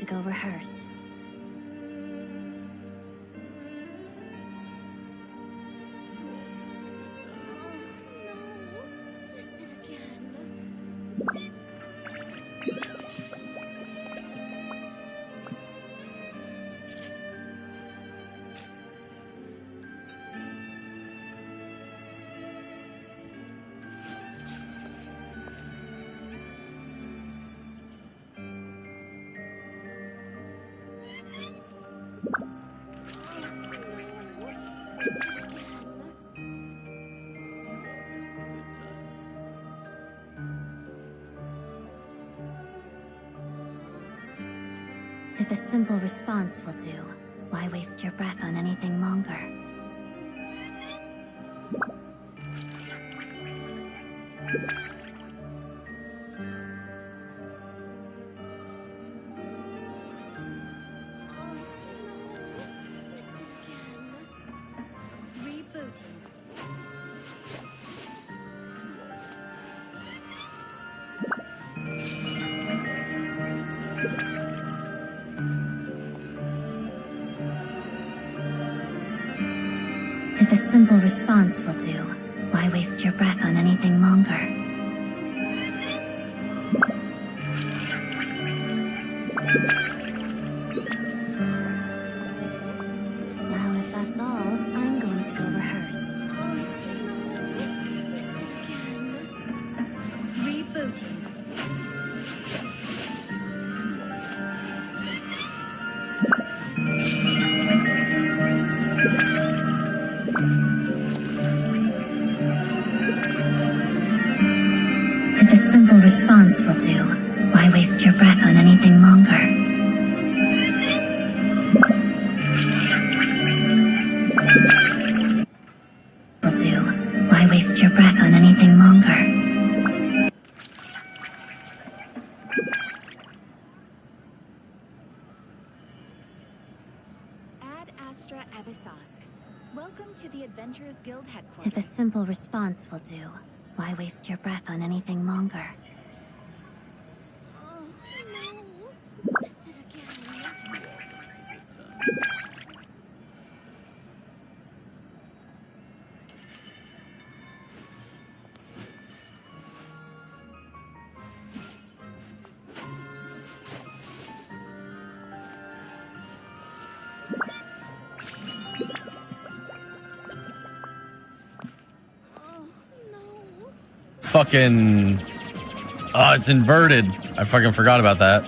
to go rehearse. If a simple response will do, why waste your breath on anything longer? If a simple response will do, why waste your breath on anything longer? Well, if that's all, I'm going to go rehearse. Rebooting. If a simple response will do, why waste your breath on anything longer? Will do, why waste your breath on anything longer? Ad Astra Abyssosque. Welcome to the Adventurers Guild headquarters. If a simple response will do, why waste your breath on anything longer? Oh, no. Miss it again. Fucking... Oh, it's inverted. I fucking forgot about that.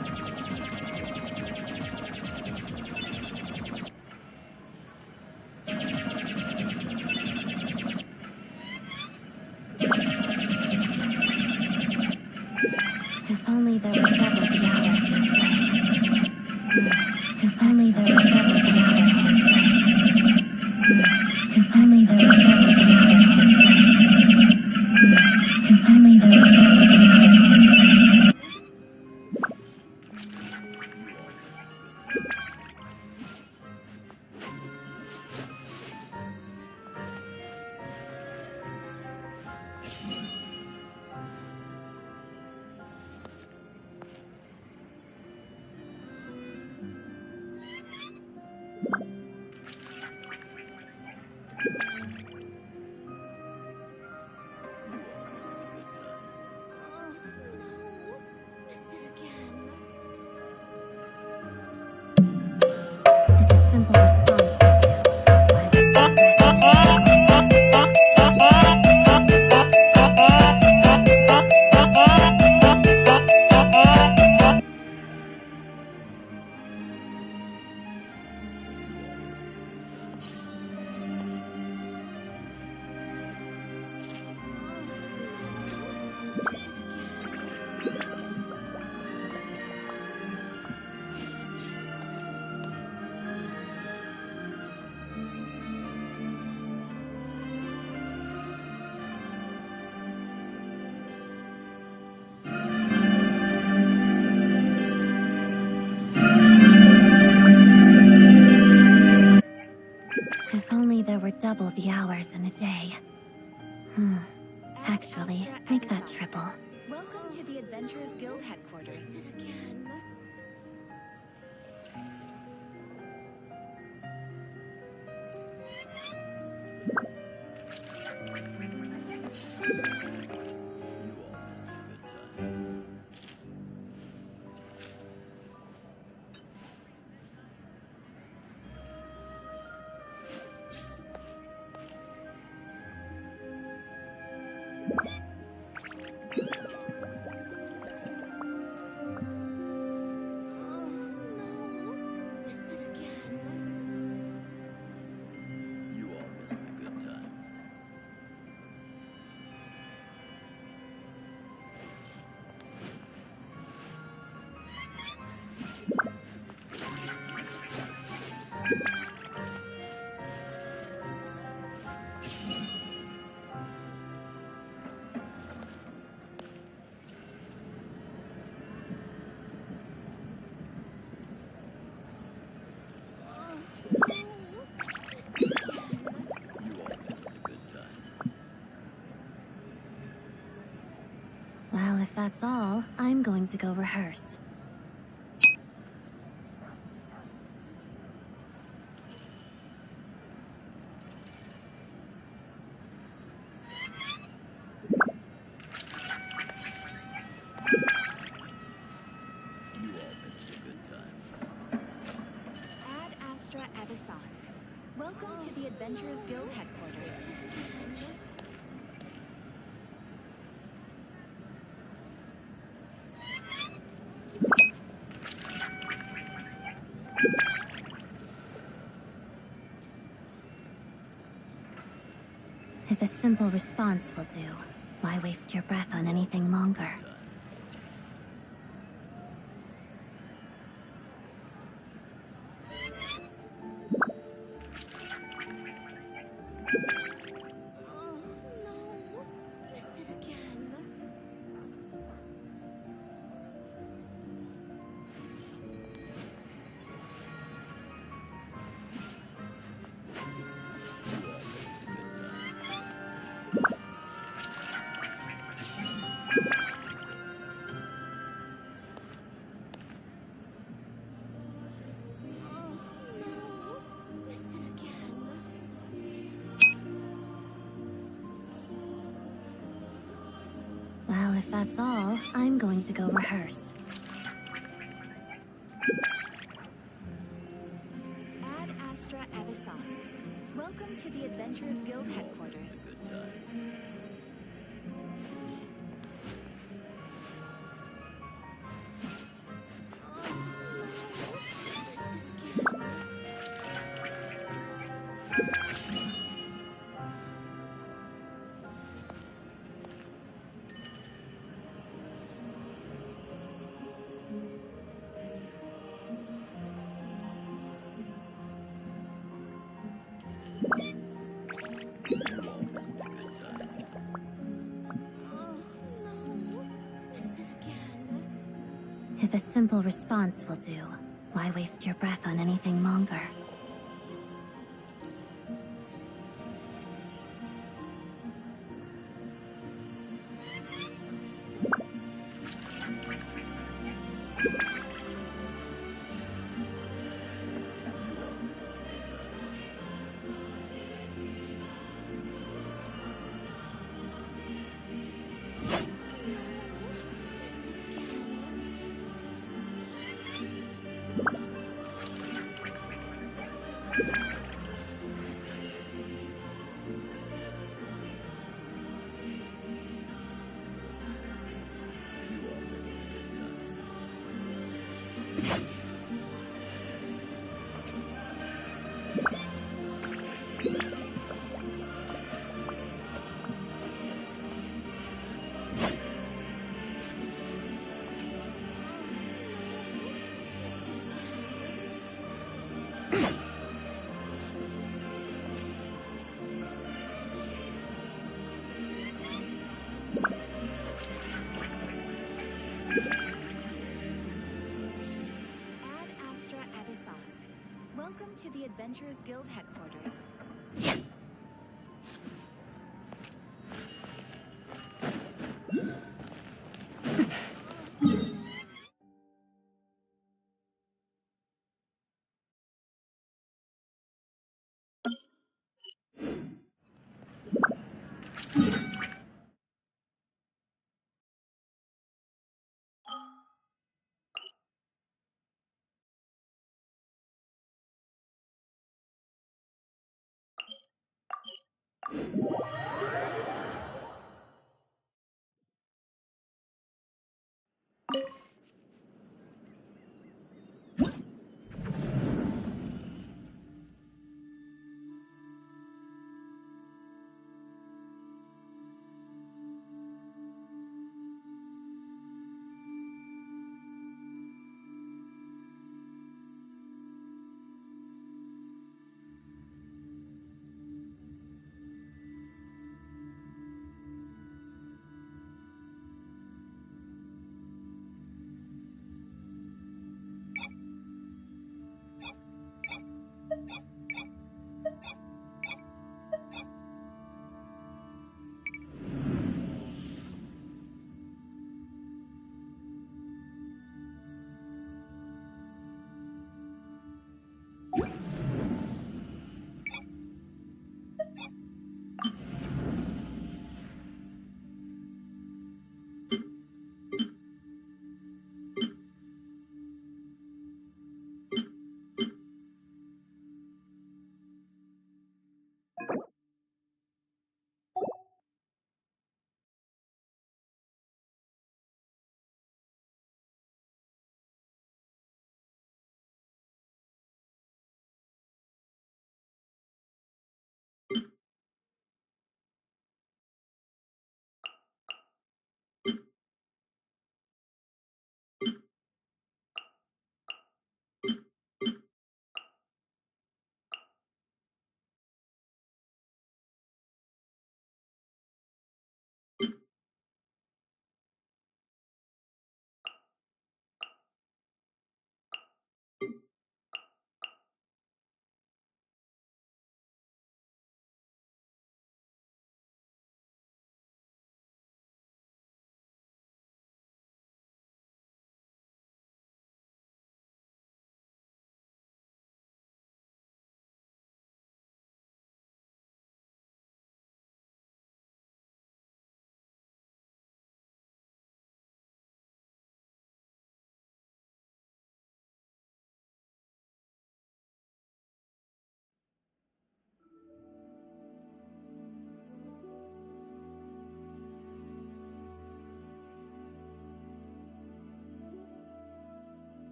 If only there were double the hours in play. If only there were double the hours in play. If only there were double the hours in play. If only there were double the hours in play. If a simple response will do, why waste your If only there were double the hours in a day. Actually, make that triple. Welcome to the Adventurers Guild headquarters. Well, if that's all, I'm going to go rehearse. Ad Astra Abyssosque. Welcome to the Adventurers Guild headquarters. If a simple response will do, why waste your breath on anything longer? Well, if that's all, I'm going to go rehearse. Ad Astra Abyssosque. Welcome to the Adventurers Guild headquarters. If a simple response will do, why waste your breath on anything longer? Ad Astra Abyssosque. Welcome to the Adventurers Guild headquarters.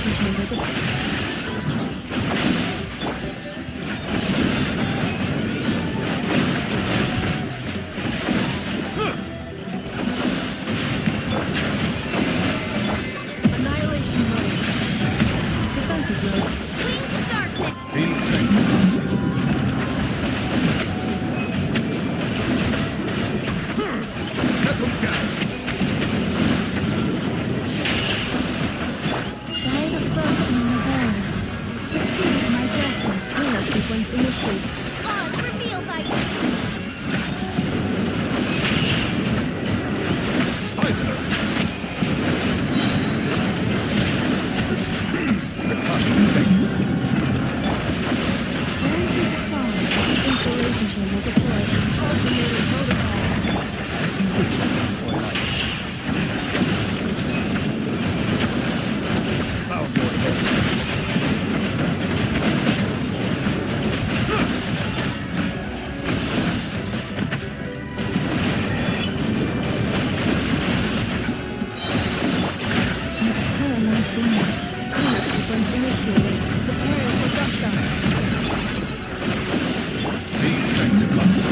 Insulation chamber deployed. Annihilation mode. Defensive mode. Wings of darkness. Settle down. Guide approaching the barrier. Receive my blessing. Clear sequence initiated. All revealed by Sizer. The touch of fate. Guaranteed to fall. Insulation chamber deployed. Alternating protocol. I see which for life. Bow your head. Paralyzed being. Clear sequence initiated. Preparing for Gacha. Be sanctified.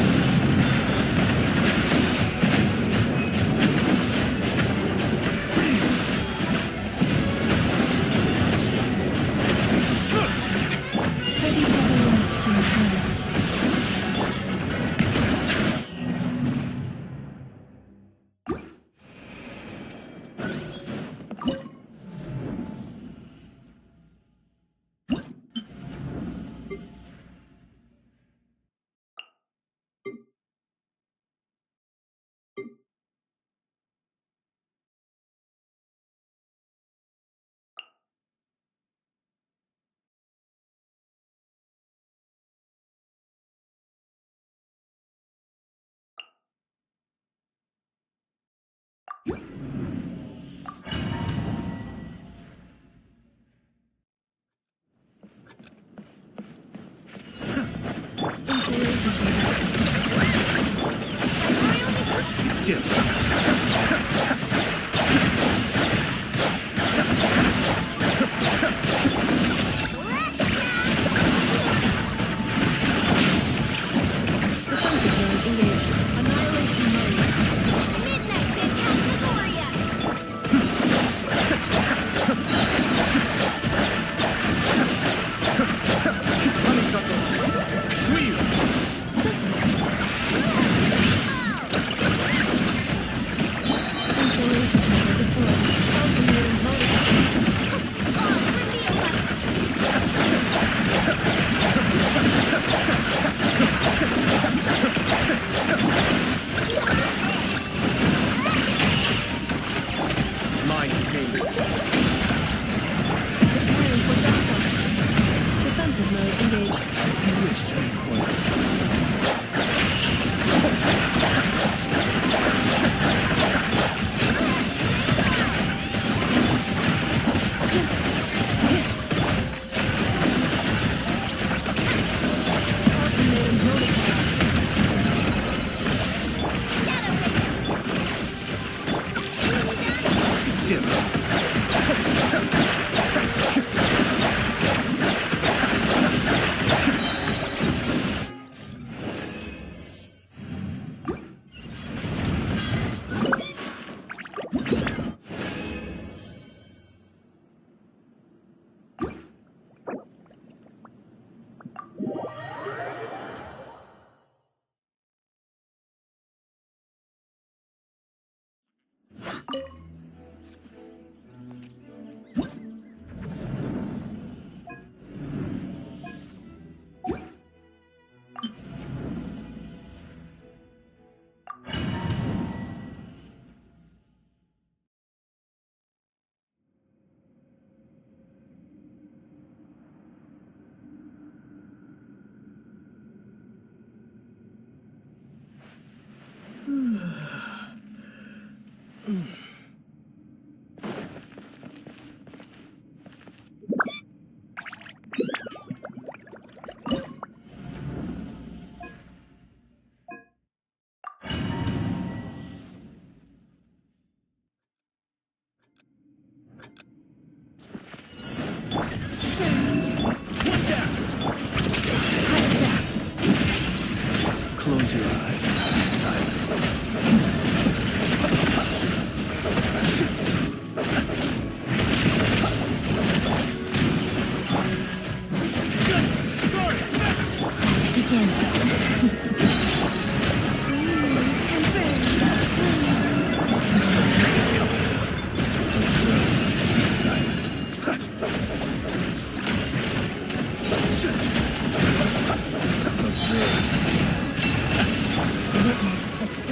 Heavy rest in hand. Insulation chamber. Be still. Defensive mode engaged. Annihilation mode. midnight Phantasmagoria. Honeysuckle. Sweet. Insulation chamber deployed. Alternating protocol. All revealed by Mind containment. Preparing for Gacha. Defensive mode engaged. I see which for life. Alternating protocol. Be still.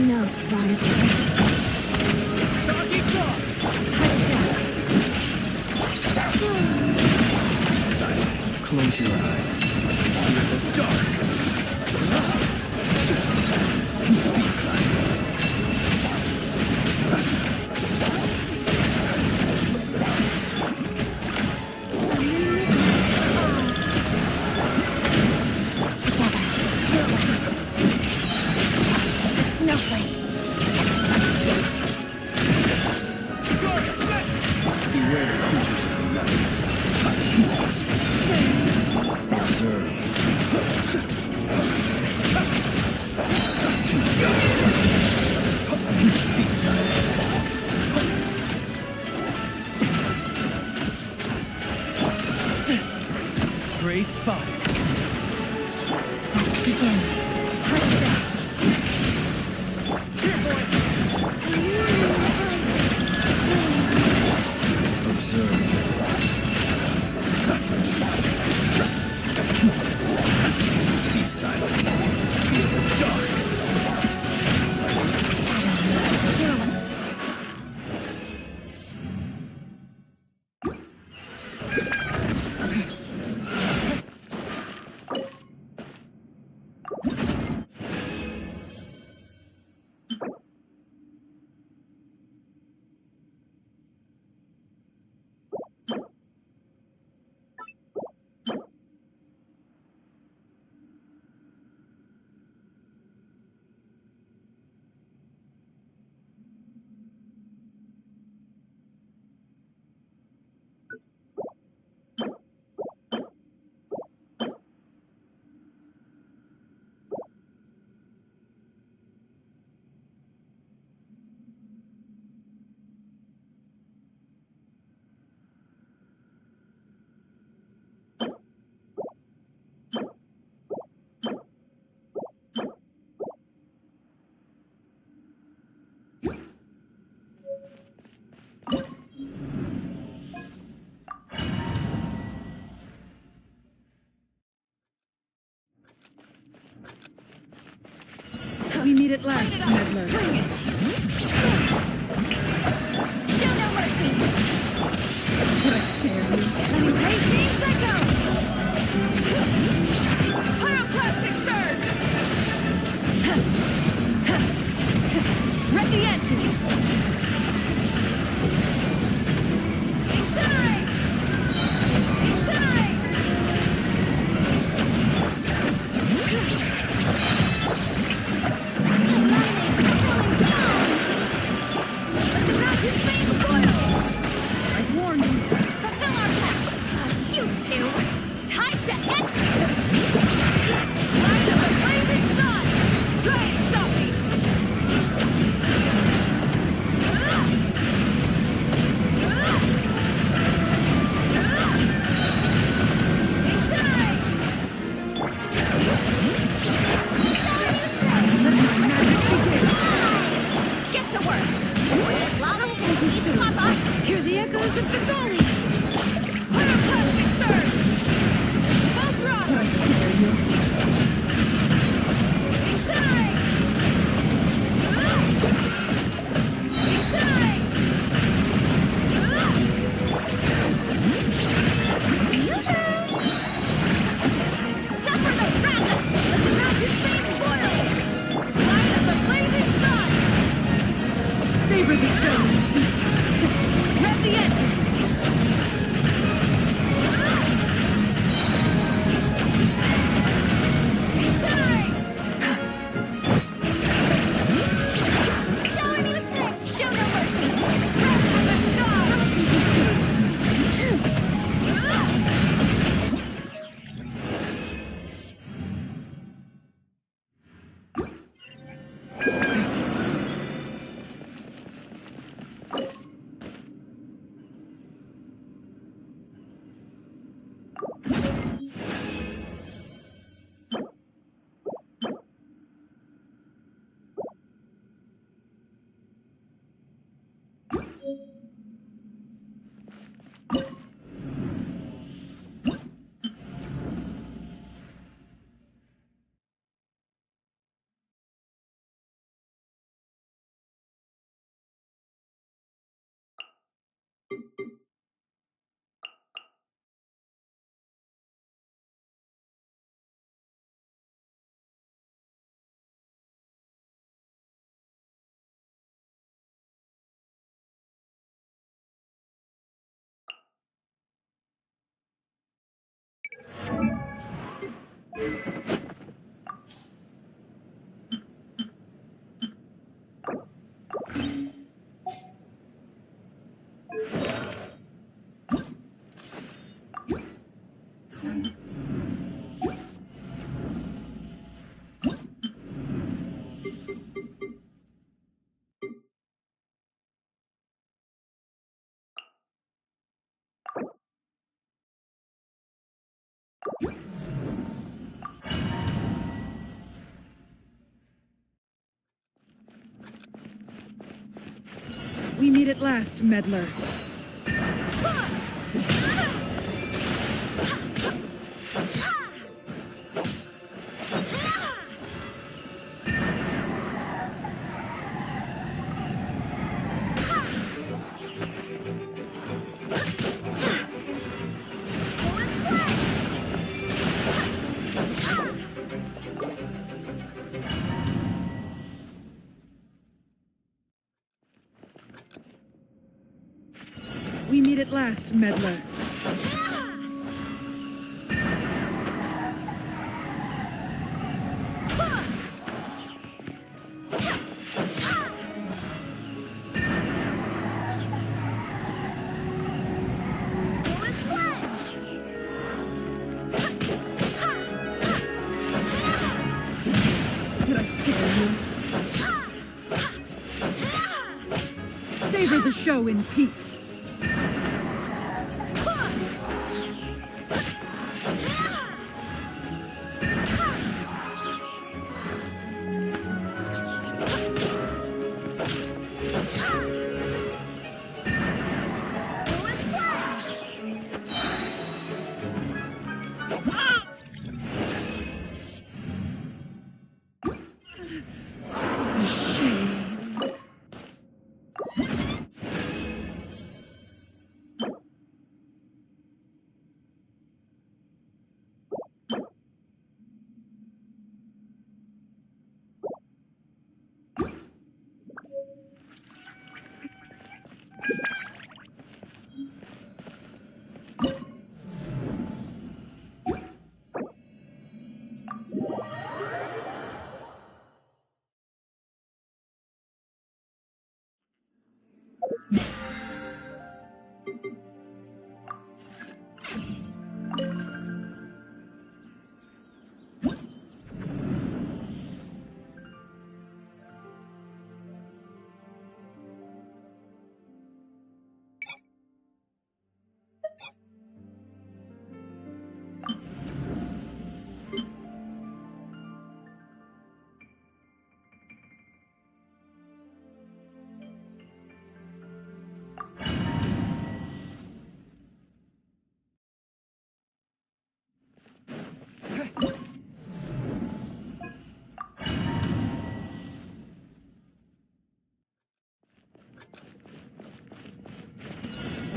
No spawns. Doggy dog! Silent. Close your eyes. Fear the dark. Be silent. Beware the creatures of the night. Observe. Be silent. Prey spotted. Begin. Observe. Be silent. Fear the dark. We meet at last, meddler. Show no mercy! Did I scare you? Great team psycho! Pyroclastic surge! Rip the engines! Incinerate! Incinerate! Lightning, killing storm! We meet at last, meddler. We meet at last, meddler. Did I scare you? Savor the show in peace.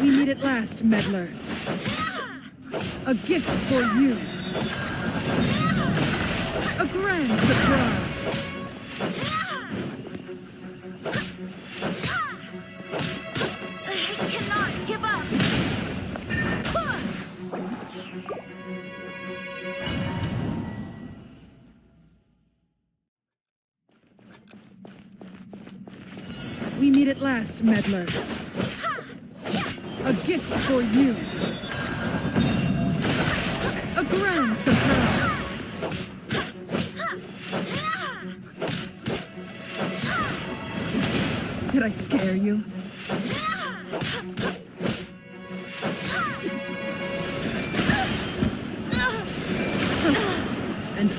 We meet at last, meddler. A gift for you. A grand surprise. I cannot give up. We meet at last, meddler. A gift for you. A grand surprise. Did I scare you? And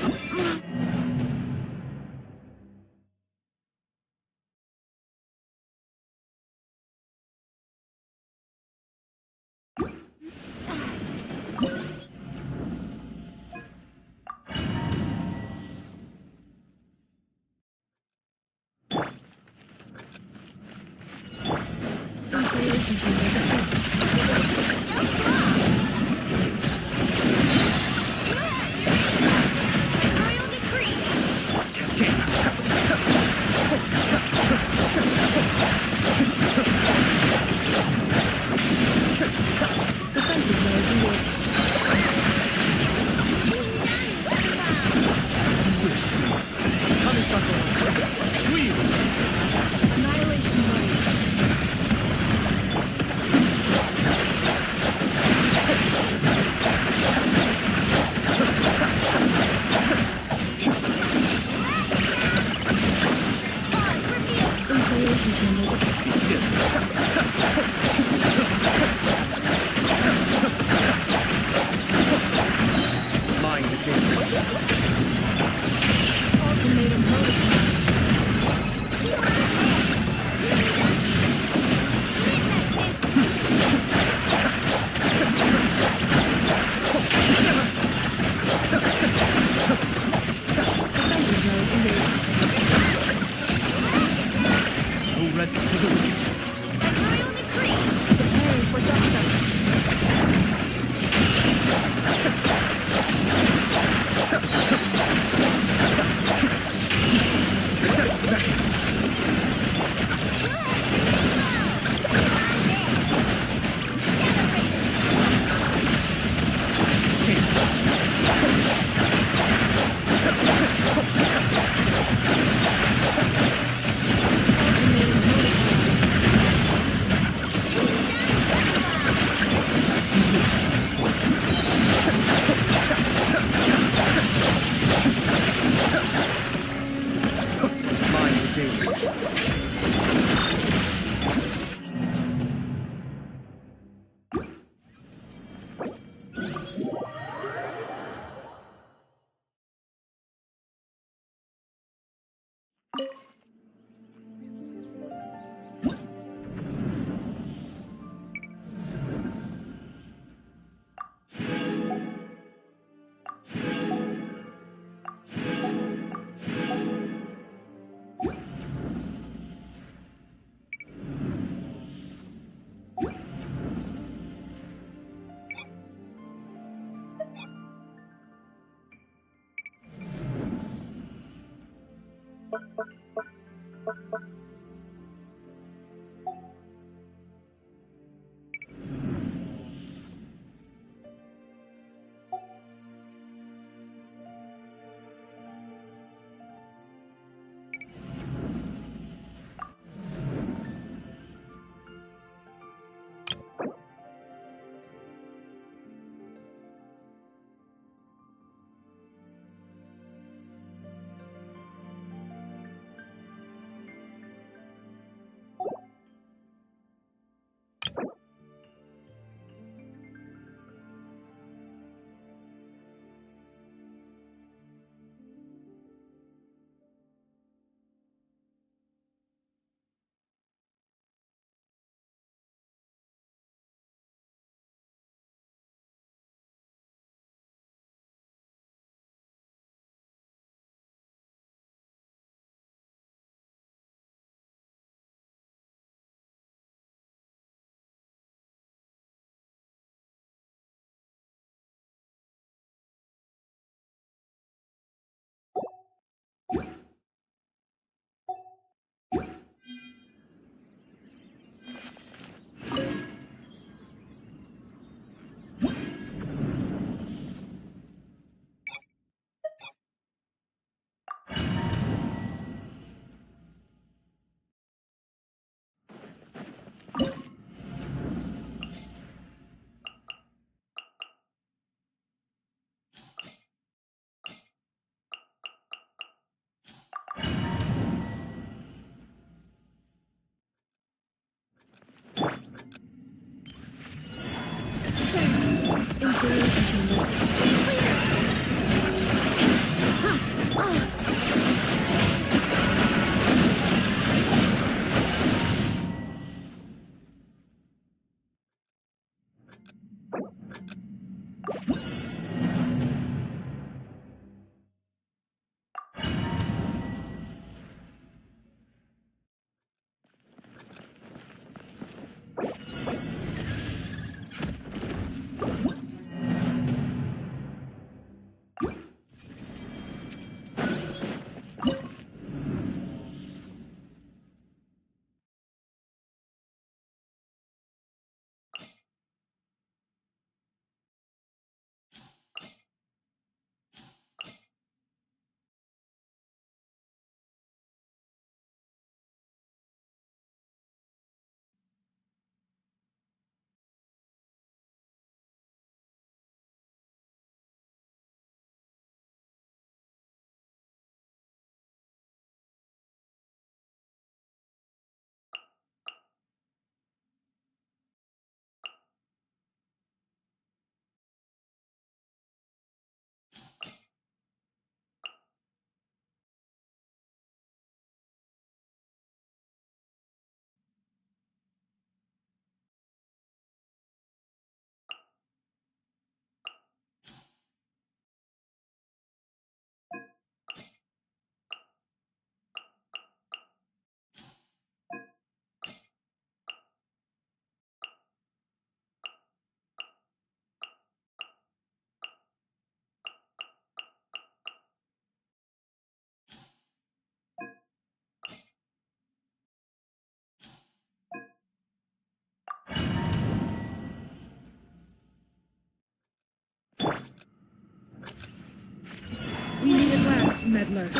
We meet at last, meddler.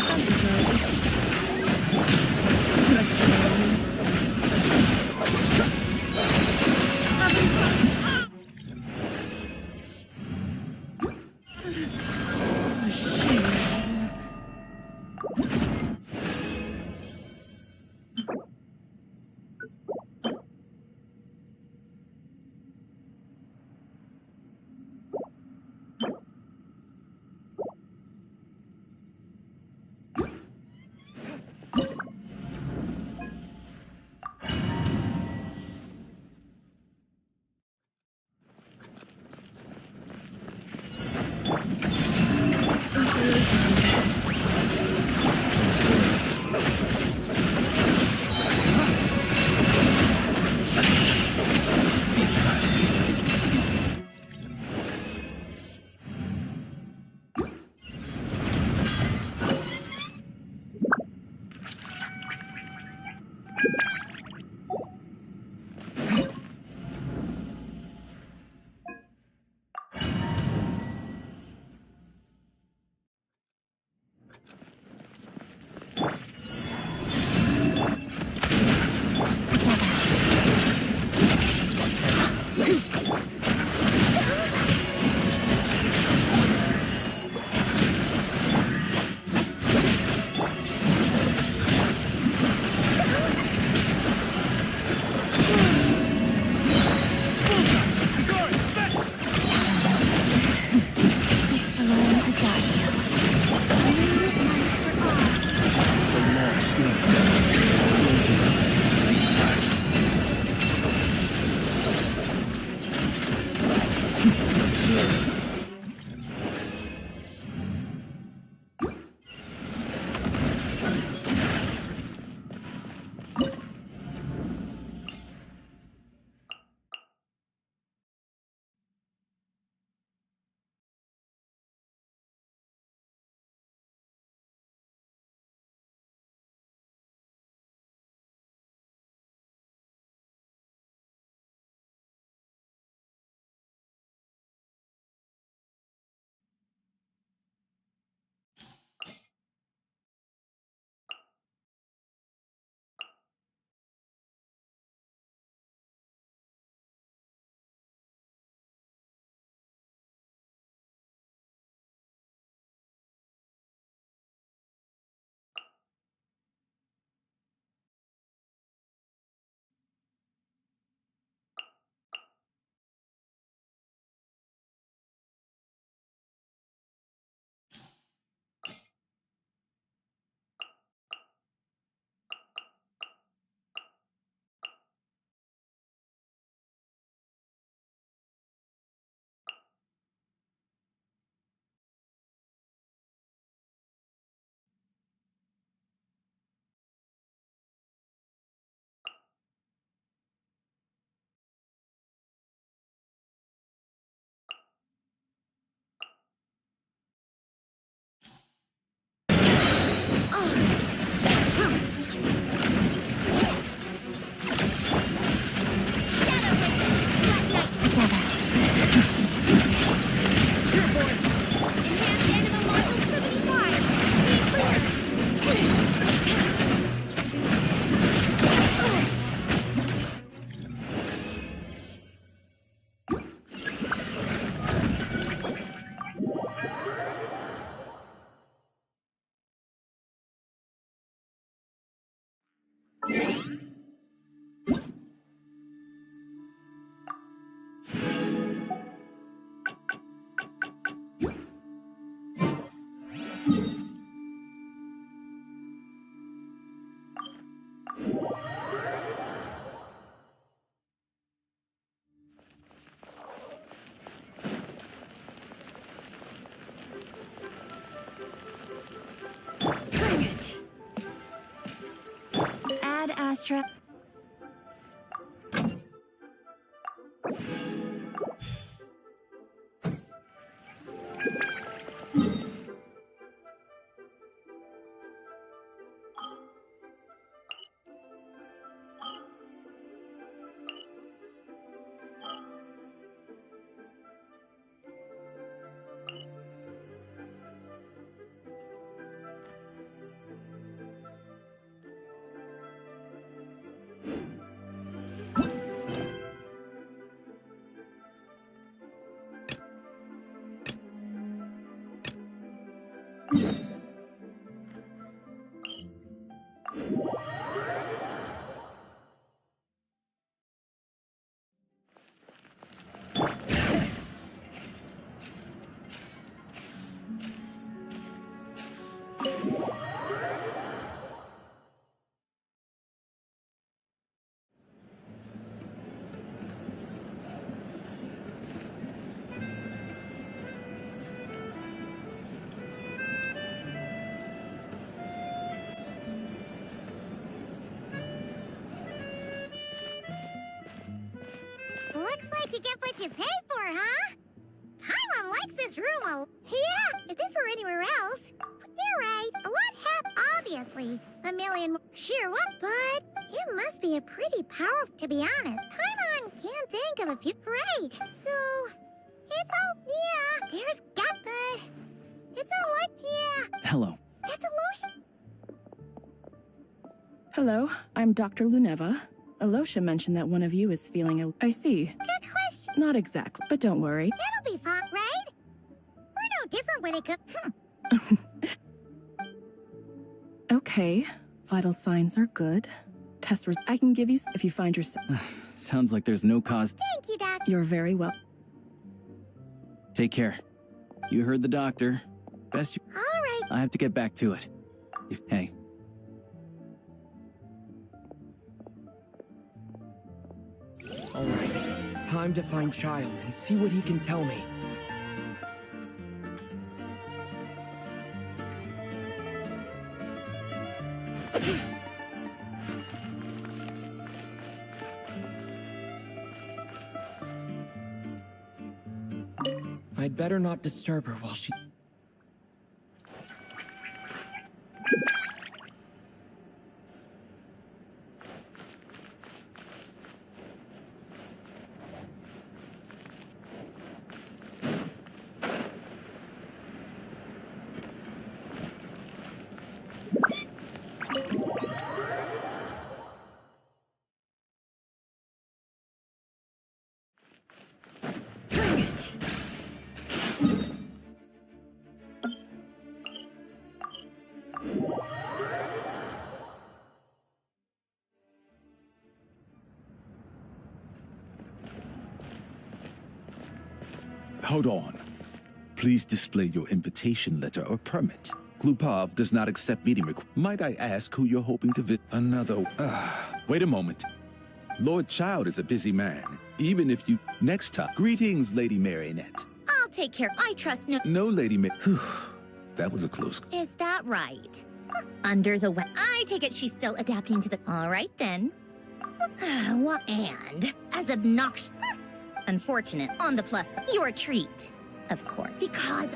your voice. Enhanced animal model 75. Bring it. Add Astra. Looks like you get what you pay for, huh? Paimon likes this room Yeah, if this were anywhere else. You're right, a lot obviously. A million more. Sure, what? But it must be a pretty powerful, to be honest. Paimon can't think of a few. Great, so... It's all... Yeah, there's got but... It's all like... Yeah. Hello. It's a lotion. Hello, I'm Dr. Luneva. Alosha mentioned that one of you is feeling ill. I see. Good question. Not exactly, but don't worry. It'll be fine, right? We're no different when it comes... Okay, vital signs are good. I can give you if you find yourself. Sounds like there's no cause. Thank you, Doc. You're very well. Take care. You heard the doctor. Best you... All right. I have to get back to it. Hey. Alright, time to find Child and see what he can tell me. I'd better not disturb her while she... Hold on. Please display your invitation letter or permit. Glupov does not accept meeting requests. Might I ask who you're hoping to visit? Wait a moment. Lord Child is a busy man. Even if you... Next time. Greetings, Lady Marionette. I'll take care. I trust no... No, Lady That was a close... Is that right? Under the web. I take it she's still adapting to the... All right, then. And as obnoxious... Unfortunate. On the plus side, your treat. Of course. Because...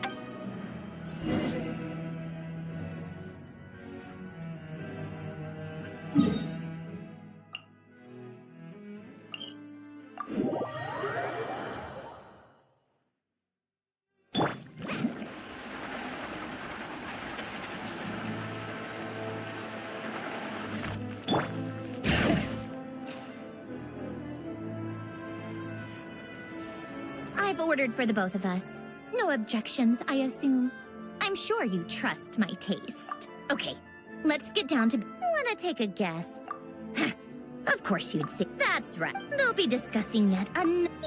I've ordered for the both of us. No objections, I assume. I'm sure you trust my taste. Okay, let's get down to... Wanna take a guess? Of course you'd say. That's right. They'll be discussing yet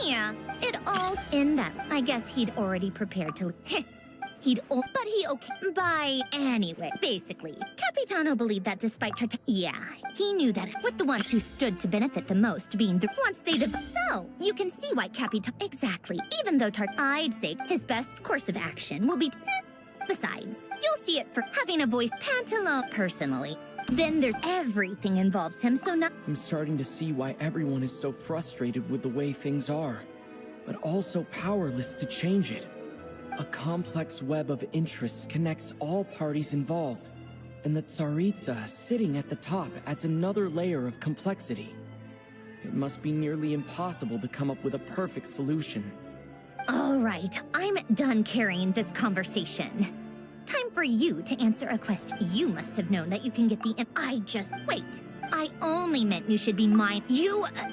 yeah, it all in that. I guess he'd already prepared to... But he okay. By anyway, basically, Capitano believed that despite yeah, he knew that with the ones who stood to benefit the most being the once they so you can see why Capitano exactly. Even though I'd say his best course of action will be. Besides, you'll see it for having a voice Pantalone personally. Then there's everything involves him, so not. I'm starting to see why everyone is so frustrated with the way things are, but also powerless to change it. A complex web of interests connects all parties involved, and the Tsaritsa sitting at the top adds another layer of complexity. It must be nearly impossible to come up with a perfect solution. All right, I'm done carrying this conversation. Time for you to answer a question. You must have known that you can get the... Wait. I only meant you should be mine.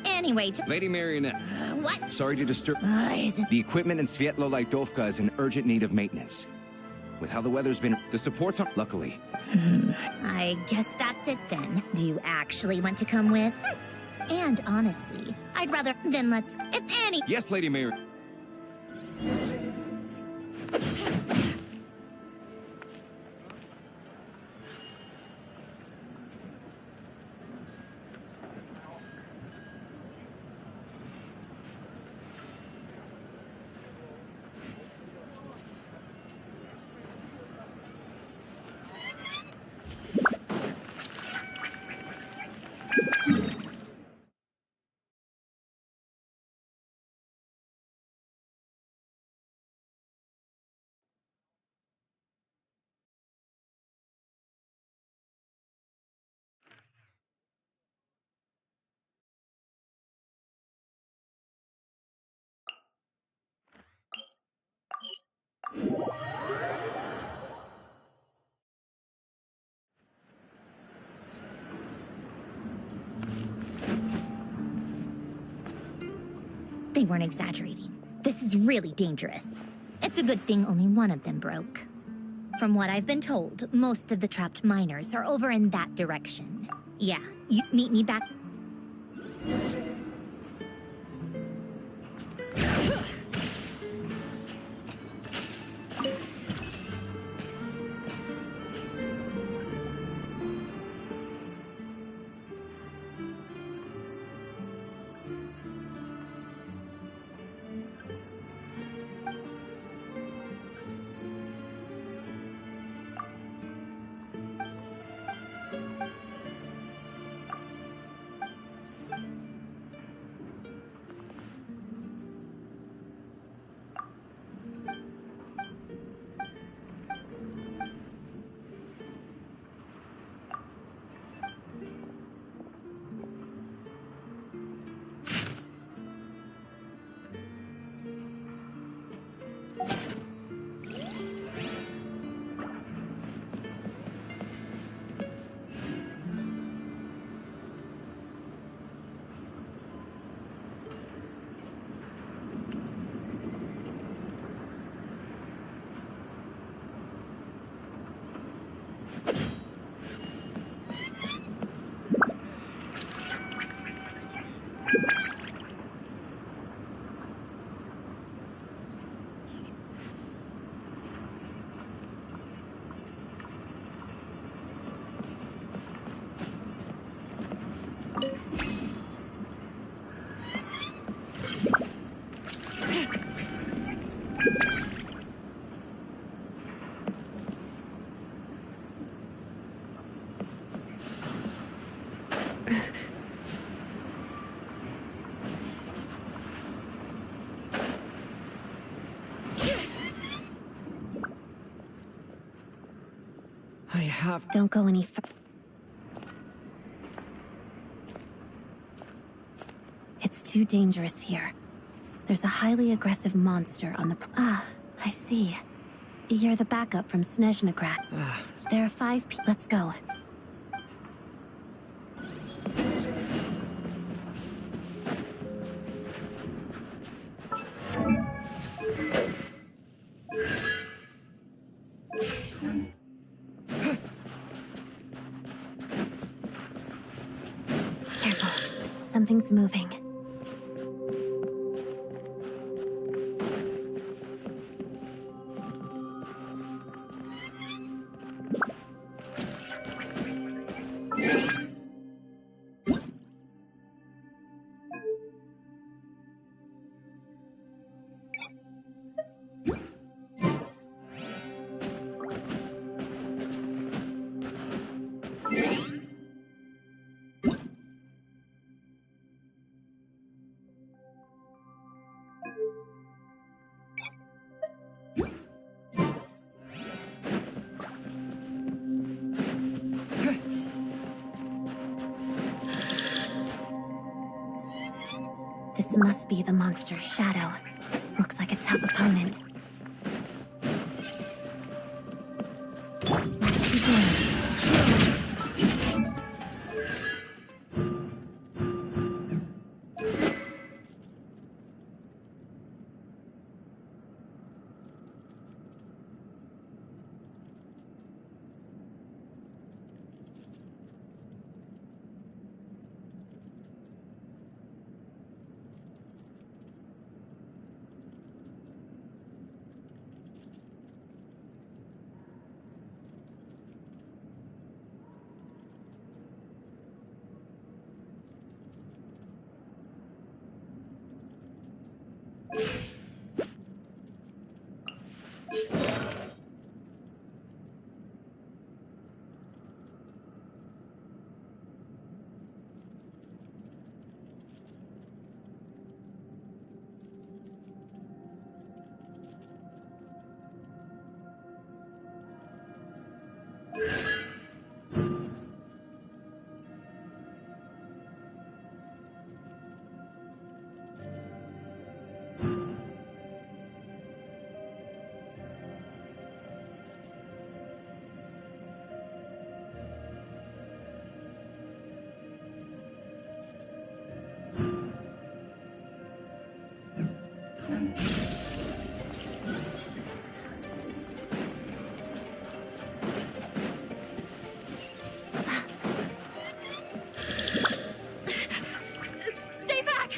Anyway... Lady Marionette. What? Sorry to disturb... Isn't... The equipment in Svietlo-Laitovka is in urgent need of maintenance. With how the weather's been, the supports aren't... Luckily. I guess that's it then. Do you actually want to come with? And honestly, I'd rather... Then let's... If any... Yes, Lady Marionette. They weren't exaggerating. This is really dangerous. It's a good thing only one of them broke. From what I've been told, most of the trapped miners are over in that direction. Yeah, you meet me back... I have... Don't go any further. It's too dangerous here. There's a highly aggressive monster on the... I see. You're the backup from Snezhnograd. There are 5 people. Let's go. Something's moving. This must be the monster's shadow. Looks like a tough opponent. Let's begin. Stay back!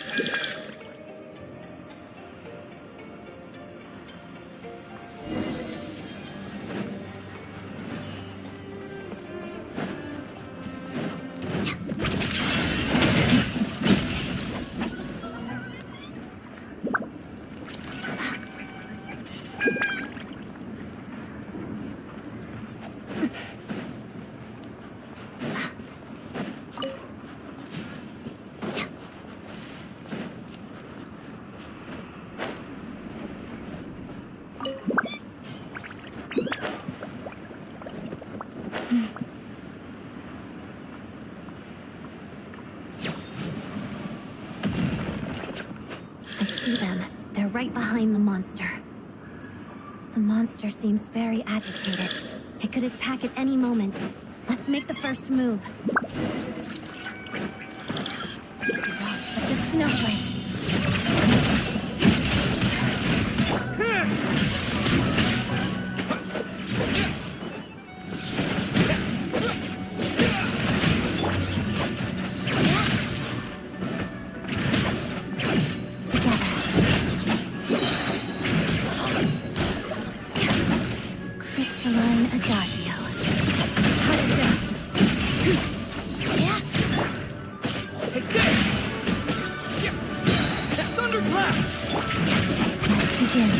I see them. They're right behind the monster. The monster seems very agitated. It could attack at any moment. Let's make the first move. Like the snowflakes. Crystalline Adagio. Let's begin.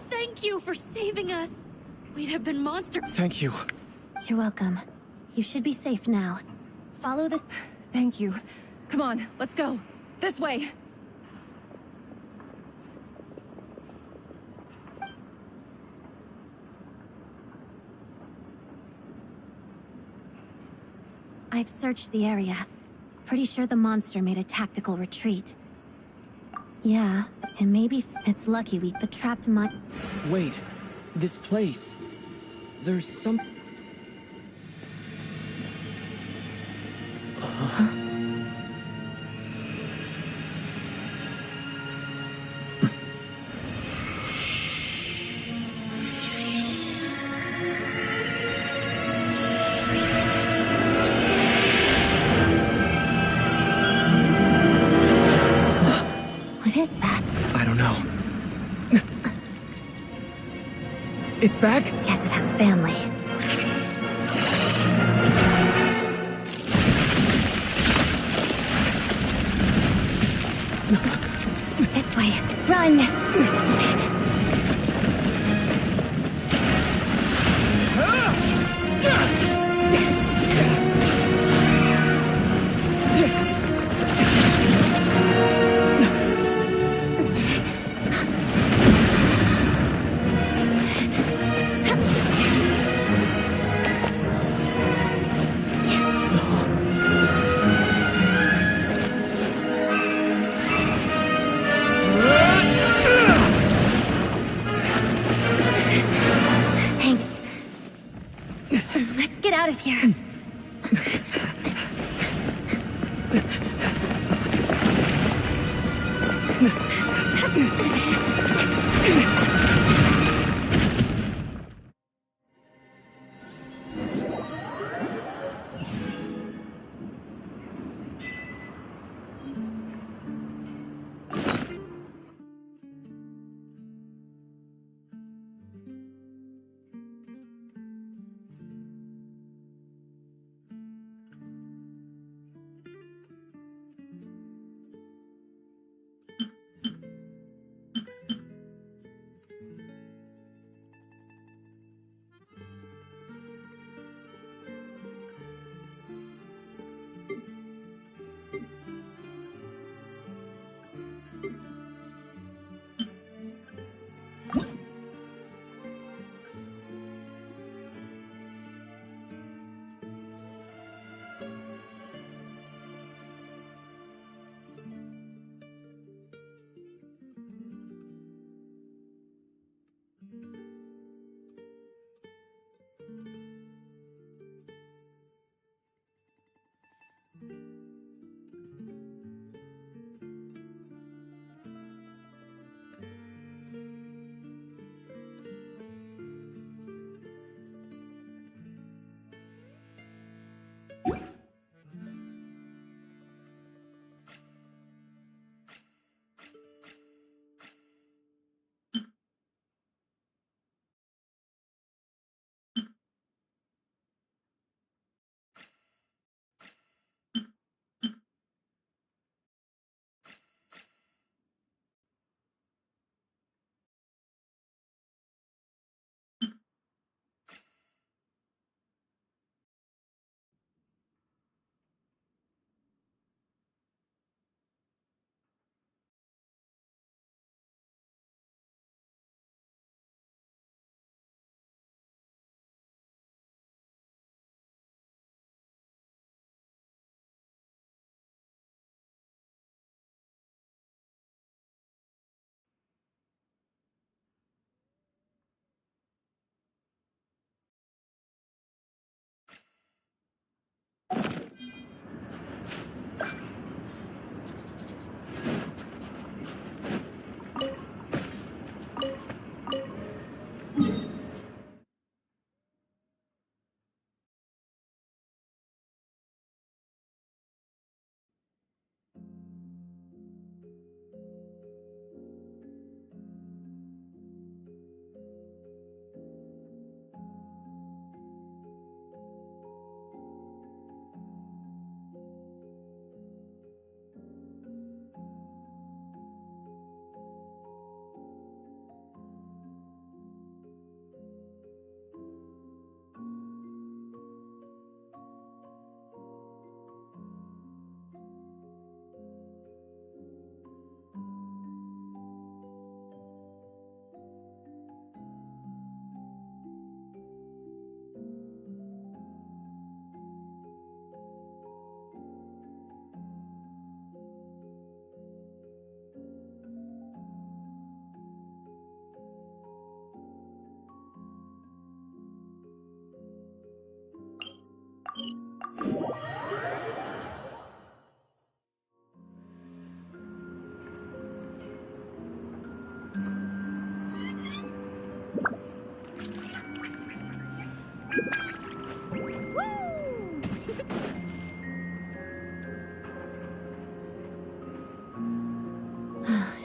Thank you for saving us. We'd have been monster. Thank you. You're welcome. You should be safe now. Follow this. Thank you. Come on, let's go. This way. I've searched the area. Pretty sure the monster made a tactical retreat. Yeah, and maybe it's lucky the trapped Wait, this place. There's some... It's back? Guess it has family. This way. Run! Thanks. Let's get out of here.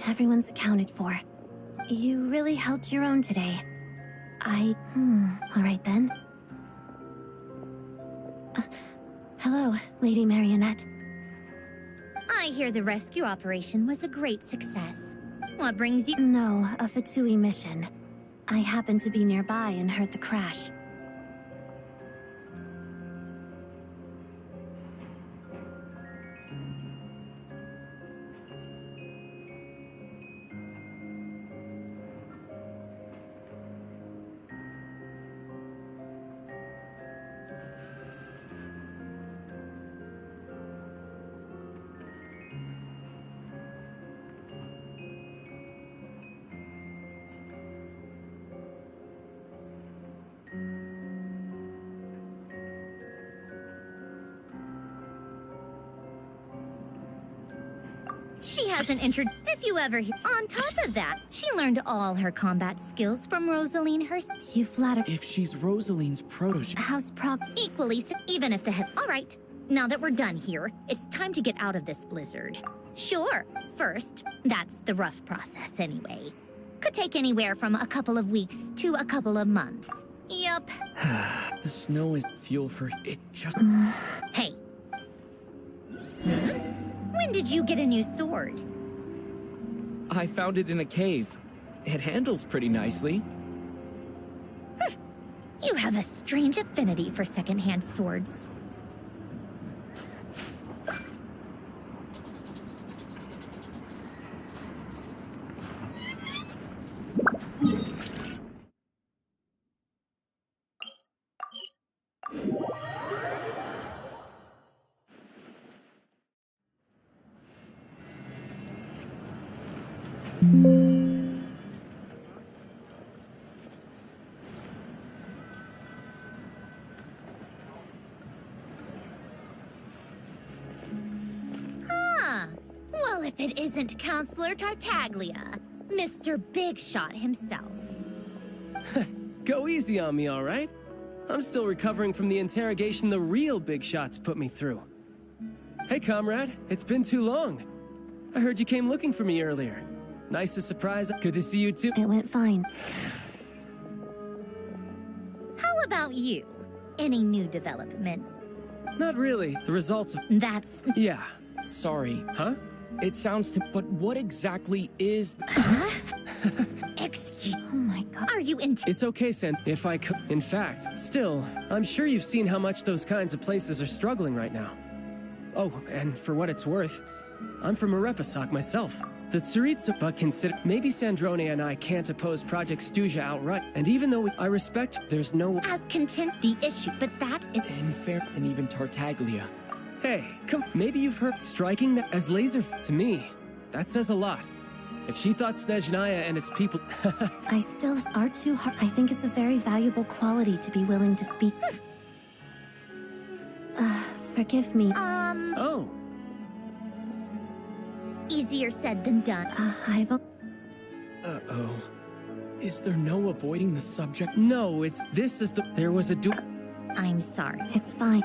Everyone's accounted for. You really held your own today. All right then. Hello, Lady Marionette. I hear the rescue operation was a great success. What brings you? No, a Fatui mission. I happened to be nearby and heard the crash. She hasn't entered. If you ever hear. On top of that, she learned all her combat skills from Rosaline herself. You flatter. If she's Rosaline's protege, How's prog? Equally, even if the head. All right, now that we're done here, it's time to get out of this blizzard. Sure, first, that's the rough process anyway. Could take anywhere from a couple of weeks to a couple of months. Yup. the snow is fuel for it. Just Hey. When did you get a new sword? I found it in a cave. It handles pretty nicely. You have a strange affinity for secondhand swords. Well, if it isn't Counselor Tartaglia, Mr. Big Shot himself. Go easy on me, all right? I'm still recovering from the interrogation the real big shots put me through. Hey, comrade, it's been too long. I heard you came looking for me earlier. Nice to surprise. Good to see you too. It went fine. How about you? Any new developments? Not really. The results of... That's... Yeah. Sorry. Huh? It sounds to. But what exactly is. Excuse... Oh my god. Are you into... It's okay, Sen. If I could... In fact, still, I'm sure you've seen how much those kinds of places are struggling right now. Oh, and for what it's worth, I'm from Arepasak myself. The Tsaritsa, but consider... Maybe Sandrone and I can't oppose Project Stygia outright. And even though I respect, there's no... As content the issue, but that is... And fair. And even Tartaglia. Hey, come... Maybe you've heard striking that as laser... To me, that says a lot. If she thought Snezhnaya and its people... I still are too hard. I think it's a very valuable quality to be willing to speak. Forgive me. Oh. Easier said than done. I've... Uh-oh. Is there no avoiding the subject? No, it's... This is the... There was a I'm sorry. It's fine.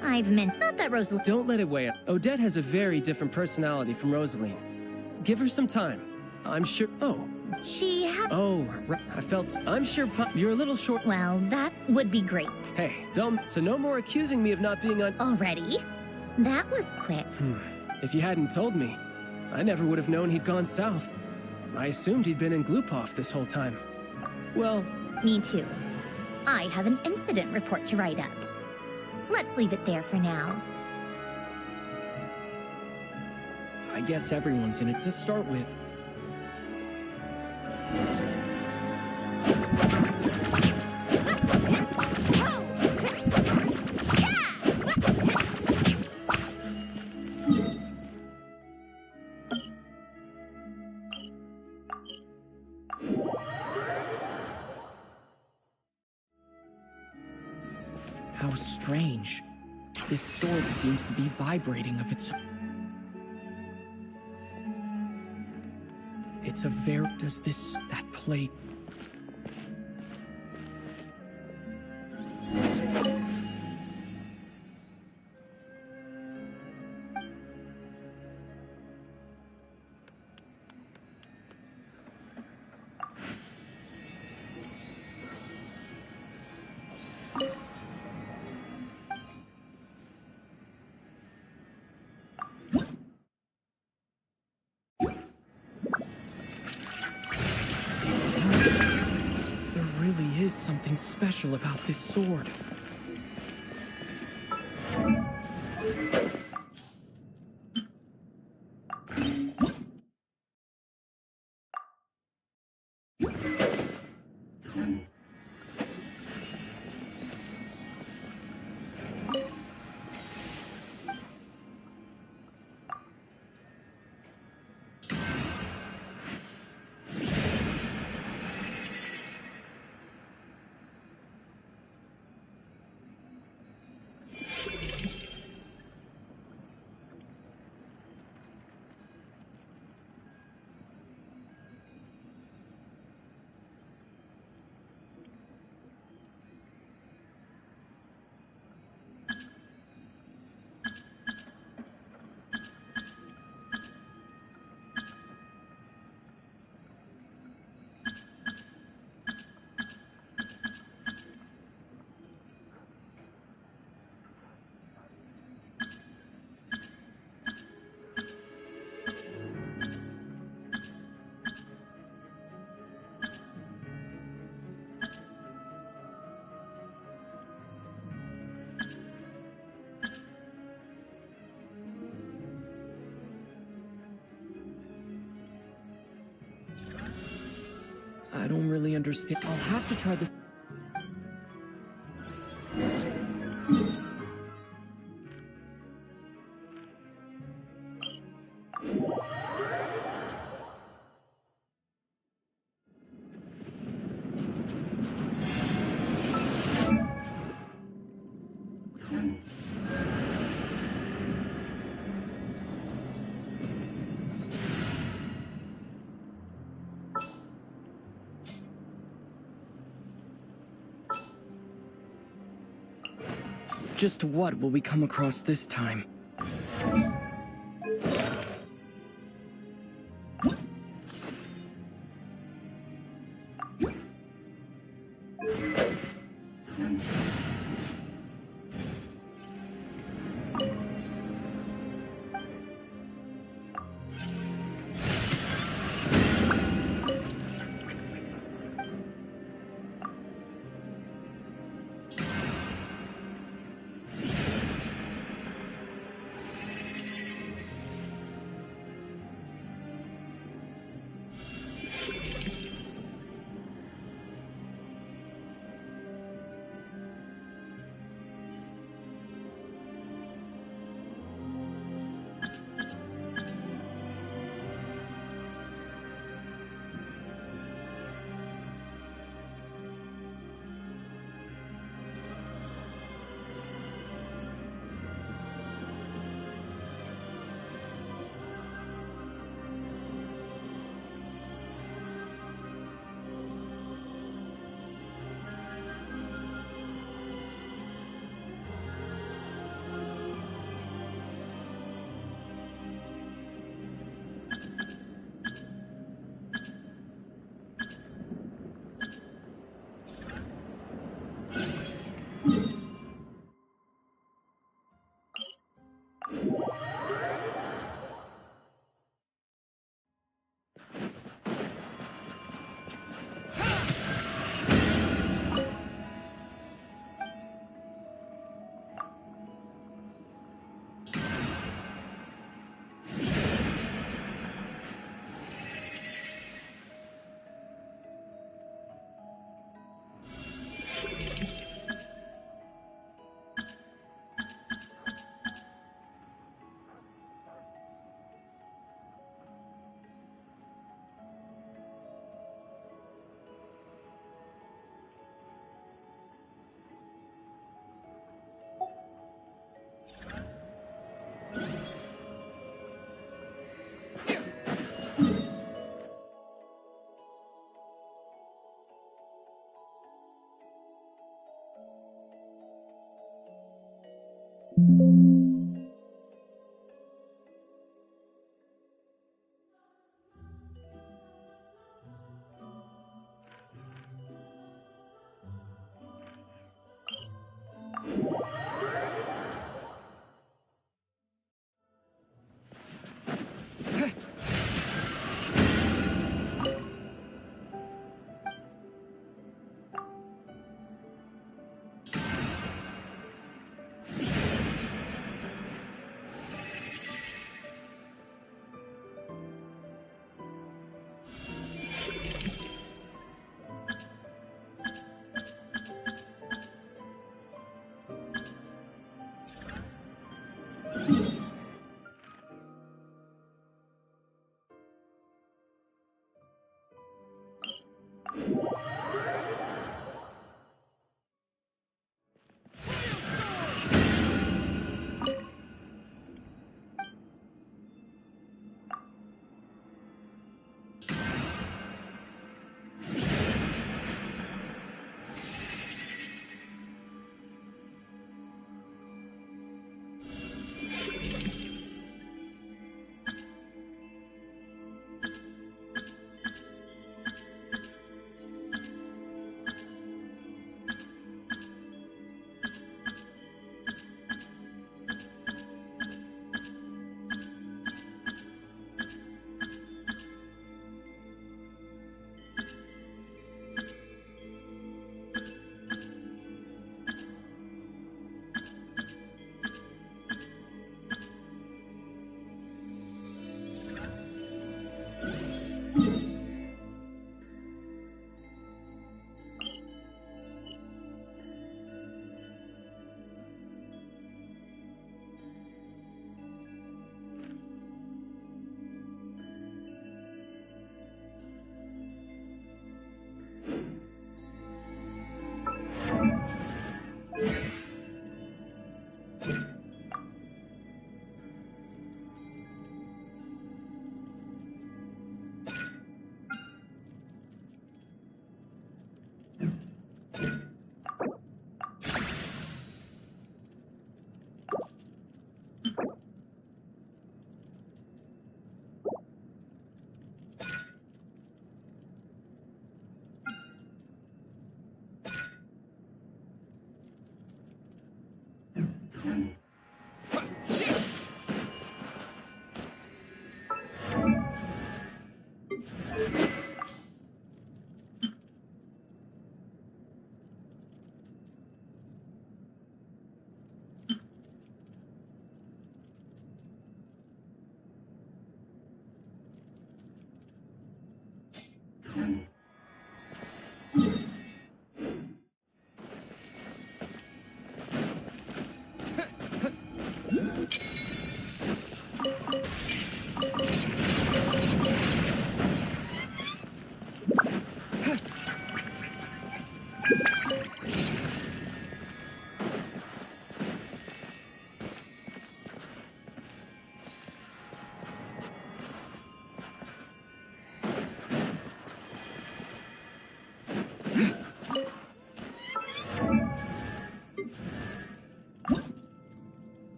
I've meant... Not that Rosaline... Don't let it weigh up. Odette has a very different personality from Rosaline. Give her some time. I'm sure... Oh. She had... Oh, right. I felt... I'm sure you're a little short... Well, that would be great. Hey, don't... So no more accusing me of not being on... Already? That was quick. If you hadn't told me, I never would have known he'd gone south. I assumed he'd been in Glupov this whole time. Well... Me too. I have an incident report to write up. Let's leave it there for now. I guess everyone's in it to start with. How strange. This sword seems to be vibrating of its... It's a very... Does this... that plate... really is something special about this sword. I don't really understand. I'll have to try this. Just what will we come across this time?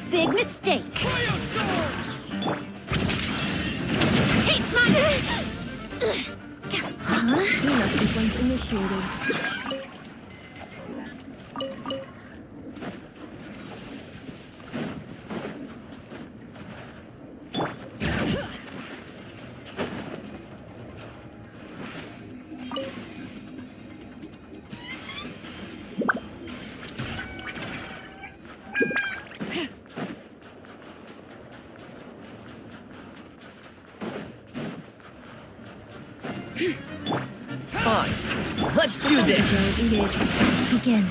Big mistake. Haste my... Huh? Cleanup sequence initiated. Let's do this! Begin.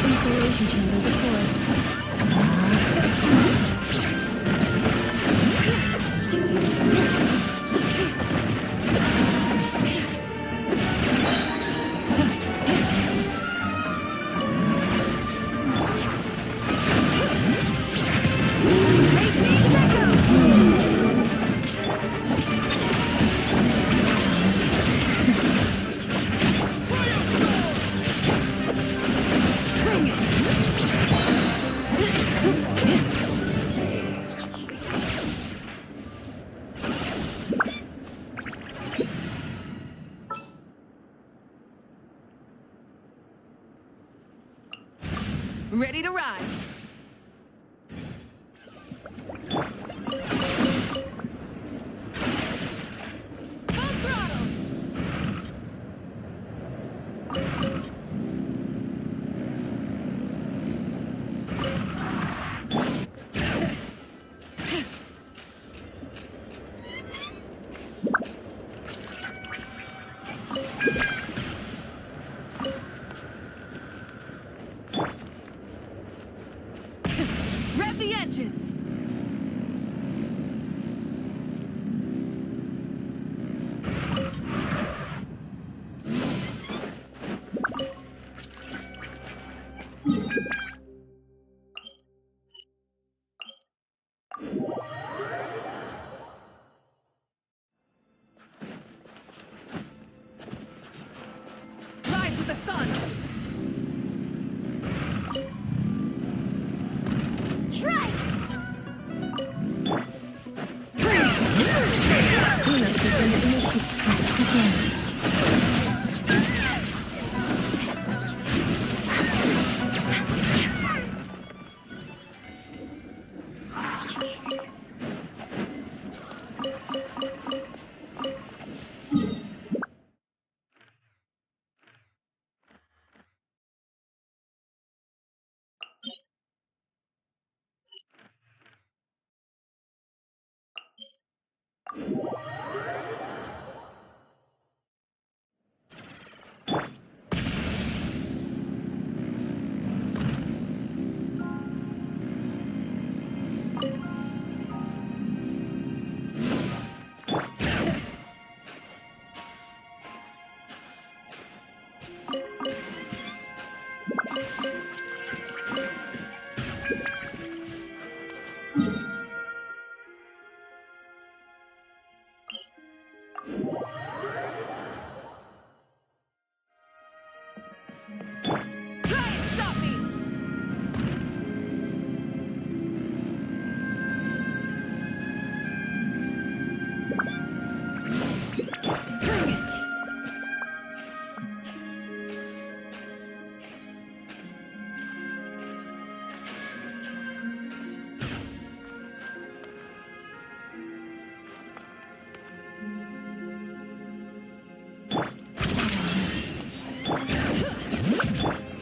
Insulation chamber deployed. Ready to ride. Full throttle. Rev the engines. Rise with the sun. Strike! Try and stop me. Bring it.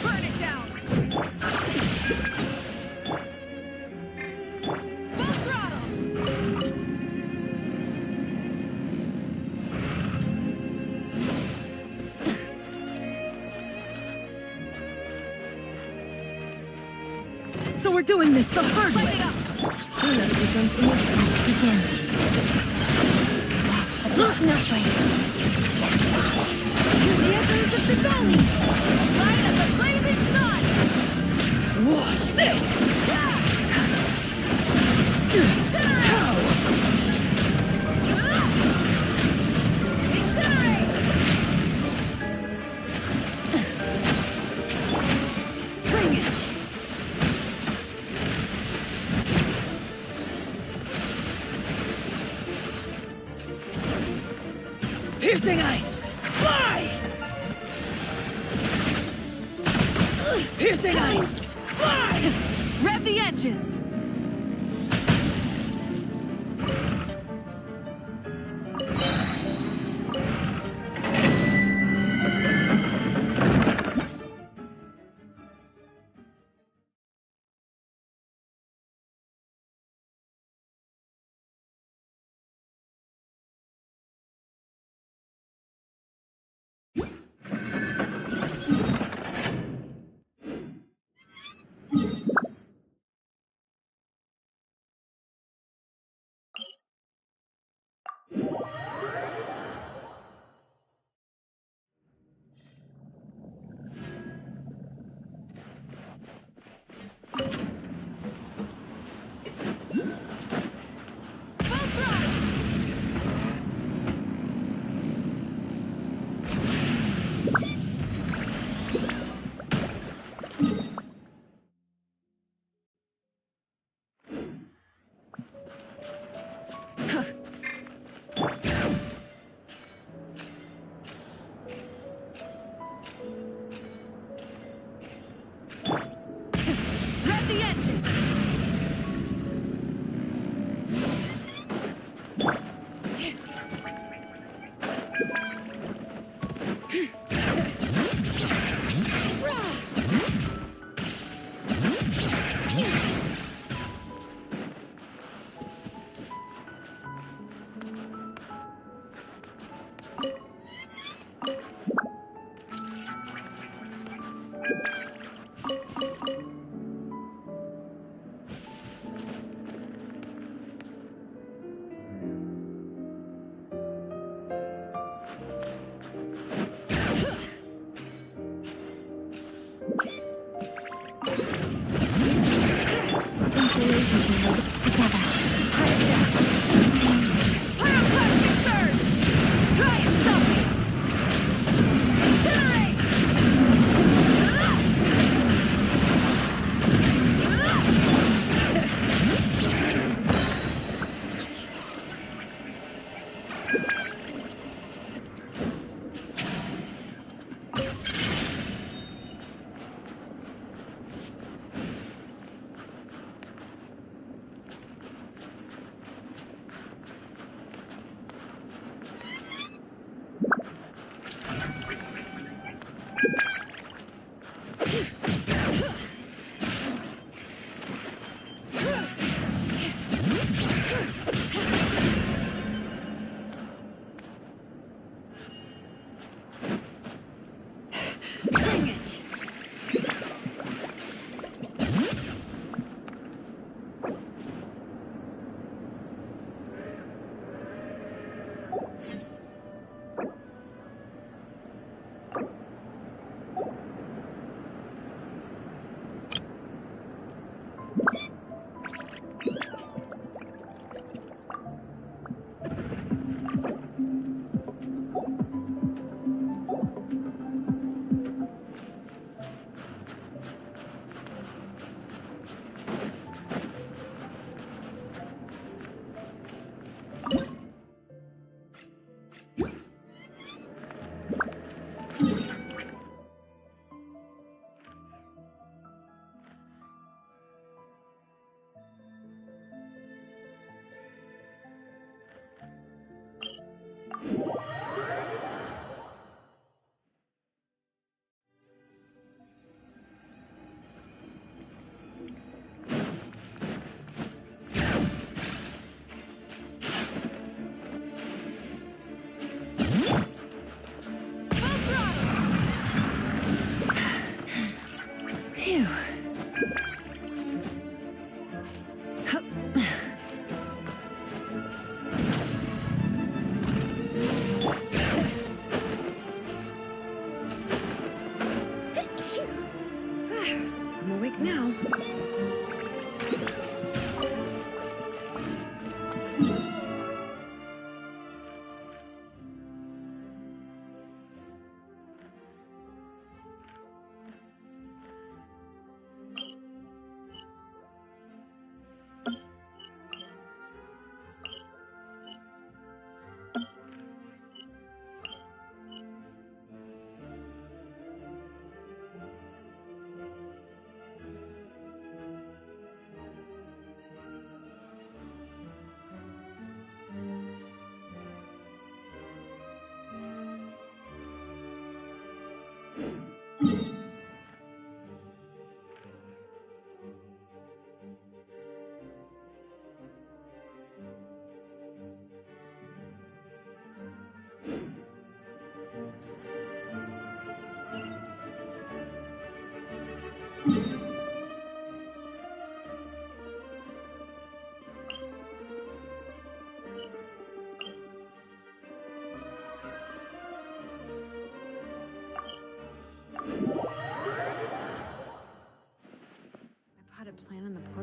Burn it down. Full throttle. So we're doing this the hard way. Clean up becomes initiative begins. Look nothing. The echoes of the valley. Light of the blazing sun. Watch this. Incinerate. Bring it. Piercing ice! Fly! Piercing ice! Fly! Rev the engines!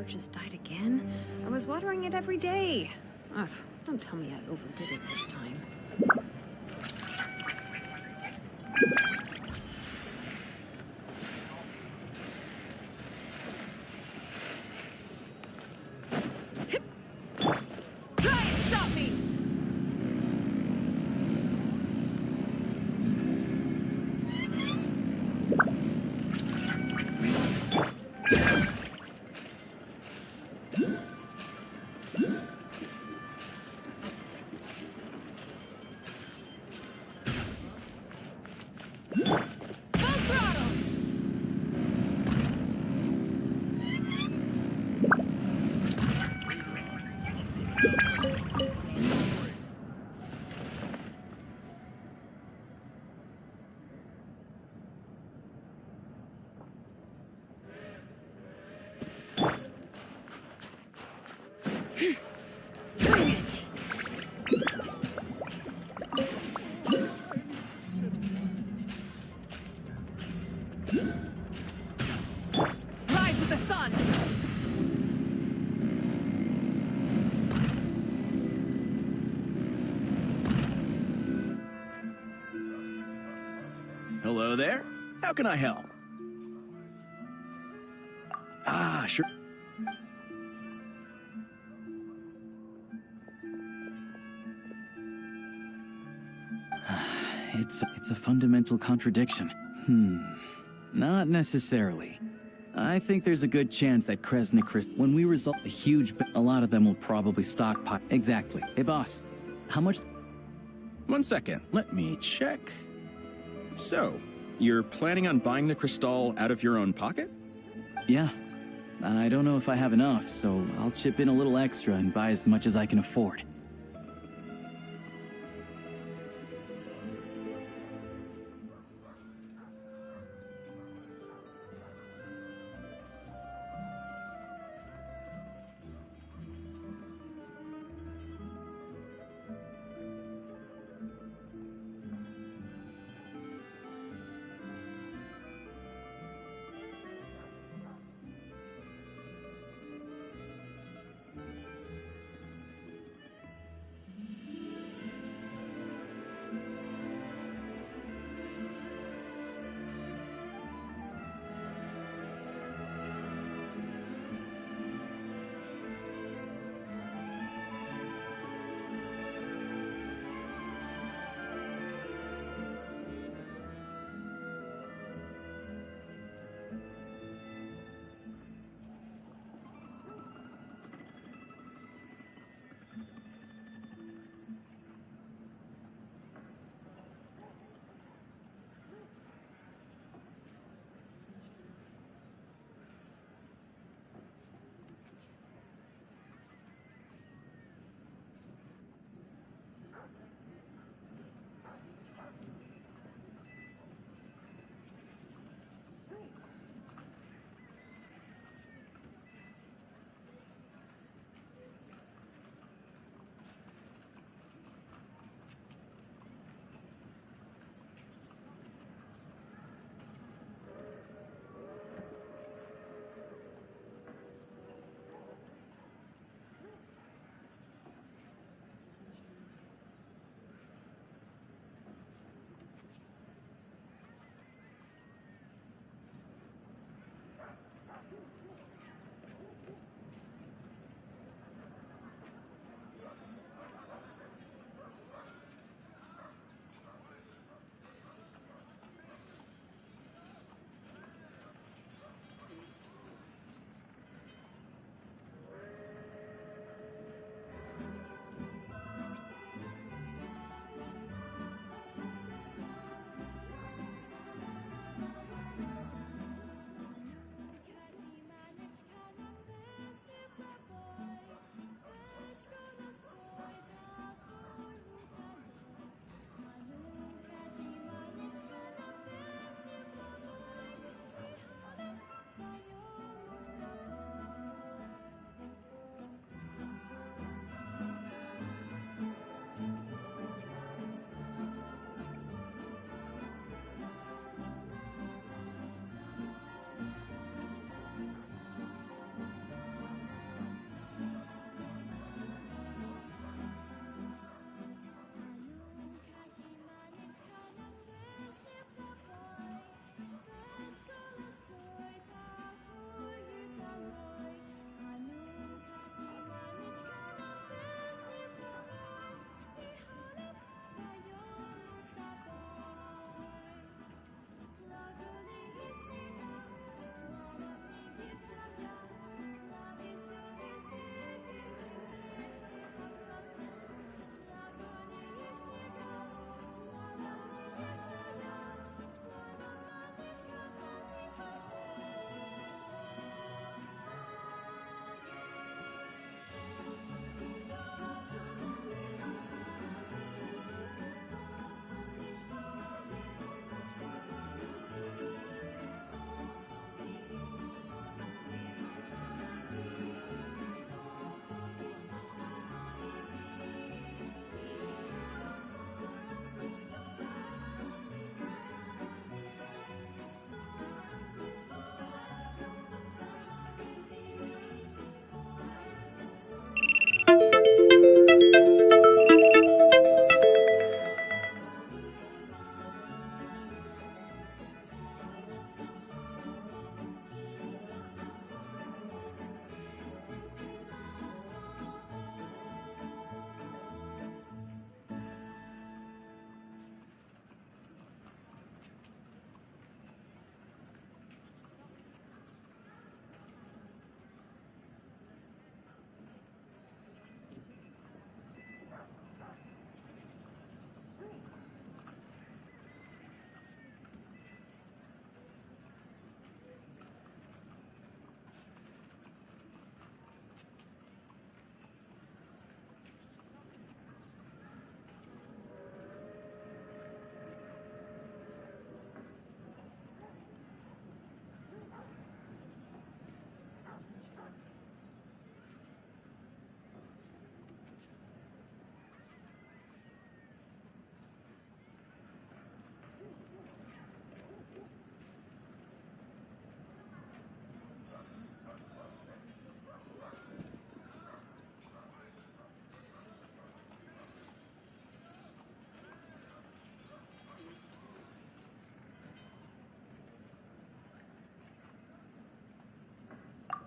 Just died again? I was watering it every day. Ugh, don't tell me I overdid it this time. Rise with the sun! Hello there. How can I help? Ah, sure. It's a fundamental contradiction. Not necessarily. I think there's a good chance that Kresnik, when we resolve a huge, a lot of them will probably stockpile. Exactly. Hey, boss, how much? 1 second, let me check. So, you're planning on buying the crystal out of your own pocket? Yeah. I don't know if I have enough, so I'll chip in a little extra and buy as much as I can afford.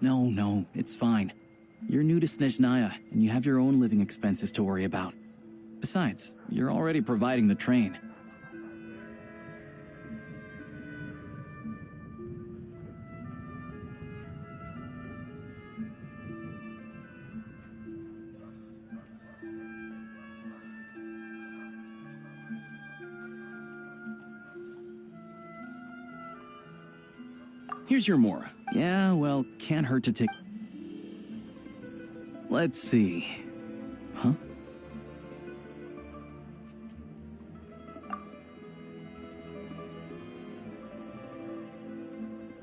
No, it's fine. You're new to Snezhnaya, and you have your own living expenses to worry about. Besides, you're already providing the train. Here's your Mora. Yeah, well, can't hurt to take... Let's see... Huh?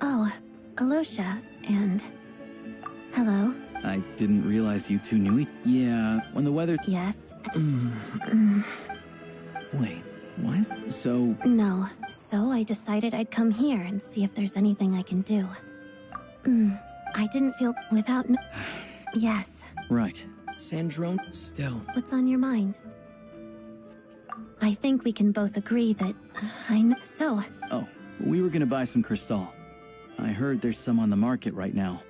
Oh, Alosha, and... Hello? I didn't realize you two knew each... Yeah, when the weather... Yes. Wait, why is... So... No, so I decided I'd come here and see if there's anything I can do. I didn't feel without... Yes. Right. Sandrone, still. What's on your mind? I think we can both agree that I know. So... Oh, we were gonna buy some crystal. I heard there's some on the market right now.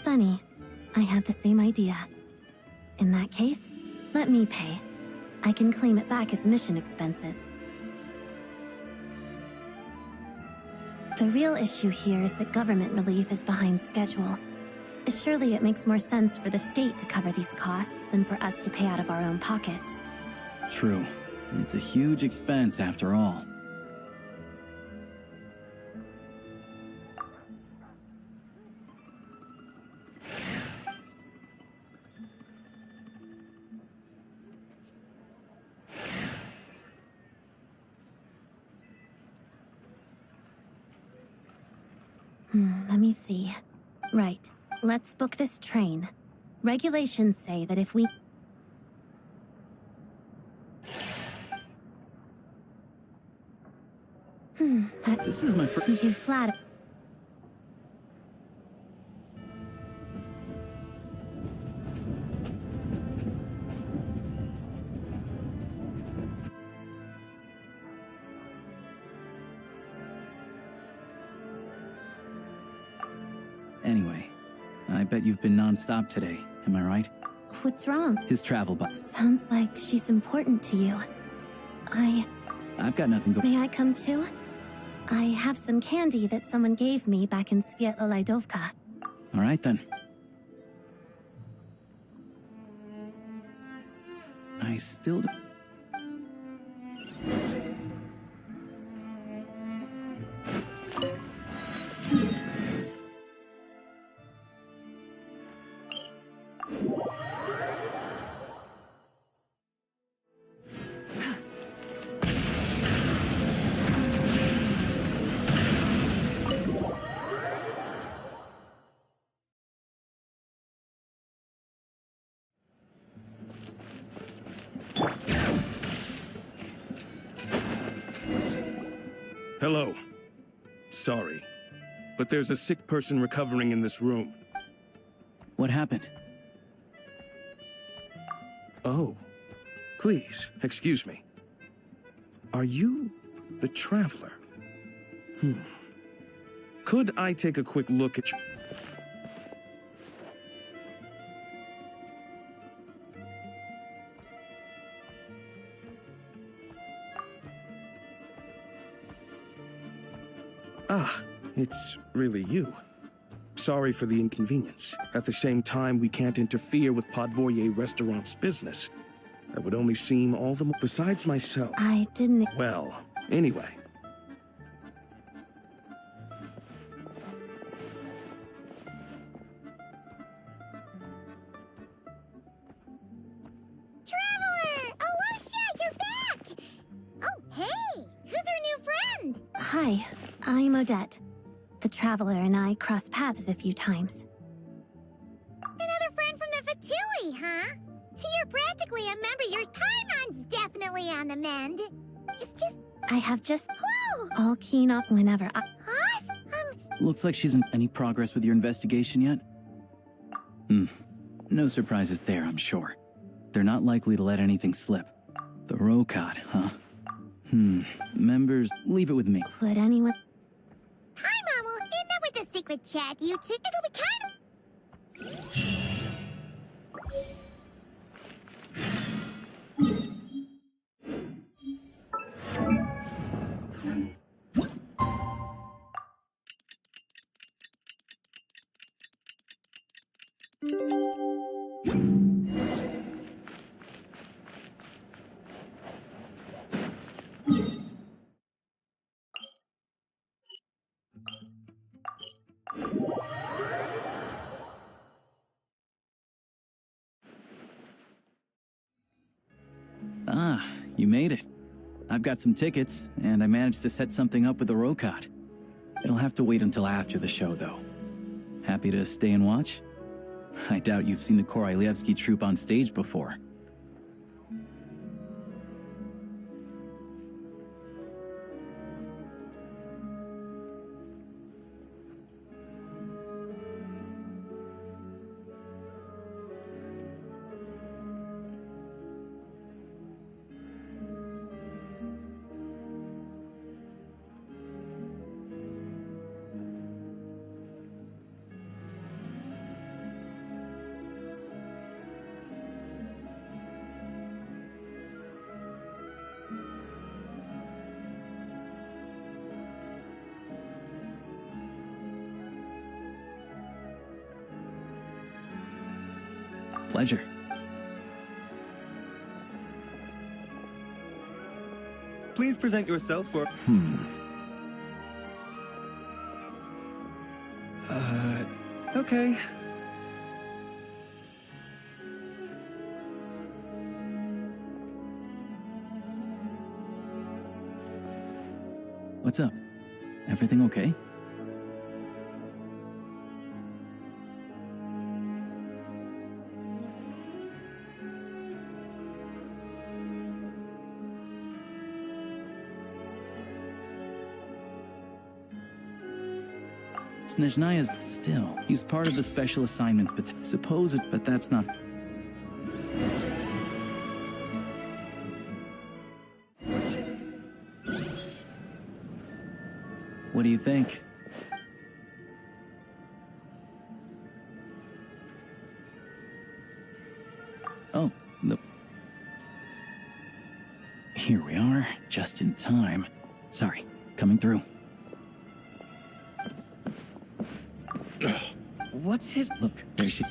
Funny. I had the same idea. In that case, let me pay. I can claim it back as mission expenses. The real issue here is that government relief is behind schedule. Surely it makes more sense for the state to cover these costs than for us to pay out of our own pockets. True. It's a huge expense after all. Let me see. Right. Let's book this train. Regulations say that if we... This is my first... You flatter... Anyway, I bet you've been non-stop today, am I right? What's wrong? His travel bus. Sounds like she's important to you. I've got nothing going... May I come too? I have some candy that someone gave me back in Svietloslajdovka. All right, then. I still... Hello. Sorry, but there's a sick person recovering in this room. What happened? Oh, please, excuse me. Are you the Traveler? Could I take a quick look at you? Ah, it's really you. Sorry for the inconvenience. At the same time, we can't interfere with Podvoye Restaurant's business. That would only seem all the more... Besides myself... I didn't... Well, anyway. Traveler! Alosha, you're back! Oh, hey! Who's our new friend? Hi, I'm Odette. The Traveler and I crossed paths a few times. Another friend from the Fatui, huh? You're practically a member. Your Paimon's definitely on the mend. It's just... I have just... Whoa! All keen up whenever I... Looks like she's in any progress with your investigation yet? No surprises there, I'm sure. They're not likely to let anything slip. The Rokad, huh? Members, leave it with me. Would anyone... Paimon will... Enough with the secret chat, you two. It'll be kind of... Ah, you made it. I've got some tickets, and I managed to set something up with the Rokot. It'll have to wait until after the show, though. Happy to stay and watch? I doubt you've seen the Korolyevsky troupe on stage before. Pleasure. Please present yourself for... Okay. What's up? Everything okay? Snezhnaya's still. He's part of the special assignment, but but that's not... What do you think? Oh, here we are, just in time. Sorry, coming through. What's his... Look, there she...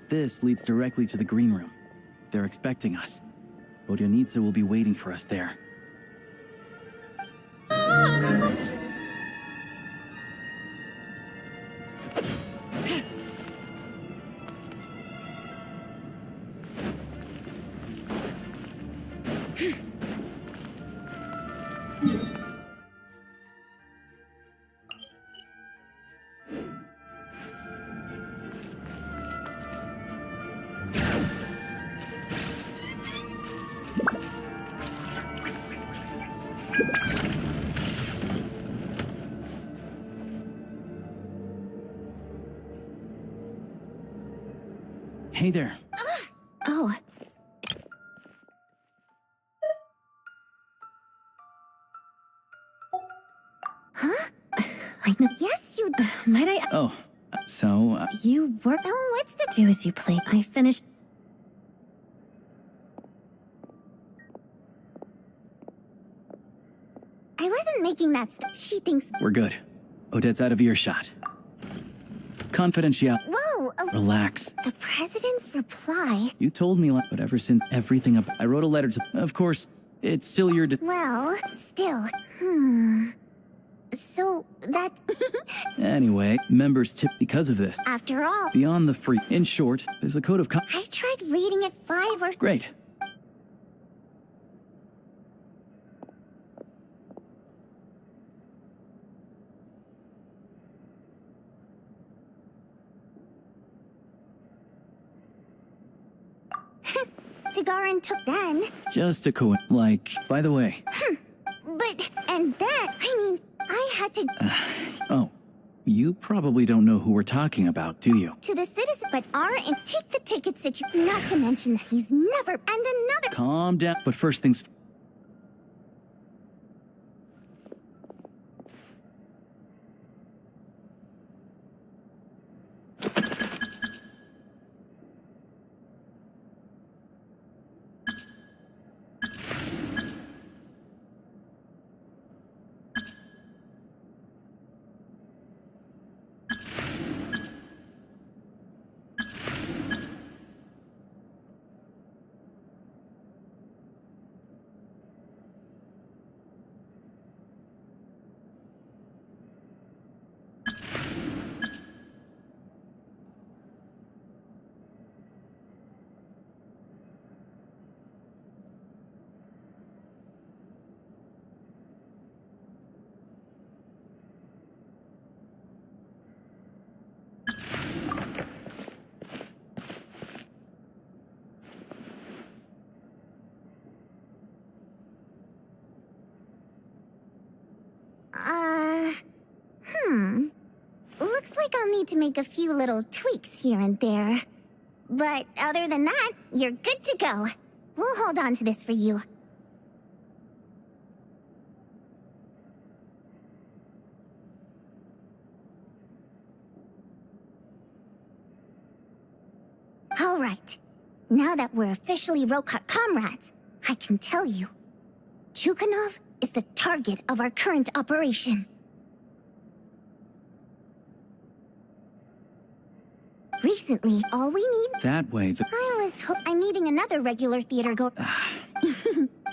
This leads directly to the green room. They're expecting us. Vodyanitsa will be waiting for us there. Hey there. Oh. Huh? I know. Yes, you... might I... Oh, so... You work... Oh, what's the... Do as you please. I finished... making that she thinks... We're good. Odette's out of earshot. Confidential. Whoa! Relax. The president's reply... You told me, but ever since everything I wrote a letter to... Of course, it's still your... Well, still... So, that... Anyway, members tip because of this. After all... Beyond the free... In short, there's a code of I tried reading it 5 or... Great. Dagaran took then. Just a like, by the way. But, and then, I mean, I had to... Oh, you probably don't know who we're talking about, do you? To the citizen, but and take the ticket situation. Not to mention that he's never... And another... Calm down, but first things... Looks like I'll need to make a few little tweaks here and there. But other than that, you're good to go. We'll hold on to this for you. All right. Now that we're officially Rokot comrades, I can tell you. Chukhanov is the target of our current operation. Recently, all we need... That way, I'm needing another regular theater go...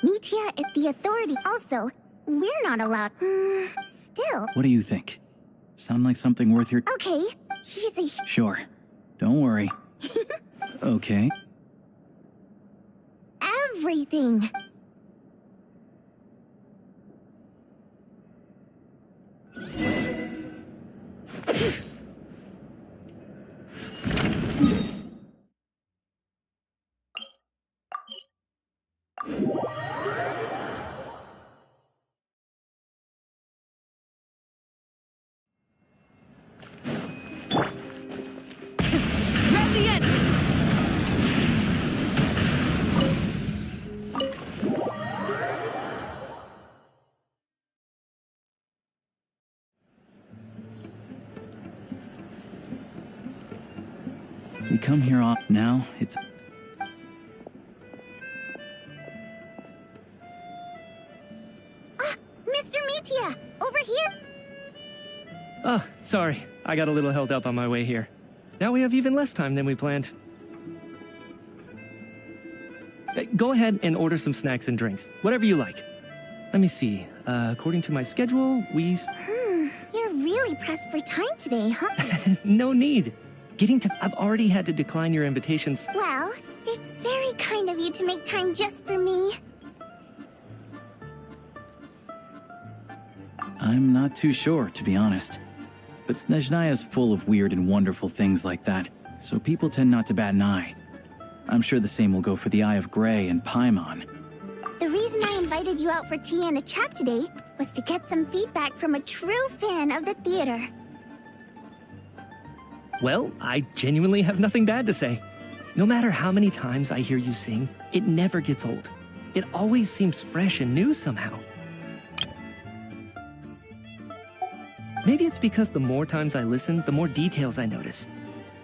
Mitya at the authority. Also, we're not allowed... Still... What do you think? Sound like something worth your... Okay, he's a... Sure. Don't worry. Okay. Everything. We come here on... Now, it's... Mr. Mitya, over here. Oh, sorry. I got a little held up on my way here. Now we have even less time than we planned. Go ahead and order some snacks and drinks. Whatever you like. Let me see. According to my schedule, we... You're really pressed for time today, huh? No need. I've already had to decline your invitations. Well, it's very kind of you to make time just for me. I'm not too sure, to be honest. But Snezhnaya's full of weird and wonderful things like that, so people tend not to bat an eye. I'm sure the same will go for the Eye of Grey and Paimon. The reason I invited you out for tea and a chat today was to get some feedback from a true fan of the theater. Well, I genuinely have nothing bad to say. No matter how many times I hear you sing, it never gets old. It always seems fresh and new somehow. Maybe it's because the more times I listen, the more details I notice.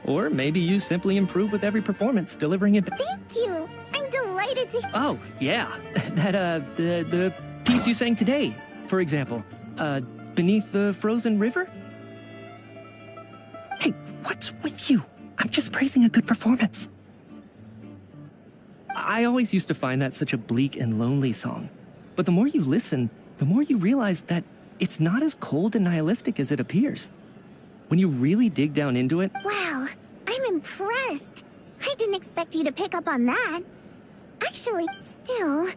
Or maybe you simply improve with every performance, delivering it. Thank you! I'm delighted to... Oh, yeah. The piece you sang today, for example. beneath the frozen river? Hey, what's with you? I'm just praising a good performance. I always used to find that such a bleak and lonely song. But the more you listen, the more you realize that it's not as cold and nihilistic as it appears. When you really dig down into it... Wow, I'm impressed. I didn't expect you to pick up on that. Actually, still,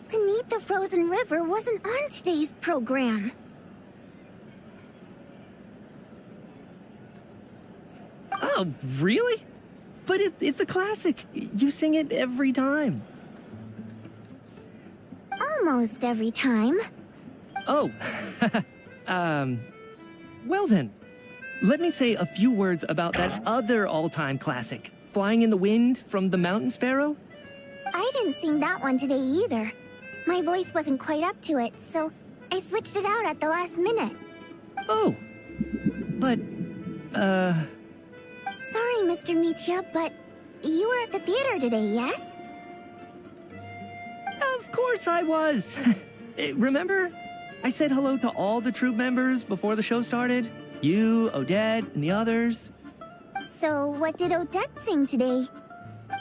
Beneath the Frozen River wasn't on today's program. Oh, really? But it's a classic. You sing it every time. Almost every time. Oh. Well then. Let me say a few words about that other all-time classic, Flying in the Wind from the Mountain Sparrow. I didn't sing that one today either. My voice wasn't quite up to it, so I switched it out at the last minute. Oh. But, Sorry, Mr. Mitya, but you were at the theater today, yes? Of course I was. Remember? I said hello to all the troupe members before the show started. You, Odette, and the others. So, what did Odette sing today?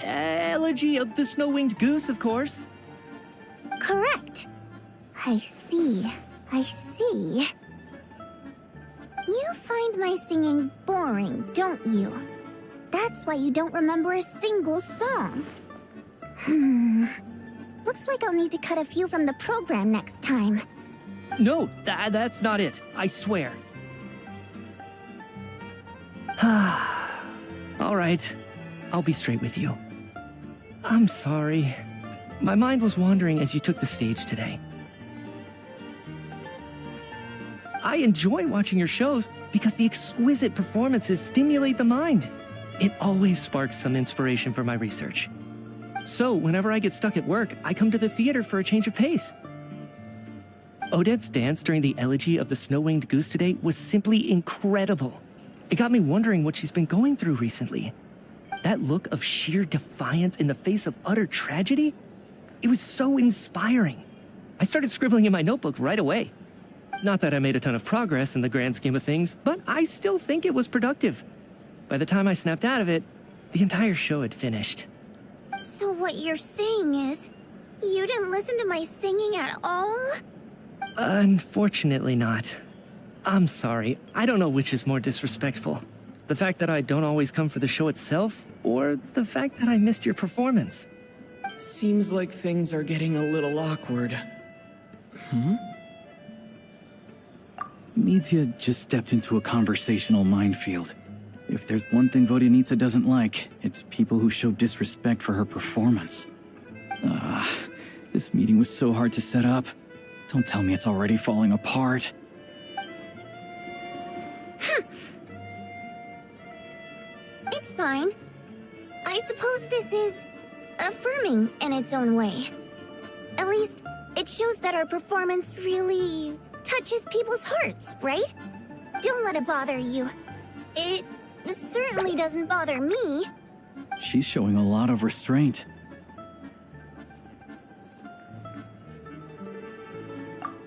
Elegy of the Snow-Winged Goose, of course. Correct. I see. I see. You find my singing boring, don't you? That's why you don't remember a single song. Looks like I'll need to cut a few from the program next time. No, that's not it. I swear. All right. I'll be straight with you. I'm sorry. My mind was wandering as you took the stage today. I enjoy watching your shows because the exquisite performances stimulate the mind. It always sparks some inspiration for my research. So, whenever I get stuck at work, I come to the theater for a change of pace. Odette's dance during the Elegy of the Snow-Winged Goose today was simply incredible. It got me wondering what she's been going through recently. That look of sheer defiance in the face of utter tragedy? It was so inspiring. I started scribbling in my notebook right away. Not that I made a ton of progress in the grand scheme of things, but I still think it was productive. By the time I snapped out of it, the entire show had finished. So what you're saying is, you didn't listen to my singing at all? Unfortunately not. I'm sorry. I don't know which is more disrespectful. The fact that I don't always come for the show itself, or the fact that I missed your performance. Seems like things are getting a little awkward. Mitya just stepped into a conversational minefield. If there's one thing Vodyanitsa doesn't like, it's people who show disrespect for her performance. This meeting was so hard to set up. Don't tell me it's already falling apart. It's fine. I suppose this is affirming in its own way. At least, it shows that our performance really touches people's hearts, right? Don't let it bother you. It certainly doesn't bother me. She's showing a lot of restraint.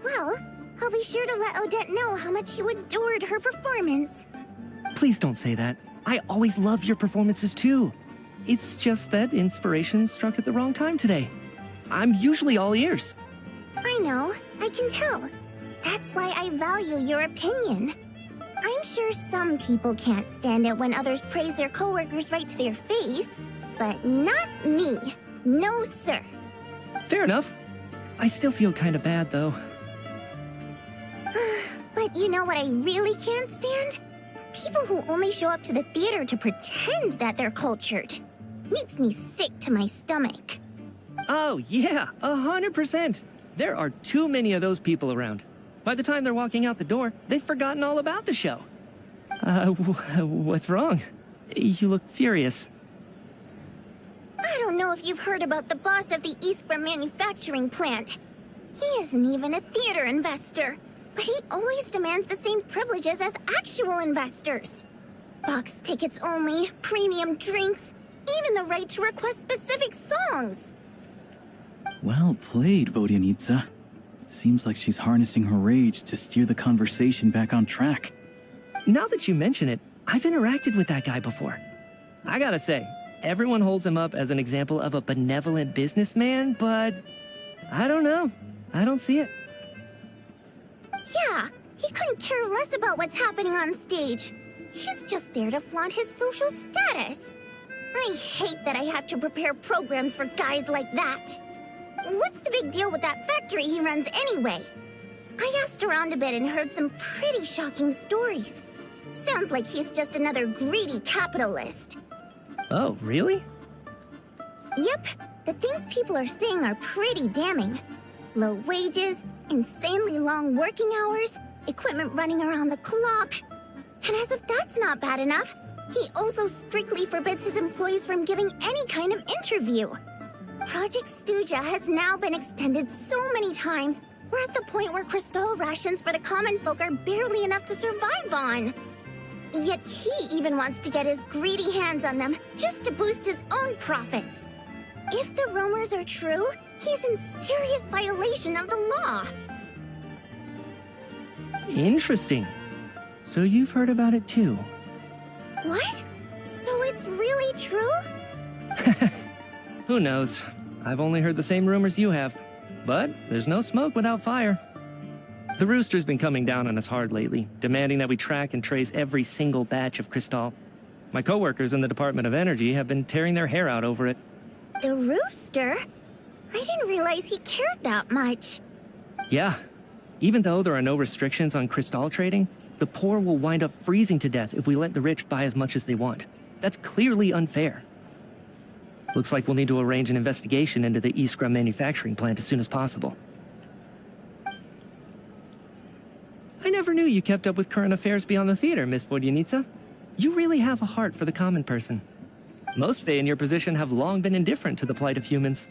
Well, I'll be sure to let Odette know how much you adored her performance. Please don't say that. I always love your performances too. It's just that inspiration struck at the wrong time today. I'm usually all ears. I know, I can tell. That's why I value your opinion. I'm sure some people can't stand it when others praise their coworkers right to their face, but not me. No, sir. Fair enough. I still feel kind of bad, though. But you know what I really can't stand? People who only show up to the theater to pretend that they're cultured. Makes me sick to my stomach. Oh, yeah, 100%. There are too many of those people around. By the time they're walking out the door, they've forgotten all about the show. What's wrong? You look furious. I don't know if you've heard about the boss of the Iskra manufacturing plant. He isn't even a theater investor, but he always demands the same privileges as actual investors. Box tickets only, premium drinks, even the right to request specific songs. Well played, Vodyanitsa. Seems like she's harnessing her rage to steer the conversation back on track. Now that you mention it, I've interacted with that guy before. I gotta say, everyone holds him up as an example of a benevolent businessman, but I don't know. I don't see it. Yeah, he couldn't care less about what's happening on stage. He's just there to flaunt his social status. I hate that I have to prepare programs for guys like that. What's the big deal with that factory he runs anyway? I asked around a bit and heard some pretty shocking stories. Sounds like he's just another greedy capitalist. Oh, really? Yep, the things people are saying are pretty damning. Low wages, insanely long working hours, equipment running around the clock. And as if that's not bad enough, he also strictly forbids his employees from giving any kind of interview. Project Stygian has now been extended so many times, we're at the point where crystal rations for the common folk are barely enough to survive on. Yet he even wants to get his greedy hands on them just to boost his own profits. If the rumors are true, he's in serious violation of the law. Interesting. So you've heard about it too? What? So it's really true? Who knows? I've only heard the same rumors you have. But there's no smoke without fire. The Rooster's been coming down on us hard lately, demanding that we track and trace every single batch of Crystal. My coworkers in the Department of Energy have been tearing their hair out over it. The Rooster? I didn't realize he cared that much. Yeah. Even though there are no restrictions on Crystal trading, the poor will wind up freezing to death if we let the rich buy as much as they want. That's clearly unfair. Looks like we'll need to arrange an investigation into the Iskra manufacturing plant as soon as possible. I never knew you kept up with current affairs beyond the theater, Miss Vodyanica. You really have a heart for the common person. Most Fae in your position have long been indifferent to the plight of humans.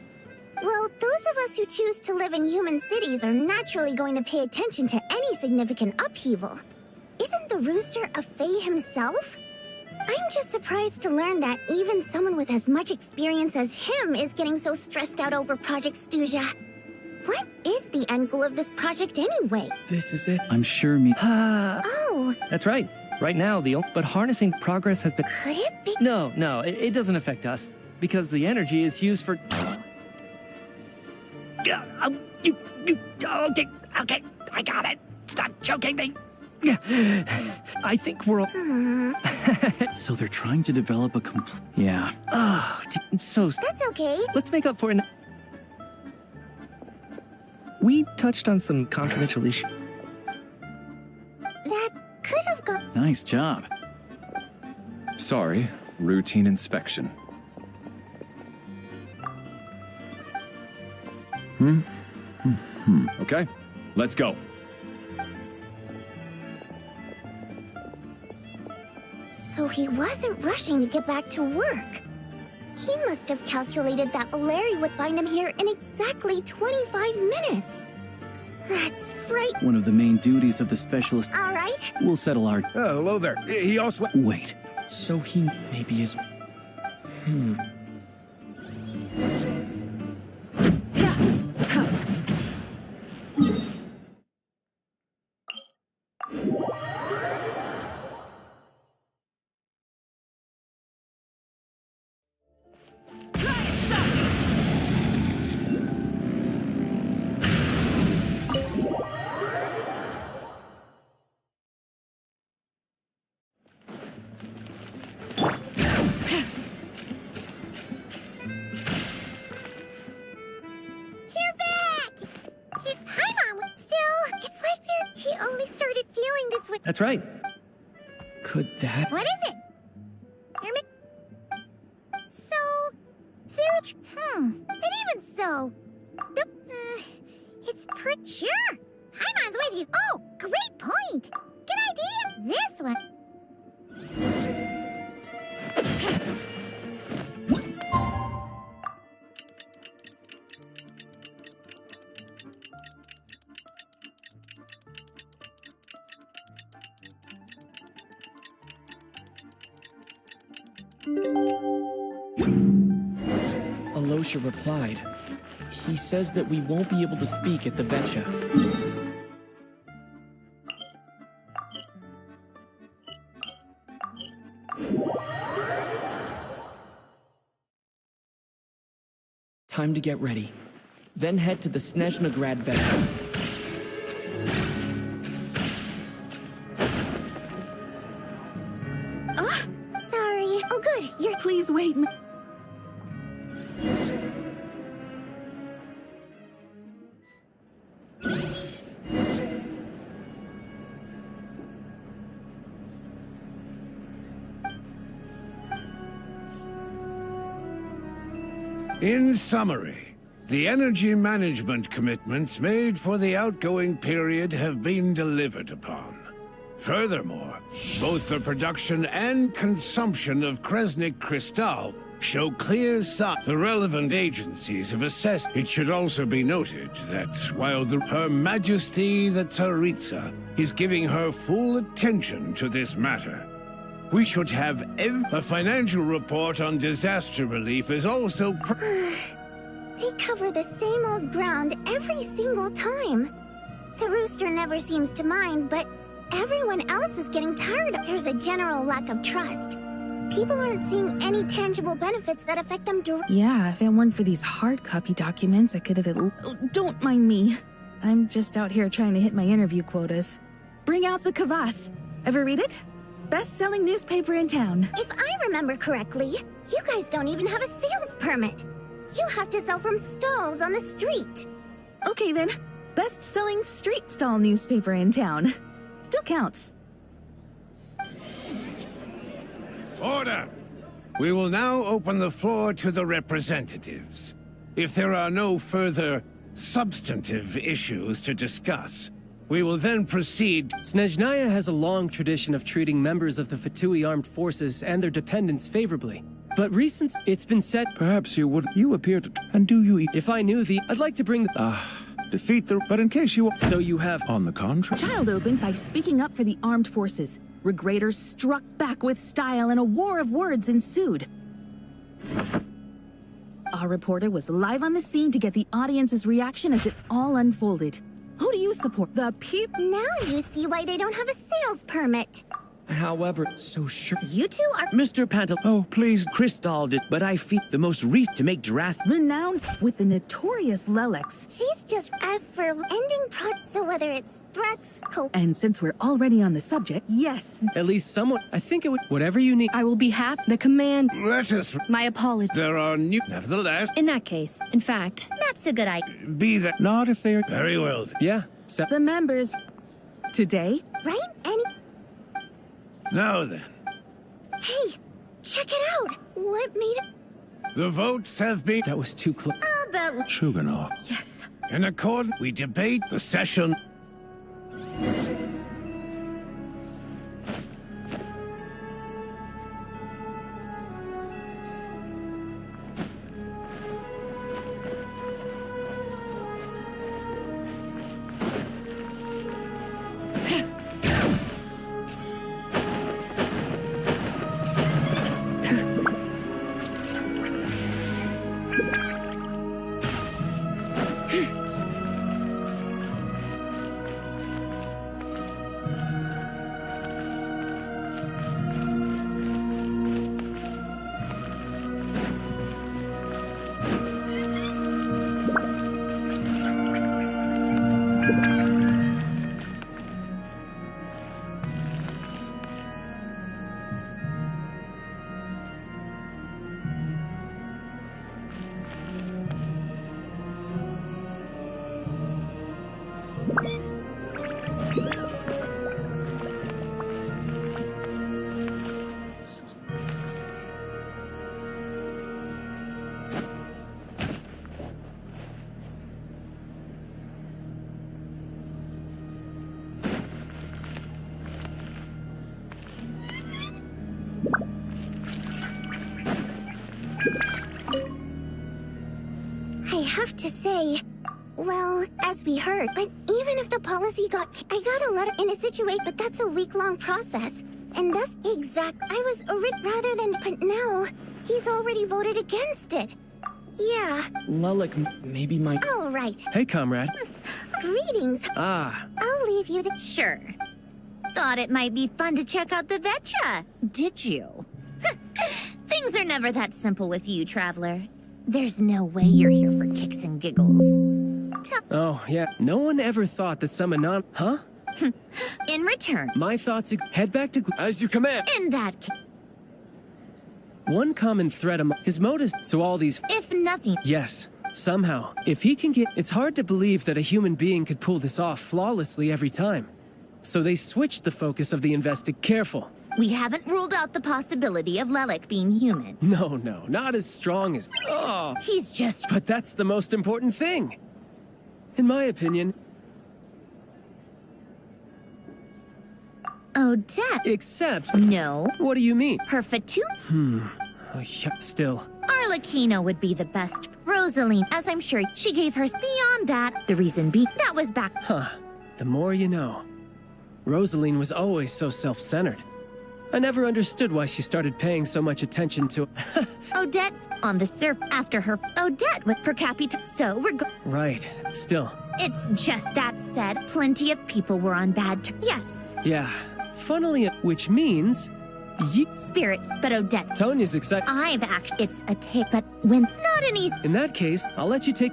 Well, those of us who choose to live in human cities are naturally going to pay attention to any significant upheaval. Isn't the Rooster a Fae himself? I'm just surprised to learn that even someone with as much experience as him is getting so stressed out over Project Stygian. What is the end goal of this project anyway? This is it. I'm sure me. Oh. That's right. Right now, but harnessing progress has been... Could it be? No, it doesn't affect us. Because the energy is used for... Okay, I got it. Stop choking me. I think we're all... So they're trying to develop a Yeah. Oh, so... That's okay. Let's make up for it. We touched on some confidential issues. That could have gone... Nice job. Sorry, routine inspection. Okay, let's go. So he wasn't rushing to get back to work. He must have calculated that Valeri would find him here in exactly 25 minutes. That's frightening. One of the main duties of the specialist... All right. We'll settle our... Oh, hello there. He also... Wait. So he maybe is... That's right. Could that... What is it? And even so... it's pretty... Sure! Paimon's with you! Oh, great point! Good idea! This one... Alosha replied, He says that we won't be able to speak at the Gacha. Time to get ready. Then head to the Snezhnograd Gacha. Sorry. Oh, good. You're. Please wait. In summary, the energy management commitments made for the outgoing period have been delivered upon. Furthermore, both the production and consumption of Kresnik Crystal show clear signs. The relevant agencies have assessed. It should also be noted that while Her Majesty the Tsaritsa is giving her full attention to this matter, we should have a financial report on disaster relief is also They cover the same old ground every single time. The rooster never seems to mind, but everyone else is getting tired. There's a general lack of trust. People aren't seeing any tangible benefits that affect them directly. Yeah, if it weren't for these hard copy documents, I could have don't mind me. I'm just out here trying to hit my interview quotas. Bring out the kvass. Ever read it? Best-selling newspaper in town. If I remember correctly, you guys don't even have a sales permit. You have to sell from stalls on the street. Okay then, best-selling street stall newspaper in town. Still counts. Order! We will now open the floor to the representatives. If there are no further substantive issues to discuss, we will then proceed. Snezhnaya has a long tradition of treating members of the Fatui armed forces and their dependents favorably. But recent, it's been said. Perhaps you would. You appear to. And do you eat? If I knew the. I'd like to bring the. Defeat the. But in case you. So you have. On the contrary. Child opened by speaking up for the armed forces. Regraders struck back with style and a war of words ensued. Our reporter was live on the scene to get the audience's reaction as it all unfolded. Who do you support? The people? Now you see why they don't have a sales permit. However, so sure. You two are. Mr. Pantel. Oh, please, Crystal did, but I feed the most to make drastic. Renounced with the notorious Lelex. She's just asked for ending so whether it's threats, And since we're already on the subject, yes. At least someone. I think it would. Whatever you need. I will be happy. The command. Let us. My apology. There are new. Nevertheless. In that case, in fact, that's a good idea. Be that. Not if they're. Very well. Yeah. The members. Today? Right? Any. Now then. Hey, check it out. What made it? The votes have been. That was too close. Oh, but. Chuganov. Yes. In accord, we debate the session. I have to say, well, as we heard, but even if the policy I got a letter in a situation, but that's a week-long process. And thus, I was rather than, but now, he's already voted against it. Yeah. Lelik maybe might... Oh, right. Hey, comrade. Greetings. Ah. I'll leave you to... Sure. Thought it might be fun to check out the Vetcha, did you? Things are never that simple with you, Traveler. There's no way you're here for kicks and giggles. Oh, yeah. No one ever thought that some anon... Huh? In return... My thoughts... Head back to... As you command! In that case... One common thread among his motives, so all these... If nothing... Yes. Somehow. If he can get... It's hard to believe that a human being could pull this off flawlessly every time. So they switched the focus of the Careful. We haven't ruled out the possibility of Lelik being human. No, not as strong as... Oh! He's just... But that's the most important thing! In my opinion... Odette... Except... No. What do you mean? Her Fatu... Oh, yeah, still... Arlecchino would be the best. Rosaline, as I'm sure she gave hers beyond that. The reason being, that was back... Huh. The more you know. Rosaline was always so self-centered. I never understood why she started paying so much attention to... Odette's on the surf after her... Odette with per capita, so we're Right. Still. It's just that said, plenty of people were on bad terms. Yes. Yeah. Funnily, which means... Spirits, but Odette... Tonya's excited... I've actually... It's a take, but when... Not an easy... In that case, I'll let you take...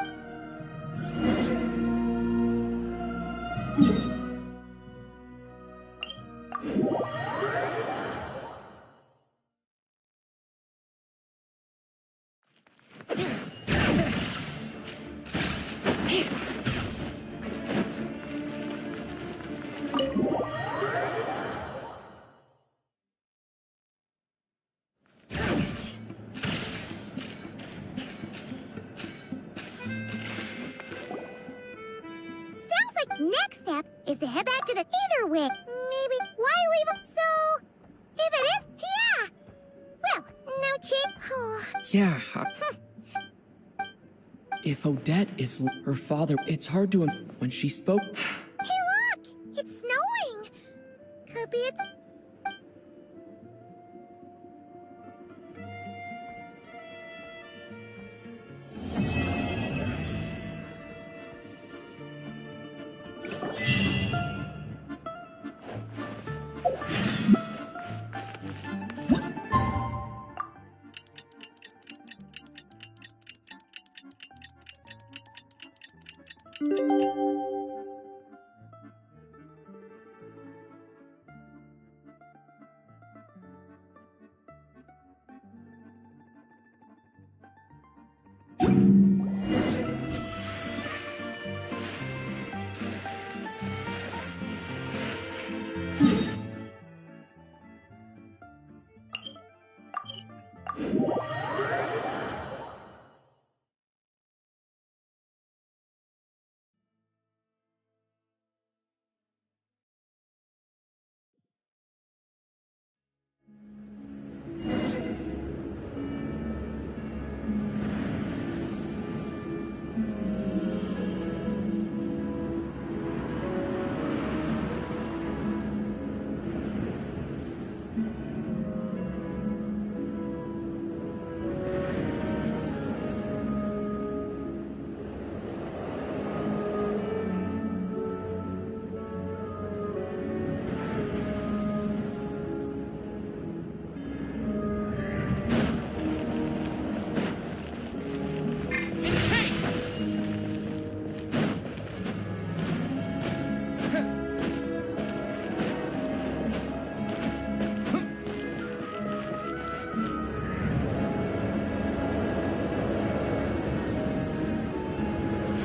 Next step is to head back to the Ether Wig. Maybe why leave him so... If it is, yeah! Well, no chick... Yeah. If Odette is her father, it's hard to... When she spoke... Hey, look! It's snowing! Could be it's...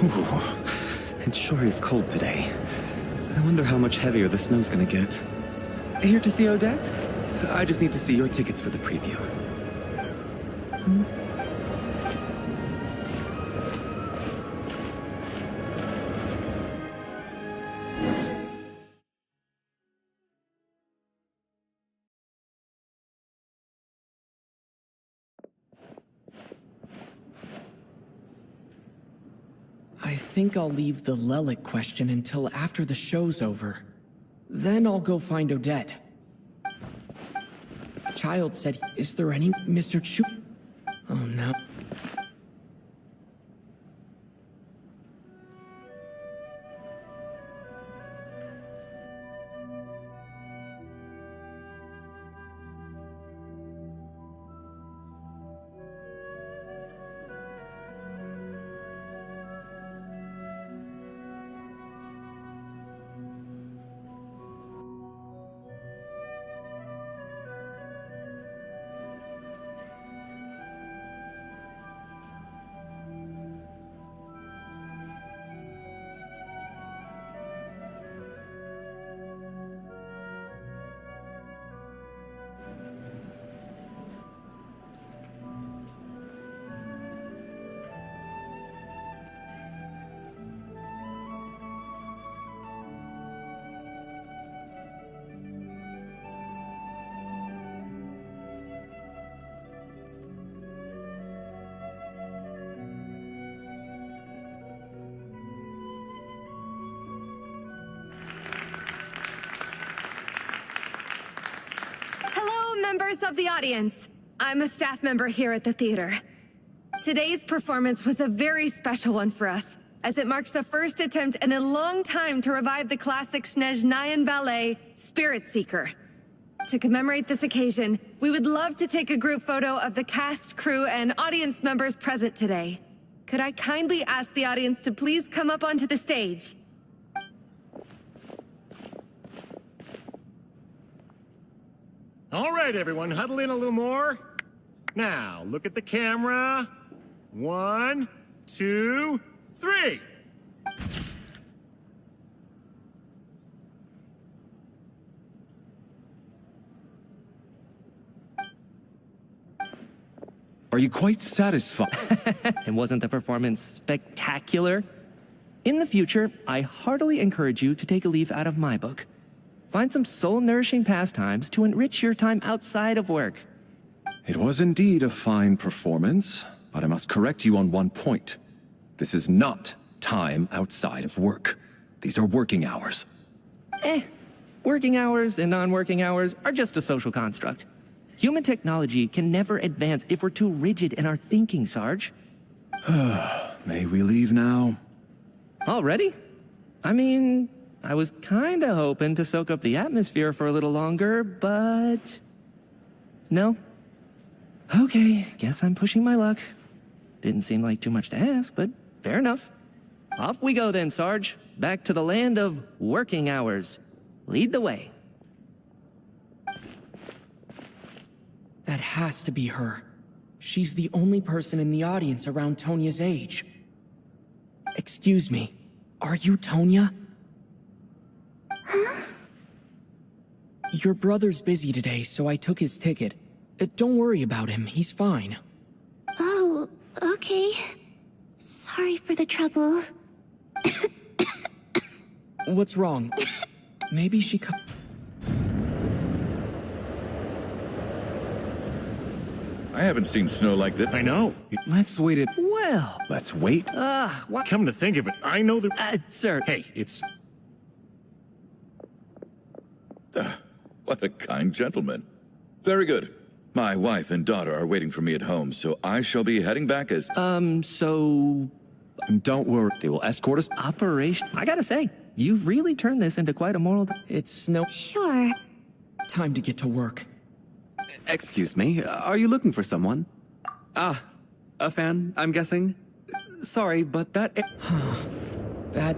Ooh, it sure is cold today. I wonder how much heavier the snow's gonna get. Here to see Odette? I just need to see your tickets for the preview. I think I'll leave the Lelik question until after the show's over. Then I'll go find Odette. Child said, is there any Mr. Chu... Oh no. Members of the audience, I'm a staff member here at the theater. Today's performance was a very special one for us, as it marks the first attempt in a long time to revive the classic Snezhnayan ballet, Spirit Seeker. To commemorate this occasion, we would love to take a group photo of the cast, crew, and audience members present today. Could I kindly ask the audience to please come up onto the stage? All right, everyone, huddle in a little more. Now, look at the camera. 1, 2, 3. Are you quite satisfied? And wasn't the performance spectacular? In the future, I heartily encourage you to take a leaf out of my book. Find some soul-nourishing pastimes to enrich your time outside of work. It was indeed a fine performance, but I must correct you on one point. This is not time outside of work. These are working hours. Working hours and non-working hours are just a social construct. Human technology can never advance if we're too rigid in our thinking, Sarge. May we leave now? Already? I mean, I was kinda hoping to soak up the atmosphere for a little longer, but... No? Okay, guess I'm pushing my luck. Didn't seem like too much to ask, but fair enough. Off we go then, Sarge. Back to the land of working hours. Lead the way. That has to be her. She's the only person in the audience around Tonya's age. Excuse me, are you Tonya? Huh? Your brother's busy today, so I took his ticket. Don't worry about him, he's fine. Oh, okay. Sorry for the trouble. What's wrong? Maybe she I haven't seen snow like this. I know. Let's wait it. Well. Let's wait. What? Come to think of it, I know the... sir. Hey, it's... What a kind gentleman. Very good. My wife and daughter are waiting for me at home, so I shall be heading back as... So... Don't worry, they will escort us... Operation... I gotta say, you've really turned this into quite a moral... It's no... Sure. Time to get to work. Excuse me, are you looking for someone? Ah, a fan, I'm guessing? Sorry, but that... That...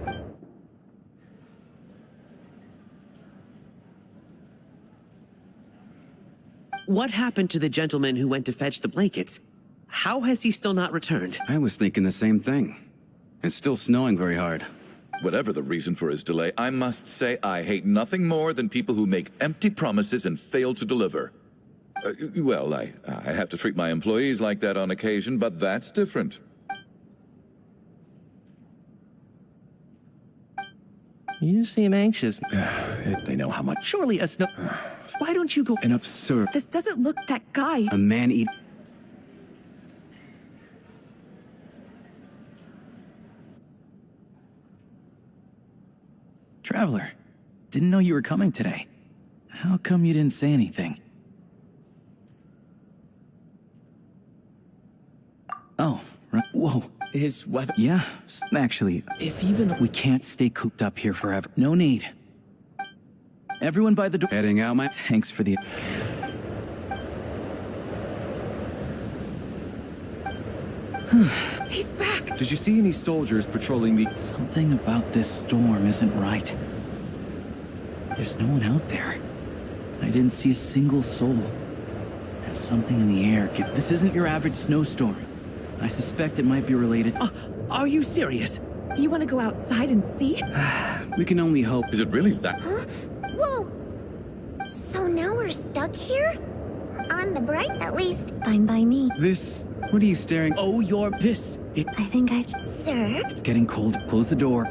What happened to the gentleman who went to fetch the blankets? How has he still not returned? I was thinking the same thing. It's still snowing very hard. Whatever the reason for his delay, I must say I hate nothing more than people who make empty promises and fail to deliver. Well, I have to treat my employees like that on occasion, but that's different. You seem anxious. They know how much... Surely a snow... Why don't you go... An absurd... This doesn't look that guy. A man-eat... Traveler, didn't know you were coming today. How come you didn't say anything? Oh, right. Whoa. Is weather... Yeah, actually, if even... we can't stay cooped up here forever. No need. Everyone by the door. Heading out, my... Thanks for the... He's back! Did you see any soldiers patrolling the... Something about this storm isn't right. There's no one out there. I didn't see a single soul. And something in the air. This isn't your average snowstorm. I suspect it might be related... Are you serious? You want to go outside and see? We can only hope... Is it really that... Huh? Whoa! So now we're stuck here? On the bright, at least. Fine by me. This... What are you staring... Oh, you're... This... I think I've... Sir? It's getting cold. Close the door.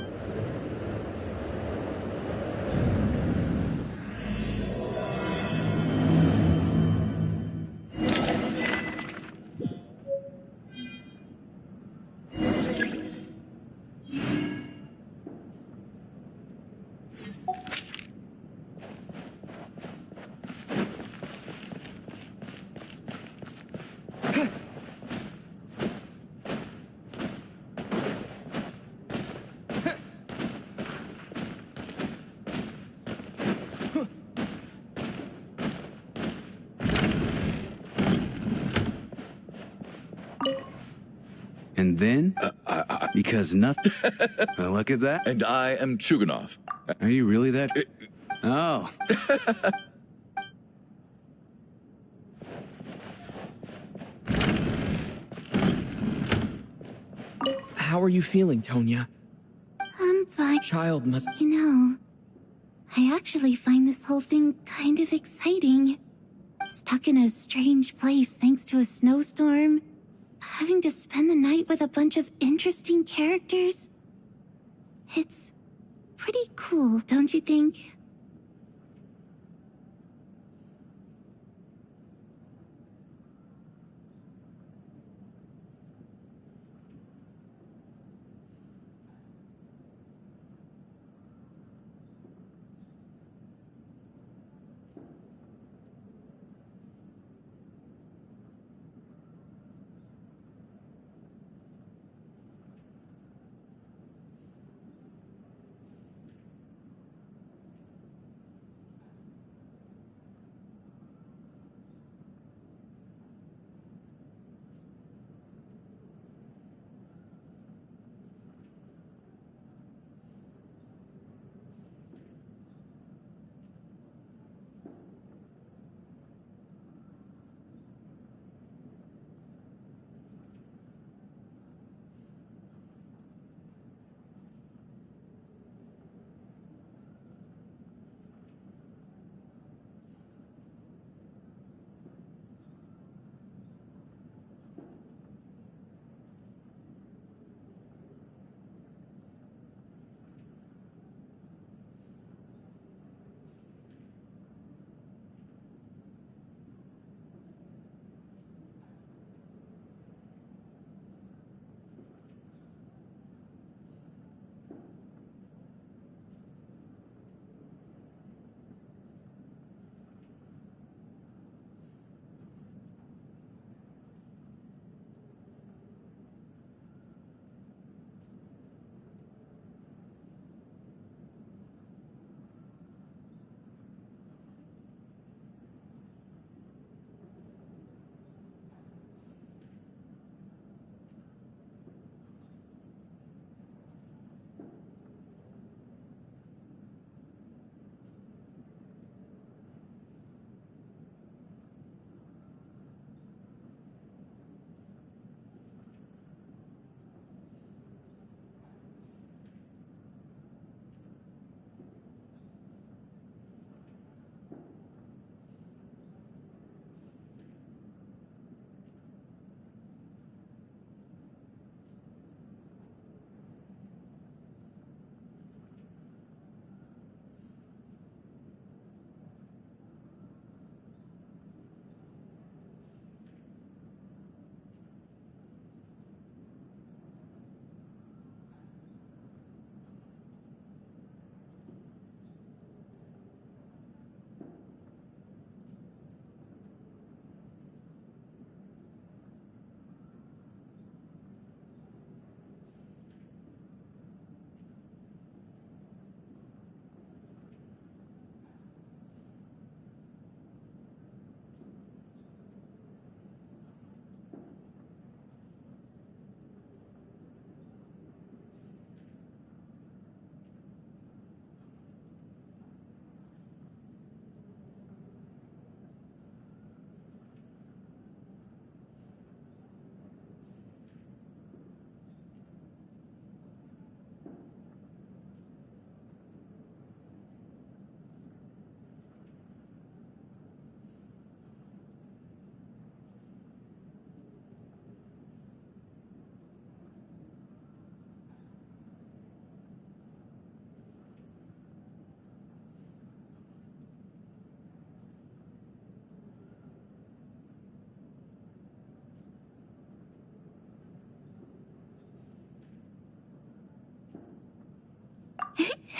And then? Because nothing... look at that. And I am Chuganov. Are you really that... Oh. How are you feeling, Tonya? I'm fine. Child must... You know, I actually find this whole thing kind of exciting. Stuck in a strange place thanks to a snowstorm. Having to spend the night with a bunch of interesting characters. It's pretty cool, don't you think?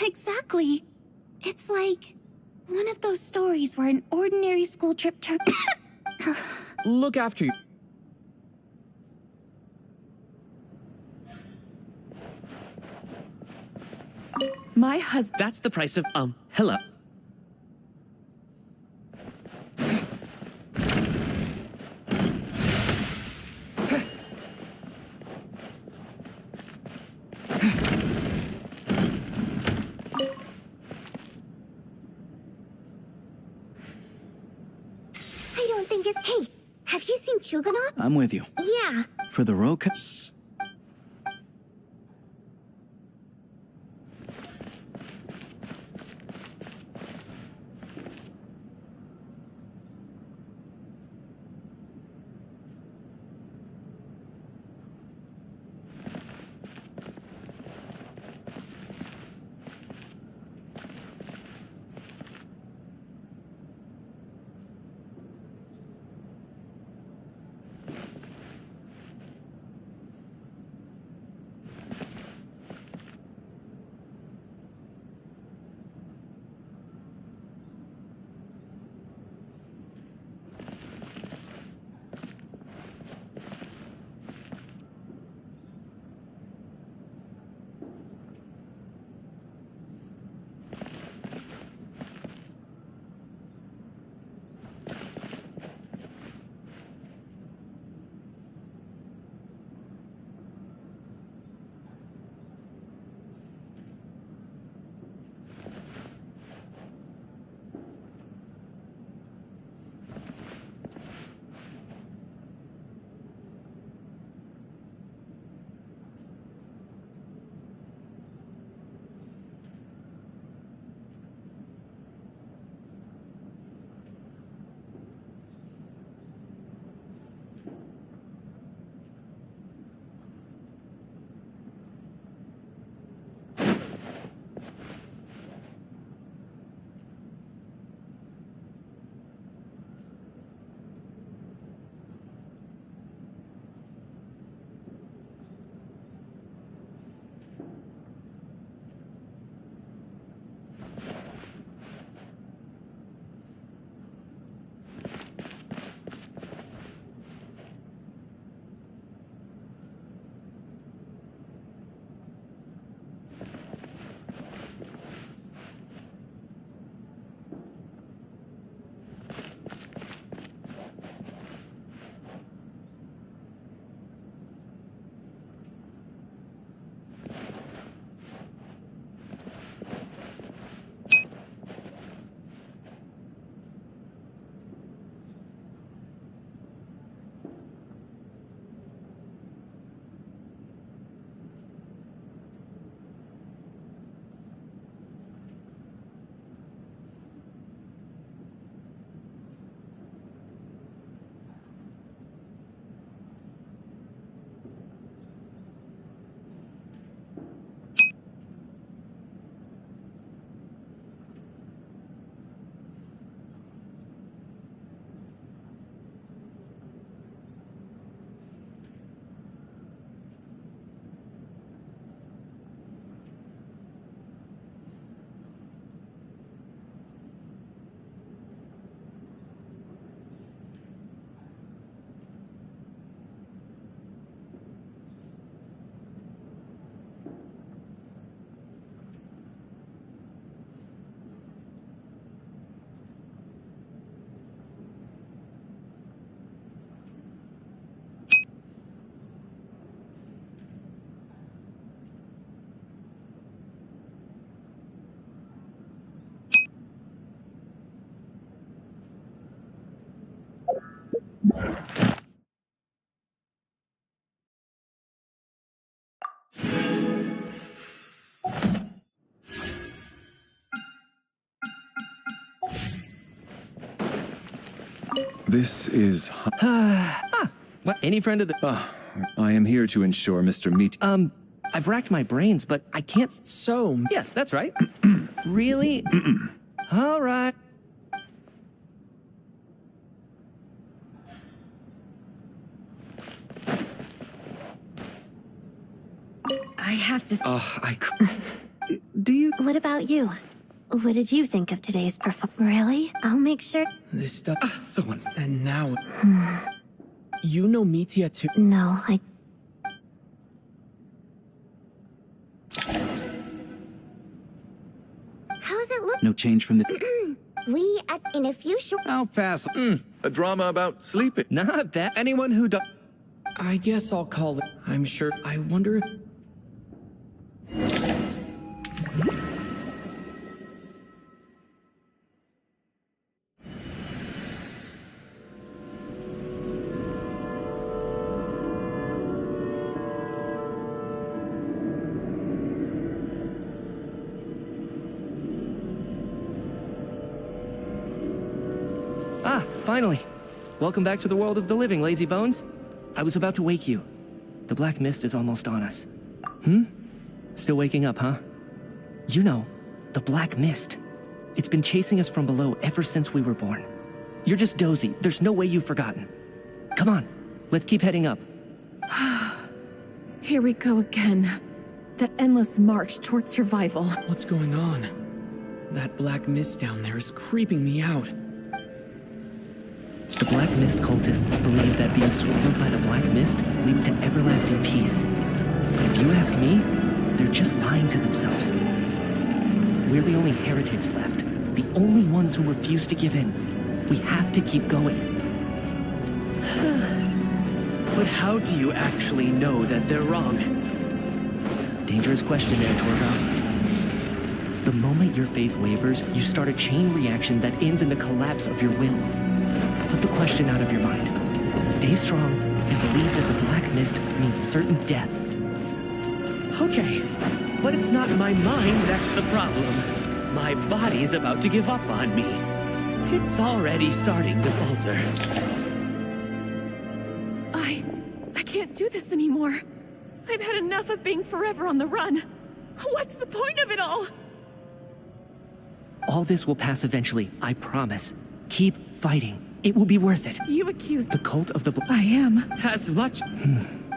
Exactly. It's like one of those stories where an ordinary school trip turned... Look after you. My husband... That's the price of... hello. Huguenot? I'm with you. Yeah. For the Roka. This is... What, any friend of the... I am here to ensure Mr. Meat... I've racked my brains, but I can't... So... Yes, that's right. Really? All right. I have to... Do you... What about you? What did you think of today's Really? I'll make sure... This stuff is so And now... You know Mitia too? No, I... How's it look? No change from the... In a few short... I'll pass. A drama about sleeping. Not bad. Anyone who does... I guess I'll call it. I'm sure. I wonder... finally. Welcome back to the world of the living, lazy bones. I was about to wake you. The black mist is almost on us. Still waking up, huh? You know, the black mist. It's been chasing us from below ever since we were born. You're just dozy. There's no way you've forgotten. Come on, let's keep heading up. Here we go again. The endless march toward survival. What's going on? That black mist down there is creeping me out. The Black Mist cultists believe that being swallowed by the Black Mist leads to everlasting peace. But if you ask me, they're just lying to themselves. We're the only heretics left, the only ones who refuse to give in. We have to keep going. But how do you actually know that they're wrong? Dangerous question there, Torgoth. The moment your faith wavers, you start a chain reaction that ends in the collapse of your will. Put the question out of your mind. Stay strong and believe that the Black Mist means certain death. Okay, but it's not my mind that's the problem. My body's about to give up on me. It's already starting to falter. I can't do this anymore. I've had enough of being forever on the run. What's the point of it all? All this will pass eventually, I promise. Keep fighting. It will be worth it. You accuse the cult of the I am. As much...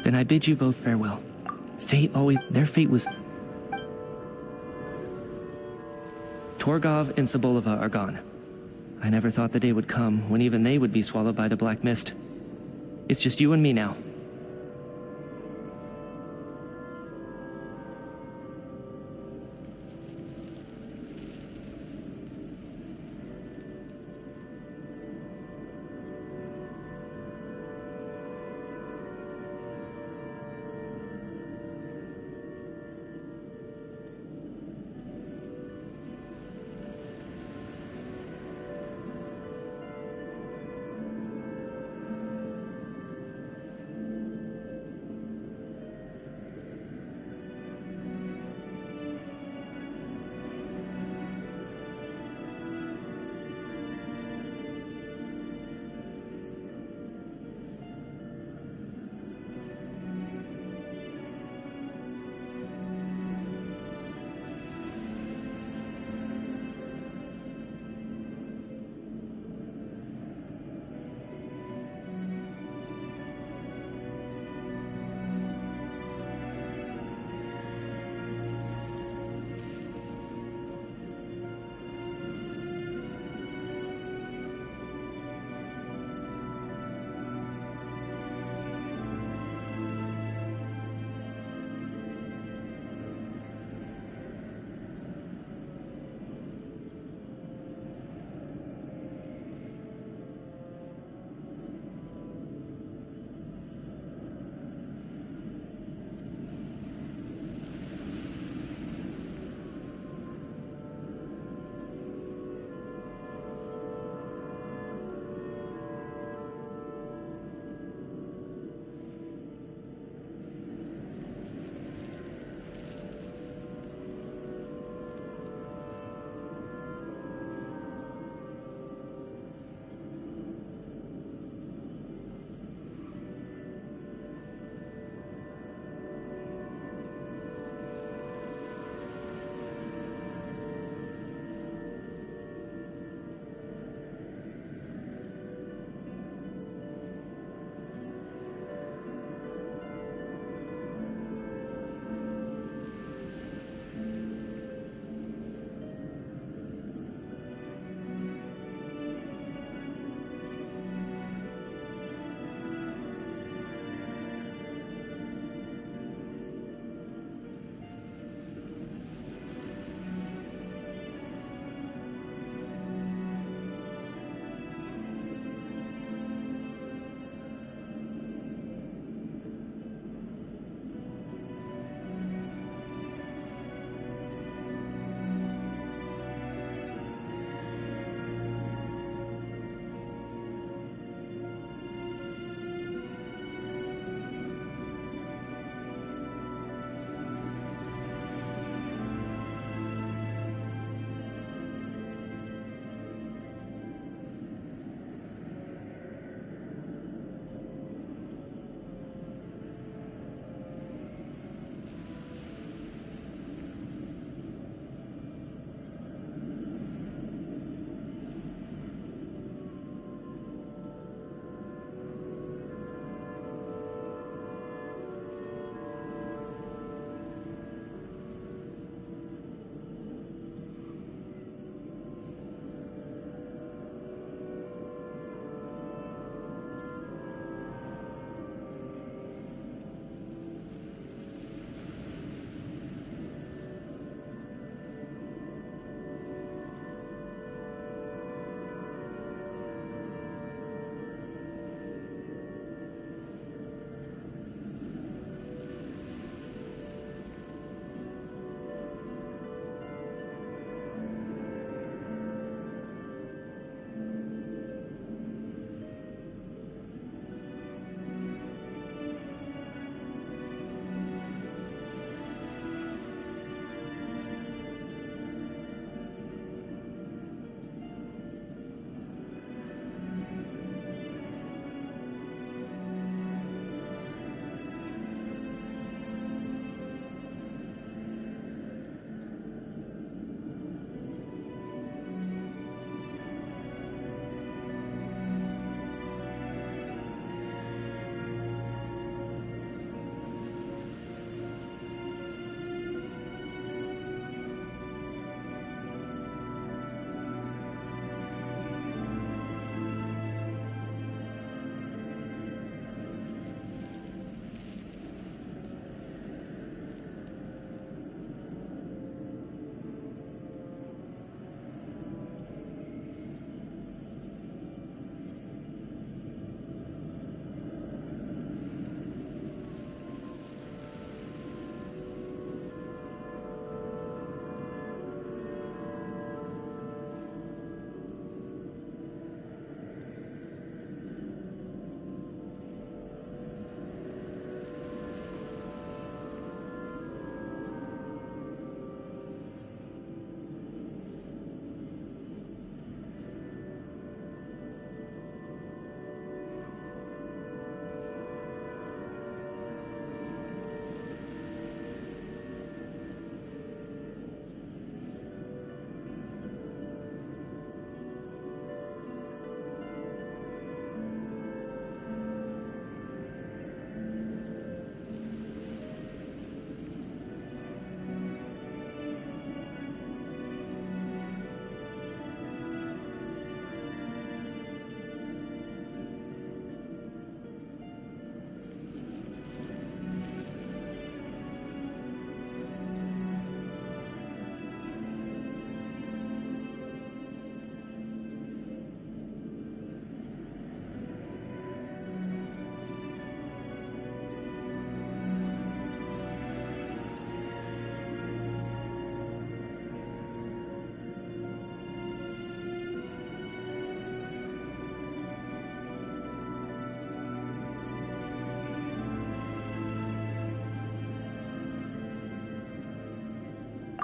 Then I bid you both farewell. Their fate was... Torgov and Sobolova are gone. I never thought the day would come when even they would be swallowed by the Black Mist. It's just you and me now.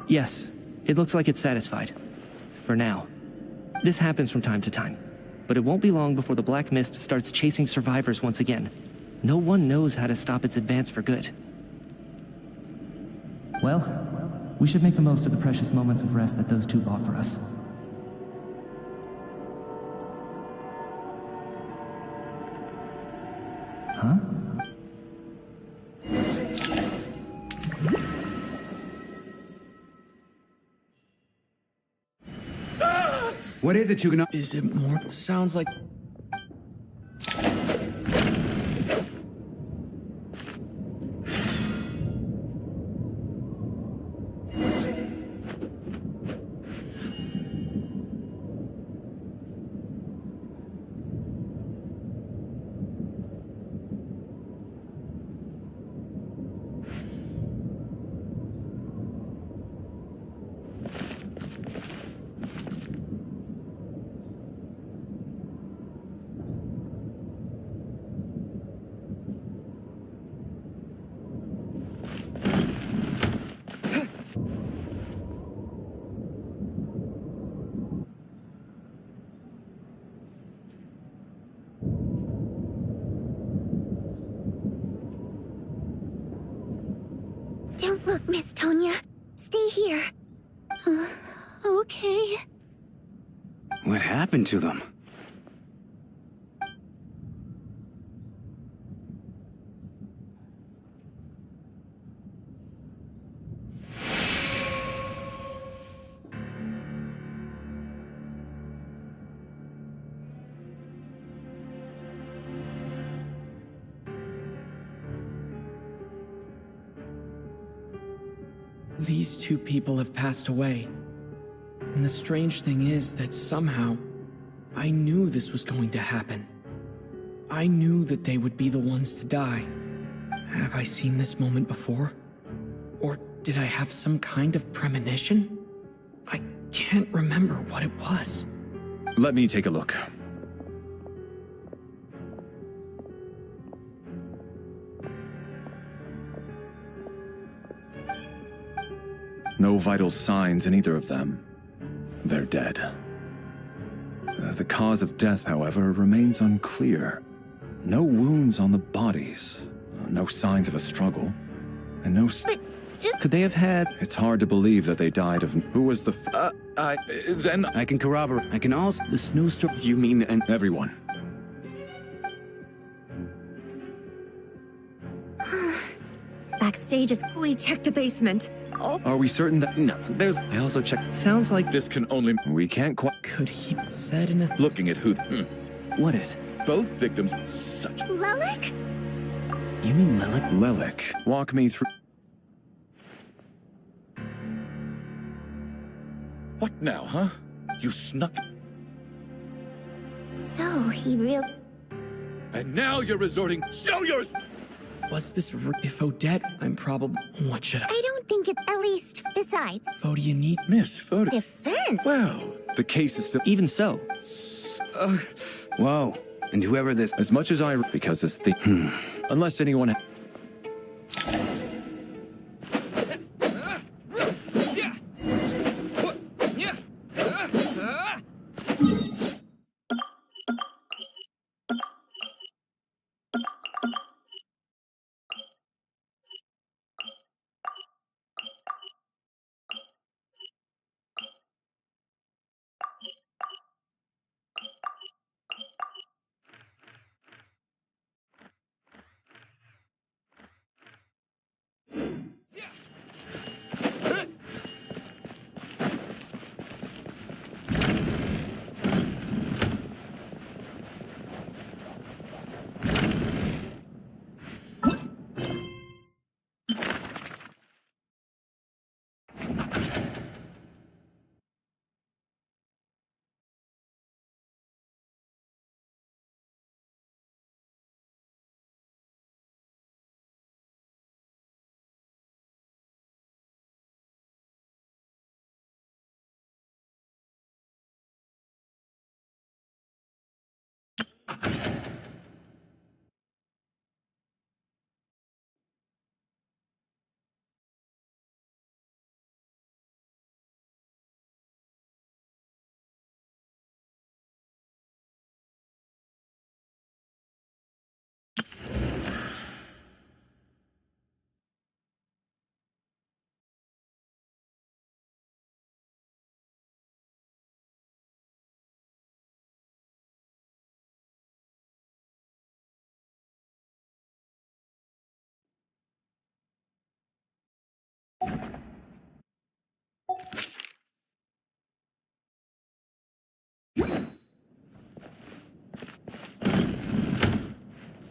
Yes, it looks like it's satisfied. For now. This happens from time to time. But it won't be long before the Black Mist starts chasing survivors once again. No one knows how to stop its advance for good. Well, we should make the most of the precious moments of rest that those two bought for us. Huh? What is it, Huguenot? Is it more? Sounds like... Don't look, Miss Tonya. Stay here. Okay. What happened to them? These two people have passed away. And the strange thing is that somehow, I knew this was going to happen. I knew that they would be the ones to die. Have I seen this moment before? Or did I have some kind of premonition? I can't remember what it was. Let me take a look. No vital signs in either of them. They're dead. The cause of death, however, remains unclear. No wounds on the bodies, no signs of a struggle, and no... Could they have had... It's hard to believe that they died of... Who was the... Then... I can corroborate. I can also... The snowstorm... You mean... and everyone. Backstage is... We checked the basement. Oh. Are we certain that... No, there's... I also checked... It sounds like... This can only... We can't quite... Could he said in a... Looking at who... What is? Both victims... Such... Lelik? You mean Lelik? Lelik. Walk me through... What now, huh? You snuck... So, he real... And now you're resorting... Show yours... Was this... If Odette, I'm probably... What should I... I don't think it... At least, besides... What do you need? Miss Photo... Defense? Well... The case is still... Even so... Whoa. And whoever this... As much as I... Because this thing... Unless anyone...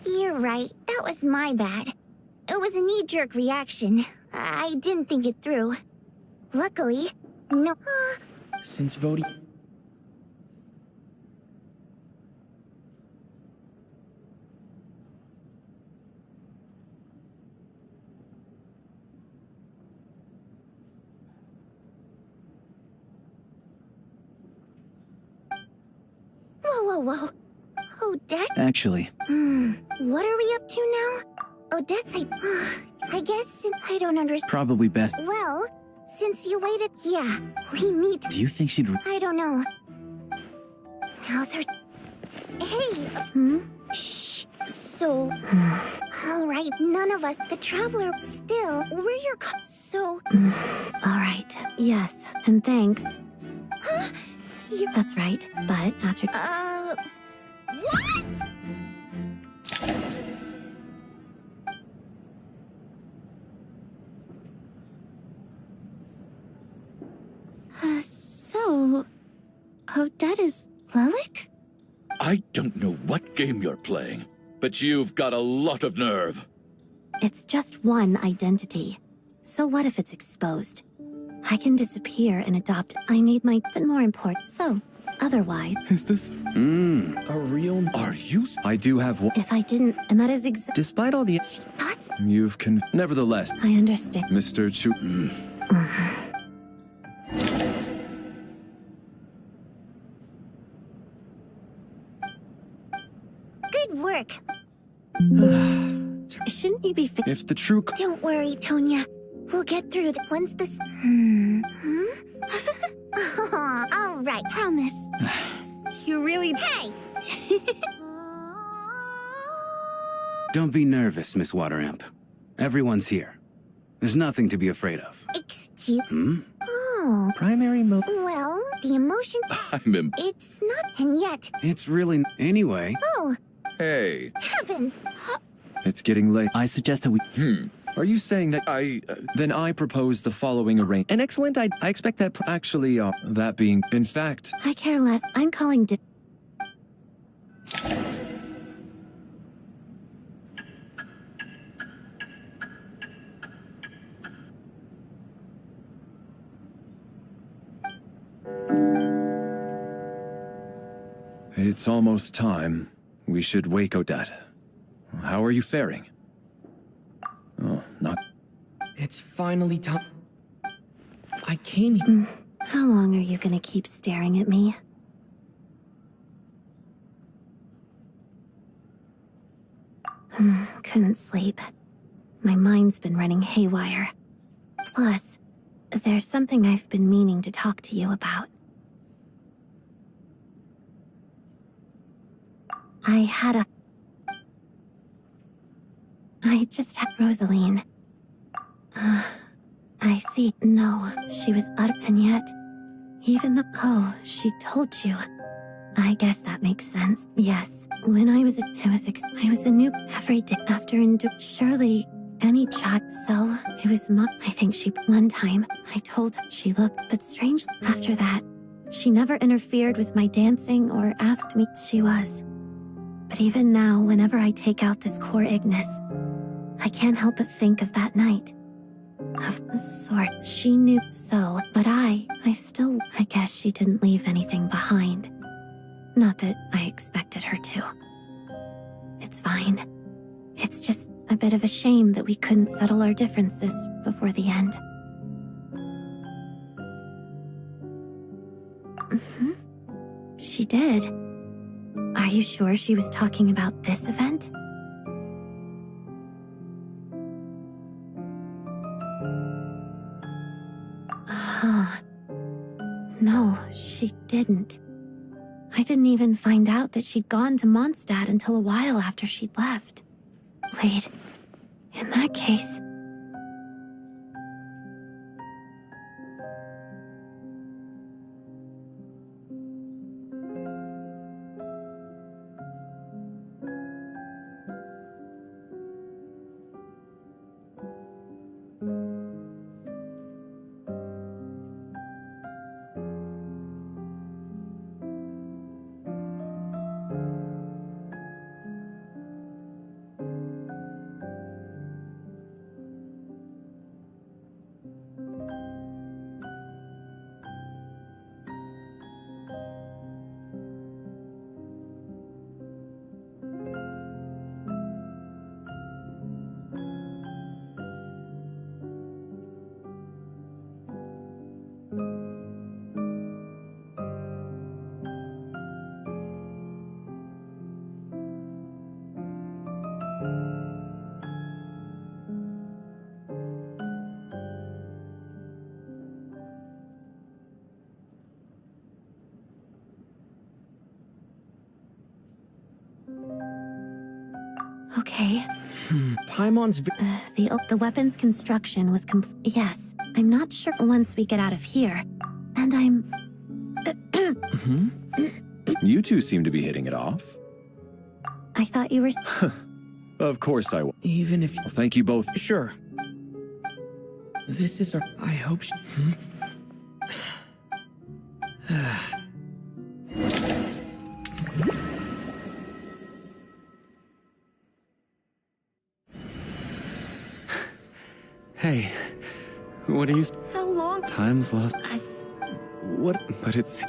You're right. That was my bad. It was a knee-jerk reaction. I didn't think it through. Luckily, no. Since voting... Whoa. Odette? Actually, What are we up to now? Odette's I guess I don't understand. probably best. Well, since you waited, yeah, we need to... Do you think she'd... I don't know. How's her... Hey, Shh. So... Alright, none of us, the Traveler, still, we're your so... Alright, yes, and thanks. You... That's right, but after... What? So... Odette is Lilac? I don't know what game you're playing, but you've got a lot of nerve. It's just one identity. So what if it's exposed? I can disappear and adopt. I made my... But more important, so... Otherwise... Is this... A real... Are you... I do have one. If I didn't... And that is Despite all the... Thoughts? You've Nevertheless, I understand. Mr. Chu... Good work. Shouldn't you be If the true... Don't worry, Tonya. We'll get through once this... All right. Promise. You really... Hey! Don't be nervous, Miss Wateramp. Everyone's here. There's nothing to be afraid of. Excuse... Hmm? Oh. Primary mo... Well, the emotion... It's not... And yet... It's really... Anyway... Oh, Hey. heavens! It's getting late. I suggest that we... Are you saying that... Then I propose the following arrangement. An excellent I expect that... Actually, that being... In fact... I care less. I'm calling It's almost time. We should wake Odette. How are you faring? Oh, not... It's finally time. I came here... How long are you gonna keep staring at me? Couldn't sleep. My mind's been running haywire. Plus, there's something I've been meaning to talk to you about. I just had Rosaline. I see. No, she was utter, and yet, even the... Oh, she told you. I guess that makes sense. Yes, when I was a new every day after surely any child. So it was I think she one time I told her she looked, but strange after that, she never interfered with my dancing or asked me. She was. But even now, whenever I take out this core Ignis, I can't help but think of that night. Of the sort. She knew so, but I guess she didn't leave anything behind. Not that I expected her to. It's fine. It's just a bit of a shame that we couldn't settle our differences before the end. She did. Are you sure she was talking about this event? No, she didn't. I didn't even find out that she'd gone to Mondstadt until a while after she'd left. Wait, in that case... Okay. Paimon's... The weapon's construction was yes. I'm not sure once we get out of here. And I'm... You two seem to be hitting it off. I thought you were... Of course I will. Even if... Well, thank you both. Sure. This is our... I hope she... Hey, what are you... How long? Time's lost. What? But it's...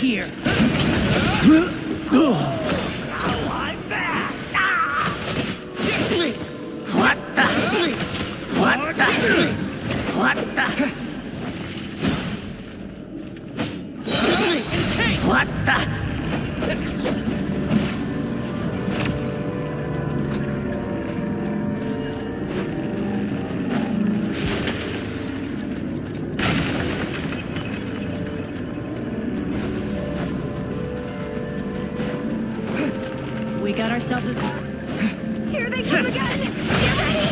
here. I'm back. What the? What the? What the? What the? We got ourselves a... Here they come again! Get ready!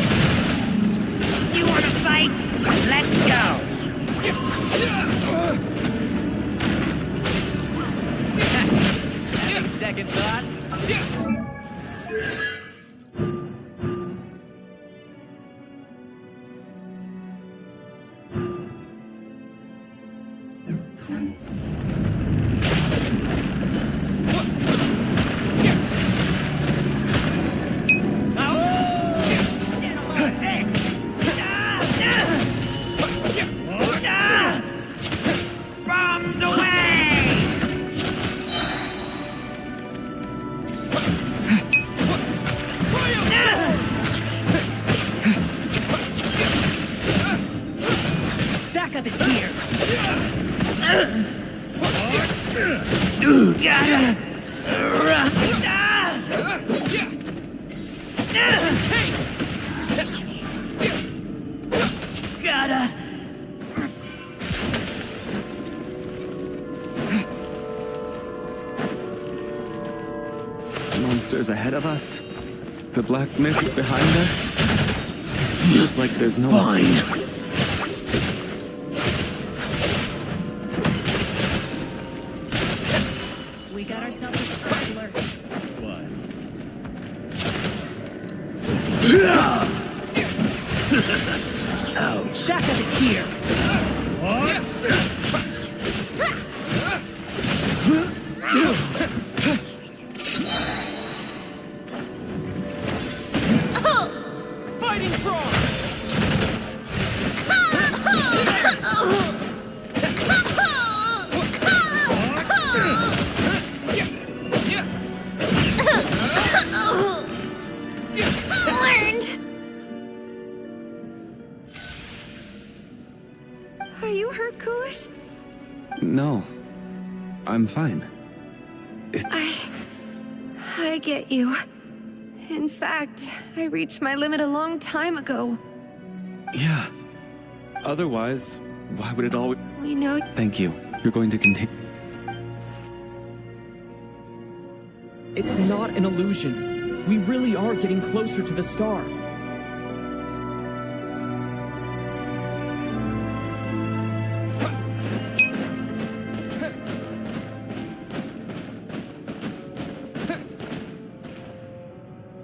You wanna fight? Let's go! Any second thoughts? Bombs away! Backup is here. Gotta... Gotta... Monsters ahead of us. The black mist behind us. Feels like there's no escape. We got ourselves a straggler. Ouch. Backup is here. Fighting frog! Are you hurt, Coolish? No. I'm fine. I get you. In fact, I reached my limit a long time ago. Yeah. Otherwise, why would it all... We know... Thank you. You're going to continue... It's not an illusion. We really are getting closer to the star.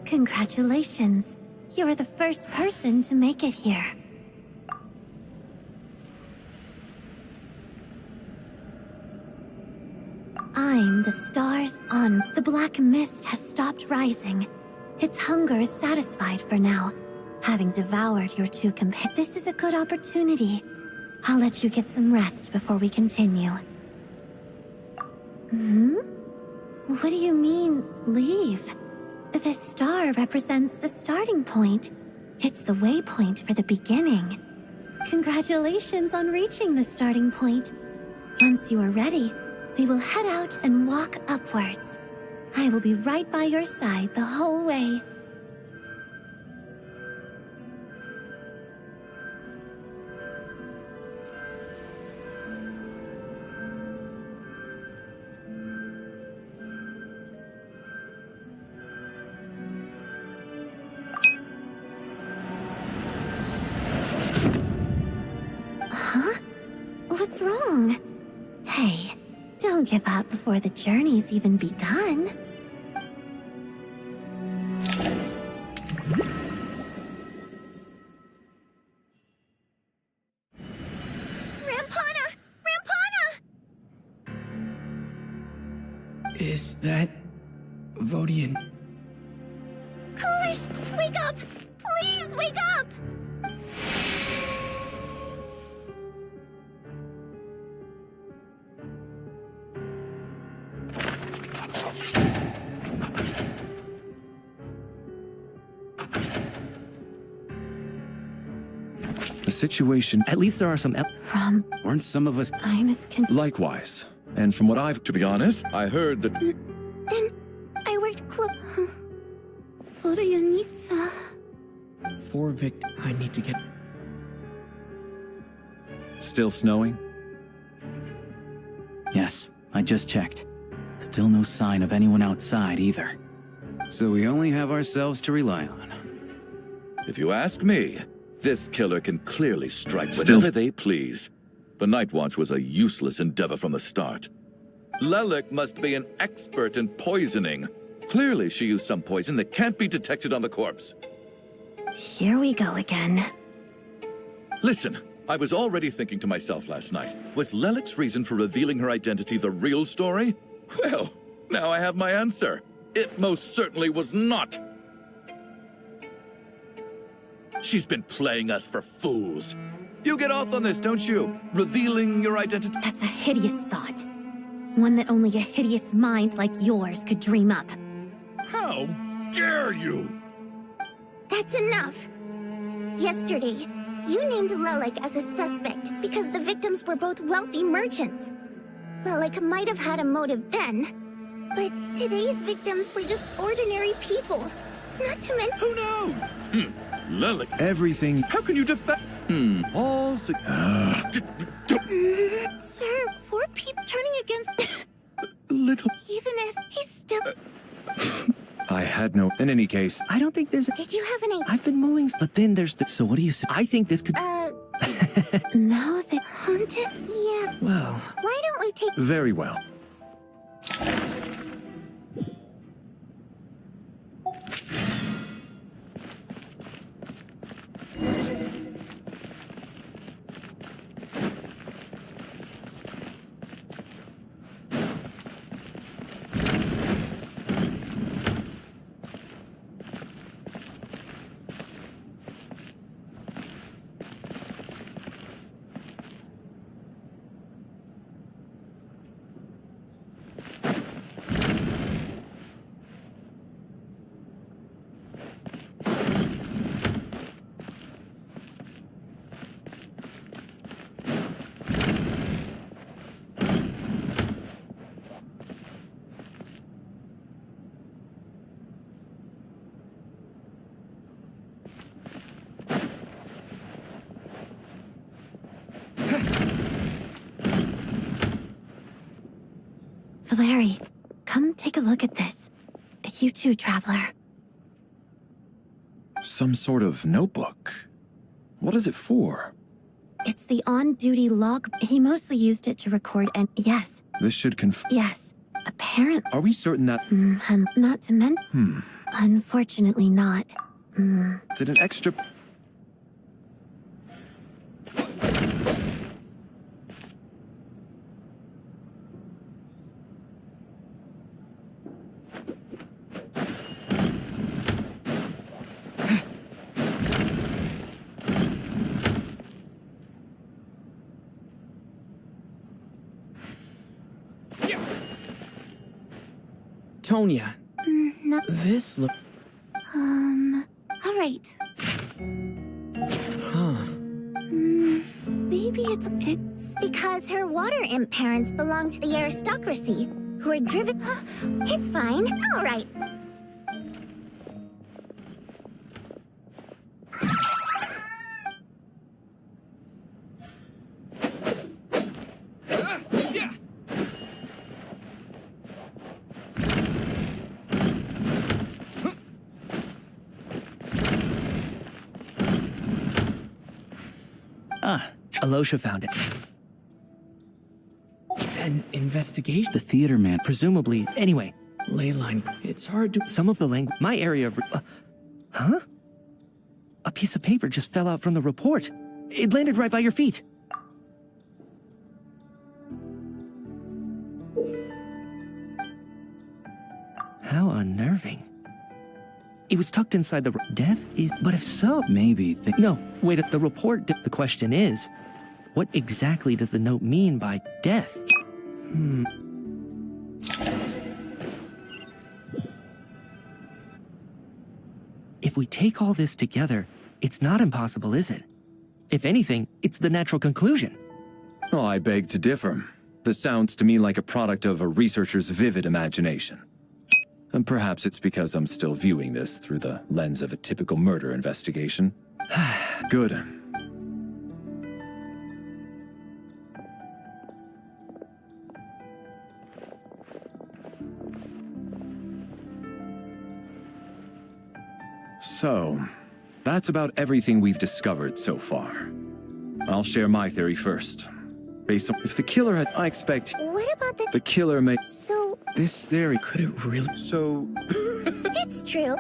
Congratulations. You're the first person to make it here. I'm the stars on. The black mist has stopped rising. Its hunger is satisfied for now, having devoured your two companions. This is a good opportunity. I'll let you get some rest before we continue. What do you mean, leave? This star represents the starting point. It's the waypoint for the beginning. Congratulations on reaching the starting point. Once you are ready, we will head out and walk upwards. I will be right by your side the whole way. Huh? What's wrong? Hey, don't give up before the journey's even begun. Rampana! Rampana! Is that... Vodian? Coolish, wake up! Please wake up! situation... At least there are some... Weren't some of us... I'm as Likewise. And from what I've... To be honest, I heard that... Then I worked close. Florianitsa. For Vic, I need to get... Still snowing? Yes, I just checked. Still no sign of anyone outside either. So we only have ourselves to rely on. If you ask me, this killer can clearly strike whenever they please. The Night Watch was a useless endeavor from the start. Lelik must be an expert in poisoning. Clearly she used some poison that can't be detected on the corpse. Here we go again. Listen, I was already thinking to myself last night, was Lelik's reason for revealing her identity the real story? Well, now I have my answer. It most certainly was not. She's been playing us for fools. You get off on this, don't you? Revealing your identity. That's a hideous thought. One that only a hideous mind like yours could dream up. How dare you? That's enough. Yesterday, you named Lelik as a suspect because the victims were both wealthy merchants. Lelik might have had a motive then, but today's victims were just ordinary people. Not to mention... Who knows? Lelik. Everything... How can you defend... All... Sir, 4 people turning against... Little... Even if he's still... I had no... In any case... I don't think there's... Did you have any... I've been mulling... But then there's the... So what do you say? I think this could... Now that haunted? Yeah. Well... Why don't we take... Very well. Valeri, come take a look at this. You too, Traveler. Some sort of notebook. What is it for? It's the on-duty log. He mostly used it to record and... Yes. This should Yes. Apparently... Are we certain that... Not to mention... Unfortunately not. Did an extra... Tonya. No. This look... All right. Huh. Maybe it's because her water imp parents belong to the aristocracy, who are driven... It's fine. All right. Alosha found it. An investigation? The theater man, presumably. Anyway. Leyline. It's hard to... Some of the language... My area of... huh? A piece of paper just fell out from the report. It landed right by your feet. How unnerving. It was tucked inside the... Death is... But if so... Maybe... No, wait, the report... The question is... What exactly does the note mean by death? If we take all this together, it's not impossible, is it? If anything, it's the natural conclusion. Oh, I beg to differ. This sounds to me like a product of a researcher's vivid imagination. And perhaps it's because I'm still viewing this through the lens of a typical murder investigation. Good. So, that's about everything we've discovered so far. I'll share my theory first. Based on if the killer had, I expect What about the killer may. So... This theory could it really? So... It's true.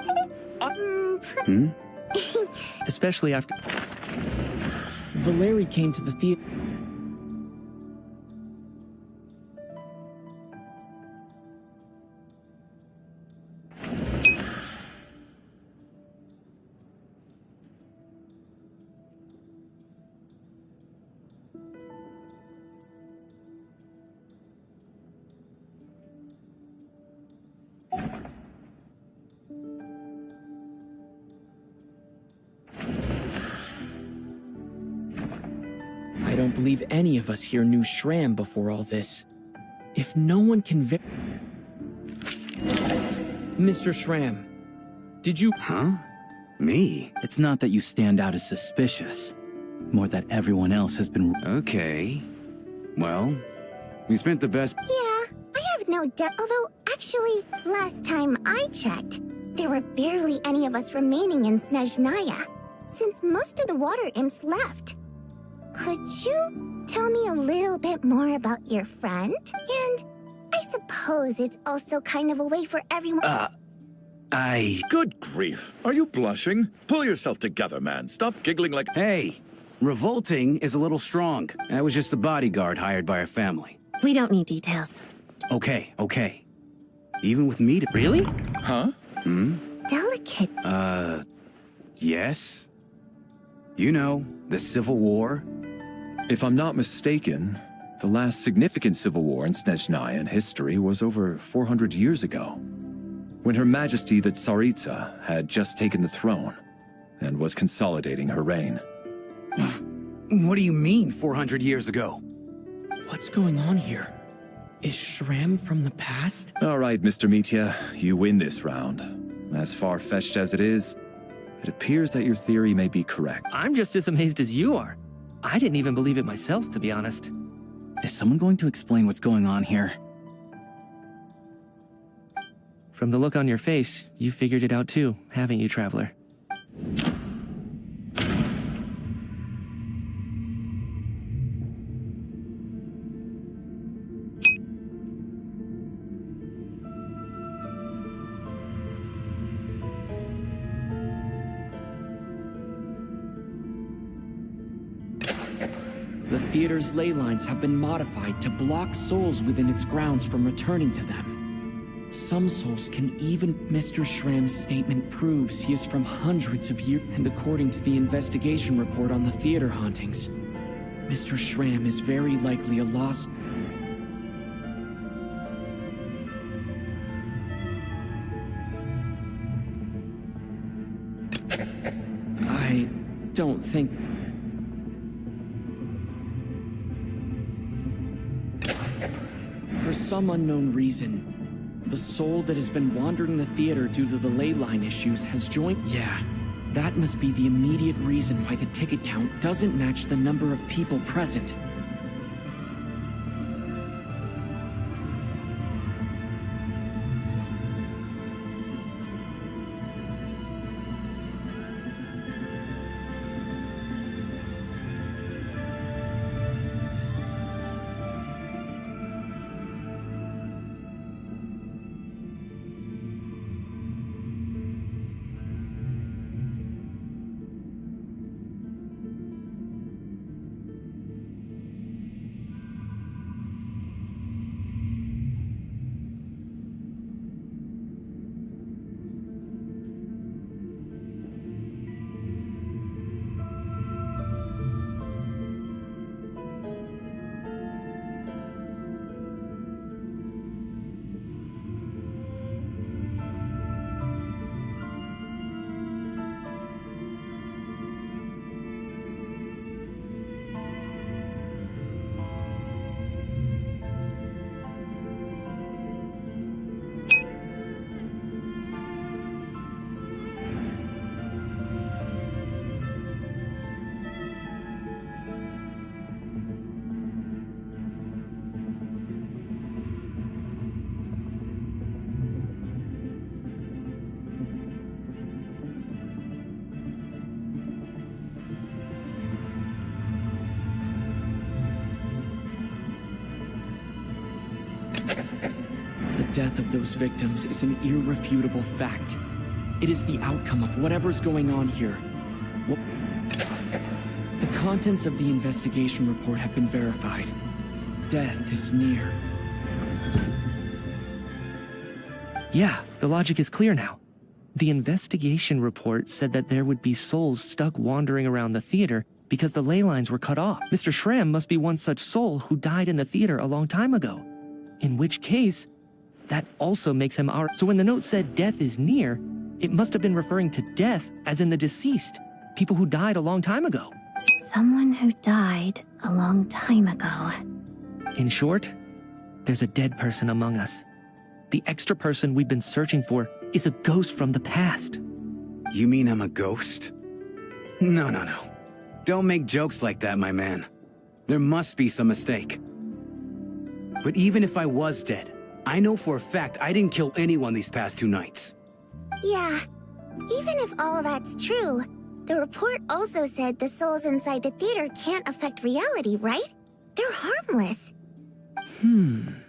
Especially after... Valeri came to the theater. I don't believe any of us here knew Shram before all this. If no one can Mr. Shram, did you— Huh? Me? It's not that you stand out as suspicious. More that everyone else has been— Okay. Well, we spent the best— Yeah, I have no doubt. Although, actually, last time I checked, there were barely any of us remaining in Snezhnaya, since most of the water imps left. Could you tell me a little bit more about your friend? And I suppose it's also kind of a way for everyone— Good grief. Are you blushing? Pull yourself together, man. Stop giggling like— Hey, revolting is a little strong. I was just the bodyguard hired by our family. We don't need details. Okay. Even with me to— Really? Huh? Delicate. Yes. You know, the Civil War. If I'm not mistaken, the last significant civil war in Snezhnayan history was over 400 years ago, when Her Majesty the Tsaritsa had just taken the throne and was consolidating her reign. What do you mean, 400 years ago? What's going on here? Is Shram from the past? All right, Mr. Mitya, you win this round. As far-fetched as it is, it appears that your theory may be correct. I'm just as amazed as you are. I didn't even believe it myself, to be honest. Is someone going to explain what's going on here? From the look on your face, you figured it out too, haven't you, Traveler? The theater's ley lines have been modified to block souls within its grounds from returning to them. Some souls can even— Mr. Shram's statement proves he is from hundreds of years, and according to the investigation report on the theater hauntings, Mr. Shram is very likely a lost— I don't think— For some unknown reason, the soul that has been wandering the theater due to the ley line issues has joined— Yeah, that must be the immediate reason why the ticket count doesn't match the number of people present. death of those victims is an irrefutable fact. It is the outcome of whatever's going on here. The contents of the investigation report have been verified. Death is near. Yeah, the logic is clear now. The investigation report said that there would be souls stuck wandering around the theater because the ley lines were cut off. Mr. Shrem must be one such soul who died in the theater a long time ago. In which case, that also makes him our... So when the note said death is near, it must have been referring to death as in the deceased. People who died a long time ago. Someone who died a long time ago. In short, there's a dead person among us. The extra person we've been searching for is a ghost from the past. You mean I'm a ghost? No. Don't make jokes like that, my man. There must be some mistake. But even if I was dead, I know for a fact I didn't kill anyone these past 2 nights. Yeah, even if all that's true, the report also said the souls inside the theater can't affect reality, right? They're harmless. Then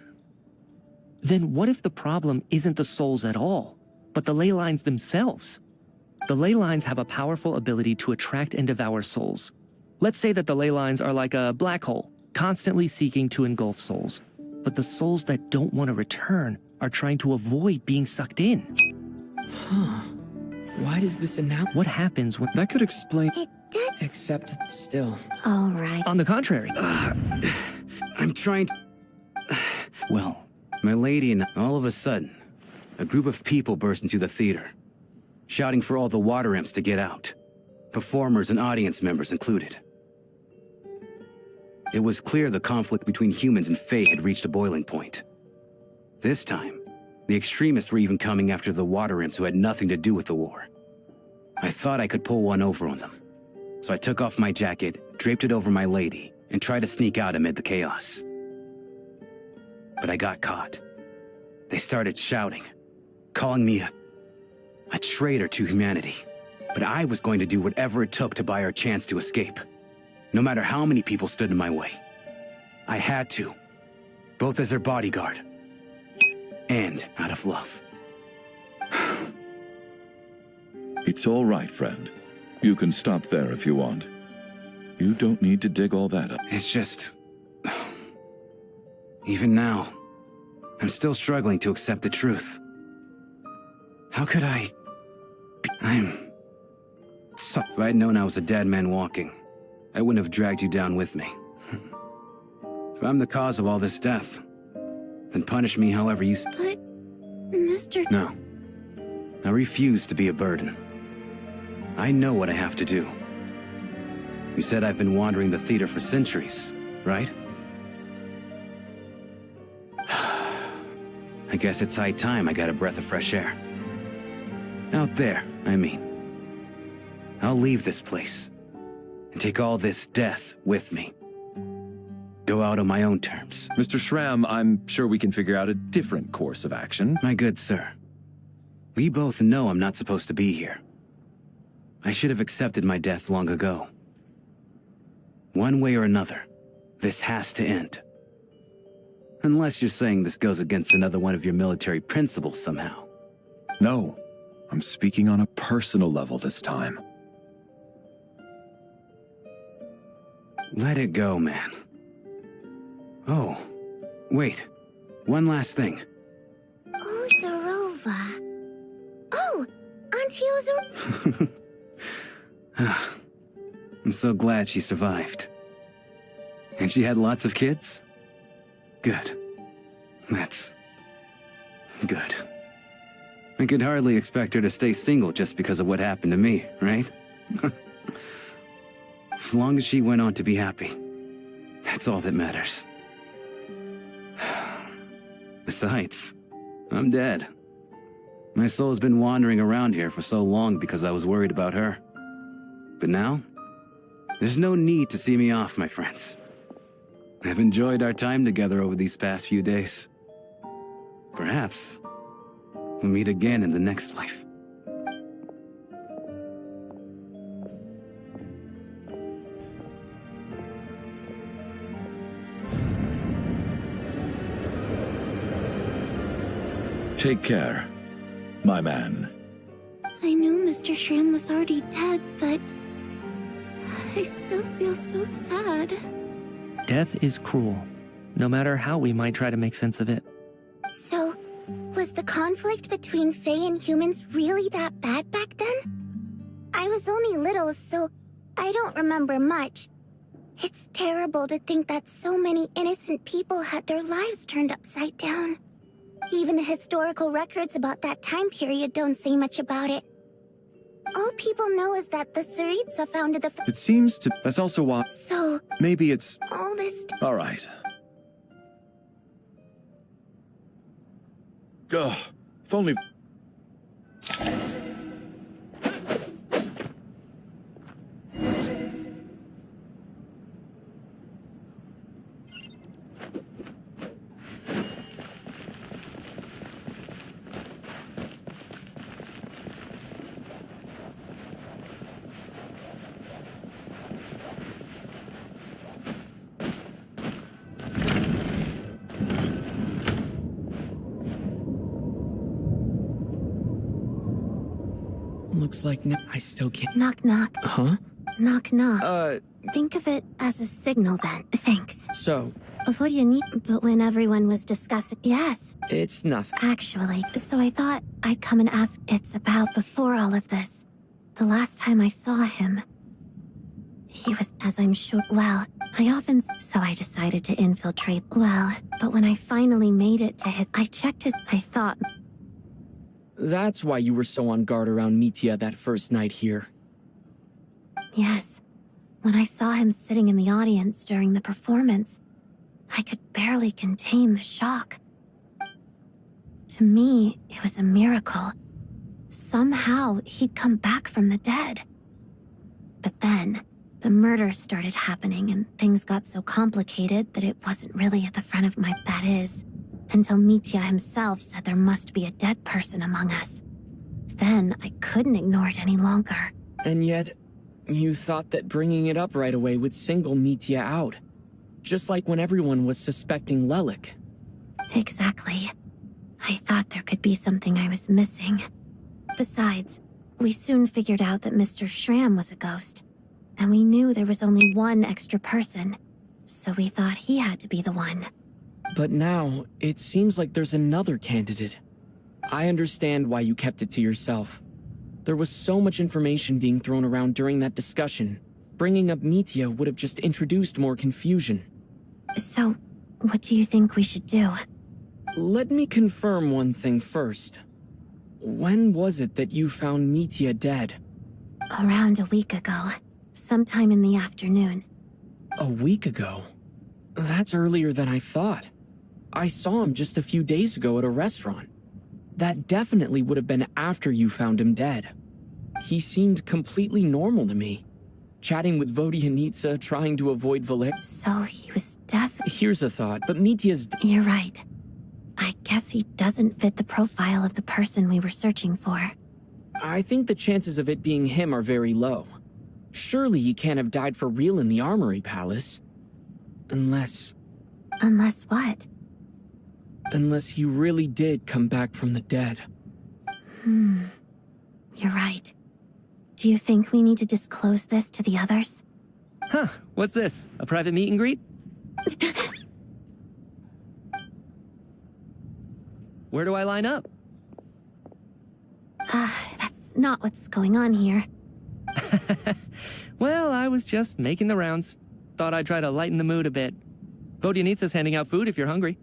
what if the problem isn't the souls at all, but the ley lines themselves? The ley lines have a powerful ability to attract and devour souls. Let's say that the ley lines are like a black hole, constantly seeking to engulf souls. But the souls that don't want to return are trying to avoid being sucked in. Huh. Why does this announce... What happens when... That could explain... It did. Except still. All right. On the contrary. I'm trying to... Well, my lady and all of a sudden, a group of people burst into the theater, shouting for all the water imps to get out, performers and audience members included. It was clear the conflict between humans and Fae had reached a boiling point. This time, the extremists were even coming after the water imps who had nothing to do with the war. I thought I could pull one over on them, so I took off my jacket, draped it over my lady, and tried to sneak out amid the chaos. But I got caught. They started shouting, calling me a traitor to humanity. But I was going to do whatever it took to buy her a chance to escape, no matter how many people stood in my way. I had to, both as her bodyguard and out of love. It's all right, friend. You can stop there if you want. You don't need to dig all that up. It's just... Even now, I'm still struggling to accept the truth. How could I... So, if I'd known I was a dead man walking, I wouldn't have dragged you down with me. If I'm the cause of all this death, then punish me however you... But, Mr... No. I refuse to be a burden. I know what I have to do. You said I've been wandering the theater for centuries, right? I guess it's high time I got a breath of fresh air. Out there, I mean. I'll leave this place and take all this death with me. Go out on my own terms. Mr. Schramm, I'm sure we can figure out a different course of action. My good sir, we both know I'm not supposed to be here. I should have accepted my death long ago. One way or another, this has to end. Unless you're saying this goes against another one of your military principles somehow. No, I'm speaking on a personal level this time. Let it go, man. Oh, wait. One last thing. Ozarova. Oh, Auntie Ozarova. I'm so glad she survived. And she had lots of kids? Good. That's... good. I could hardly expect her to stay single just because of what happened to me, right? As long as she went on to be happy, that's all that matters. Besides, I'm dead. My soul has been wandering around here for so long because I was worried about her. But now, there's no need to see me off, my friends. I've enjoyed our time together over these past few days. Perhaps we'll meet again in the next life. Take care, my man. I knew Mr. Shram was already dead, but I still feel so sad. Death is cruel, no matter how we might try to make sense of it. So, was the conflict between Fae and humans really that bad back then? I was only little, so I don't remember much. It's terrible to think that so many innocent people had their lives turned upside down. Even the historical records about that time period don't say much about it. All people know is that the Tsaritsa founded the... It seems to... That's also why... So... Maybe it's... all this... All right. Ugh, if only... Looks like I still can't. Knock knock. Huh? Knock knock. Think of it as a signal then. Thanks. So, What do you need? But when everyone was discussing... Yes. it's nothing. Actually, so I thought I'd come and ask. It's about before all of this. The last time I saw him, he was, as I'm sure... Well, I often... So I decided to infiltrate. Well, but when I finally made it to his... I checked his... I thought... That's why you were so on guard around Mitya that first night here. Yes. When I saw him sitting in the audience during the performance, I could barely contain the shock. To me, it was a miracle. Somehow, he'd come back from the dead. But then, the murders started happening and things got so complicated that it wasn't really at the front of my... That is, until Mitya himself said there must be a dead person among us. Then, I couldn't ignore it any longer. And yet, you thought that bringing it up right away would single Mitya out. Just like when everyone was suspecting Lelik. Exactly. I thought there could be something I was missing. Besides, we soon figured out that Mr. Shram was a ghost. And we knew there was only one extra person. So we thought he had to be the one. But now, it seems like there's another candidate. I understand why you kept it to yourself. There was so much information being thrown around during that discussion. Bringing up Mitya would have just introduced more confusion. So, what do you think we should do? Let me confirm one thing first. When was it that you found Mitya dead? Around a week ago. Sometime in the afternoon. A week ago? That's earlier than I thought. I saw him just a few days ago at a restaurant. That definitely would have been after you found him dead. He seemed completely normal to me. Chatting with Vodyanitsa, trying to avoid Valer. So he was deaf? Here's a thought, but Mitya's... You're right. I guess he doesn't fit the profile of the person we were searching for. I think the chances of it being him are very low. Surely he can't have died for real in the Armory Palace. Unless... Unless what? Unless he really did come back from the dead. You're right. Do you think we need to disclose this to the others? Huh, what's this? A private meet and greet? Where do I line up? That's not what's going on here. Well, I was just making the rounds. Thought I'd try to lighten the mood a bit. Vodyanitsa's handing out food if you're hungry.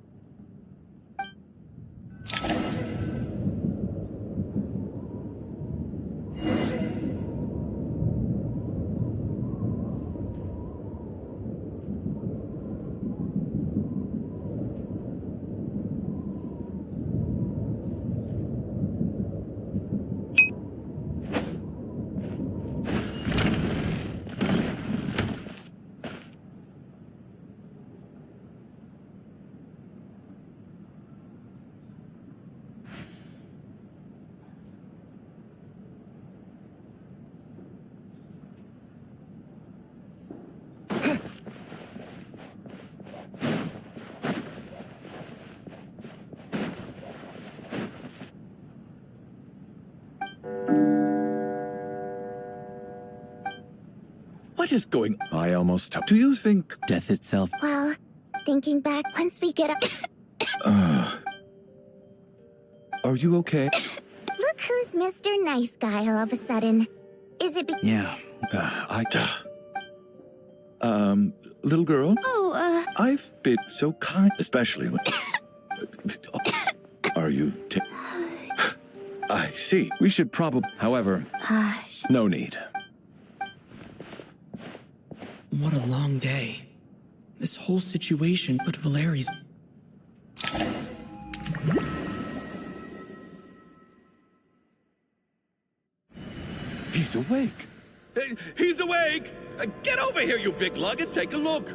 What is going on? I almost... Do you think... Death itself. Well, thinking back, once we get up... Are you okay? Look who's Mr. Nice Guy all of a sudden. Is it Yeah. Little girl? Oh, I've been so kind, especially when... Are you... I see. We should probably... However, no need. What a long day. This whole situation, but Valeri's... He's awake. He's awake! Get over here, you big lug, and take a look.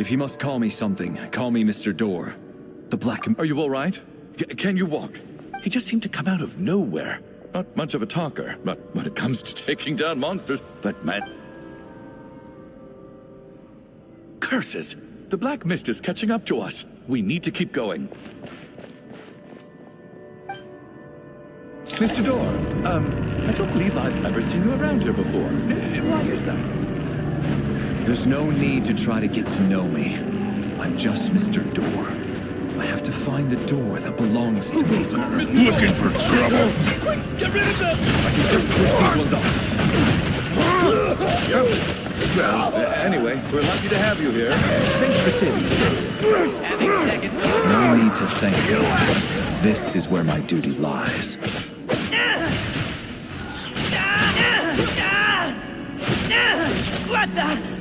If you must call me something, call me Mr. Door. The Black... Are you all right? Can you walk? He just seemed to come out of nowhere. Not much of a talker, but when it comes to taking down monsters, but man... Curses! The black mist is catching up to us. We need to keep going. Mr. Door, I don't believe I've ever seen you around here before. Why is that? There's no need to try to get to know me. I'm just Mr. Door. I have to find the door that belongs to me. Looking for trouble? Quick, get rid of them! I can just push these ones off. Well, anyway, we're lucky to have you here. Thanks for saving us. No need to thank you. This is where my duty lies. What the?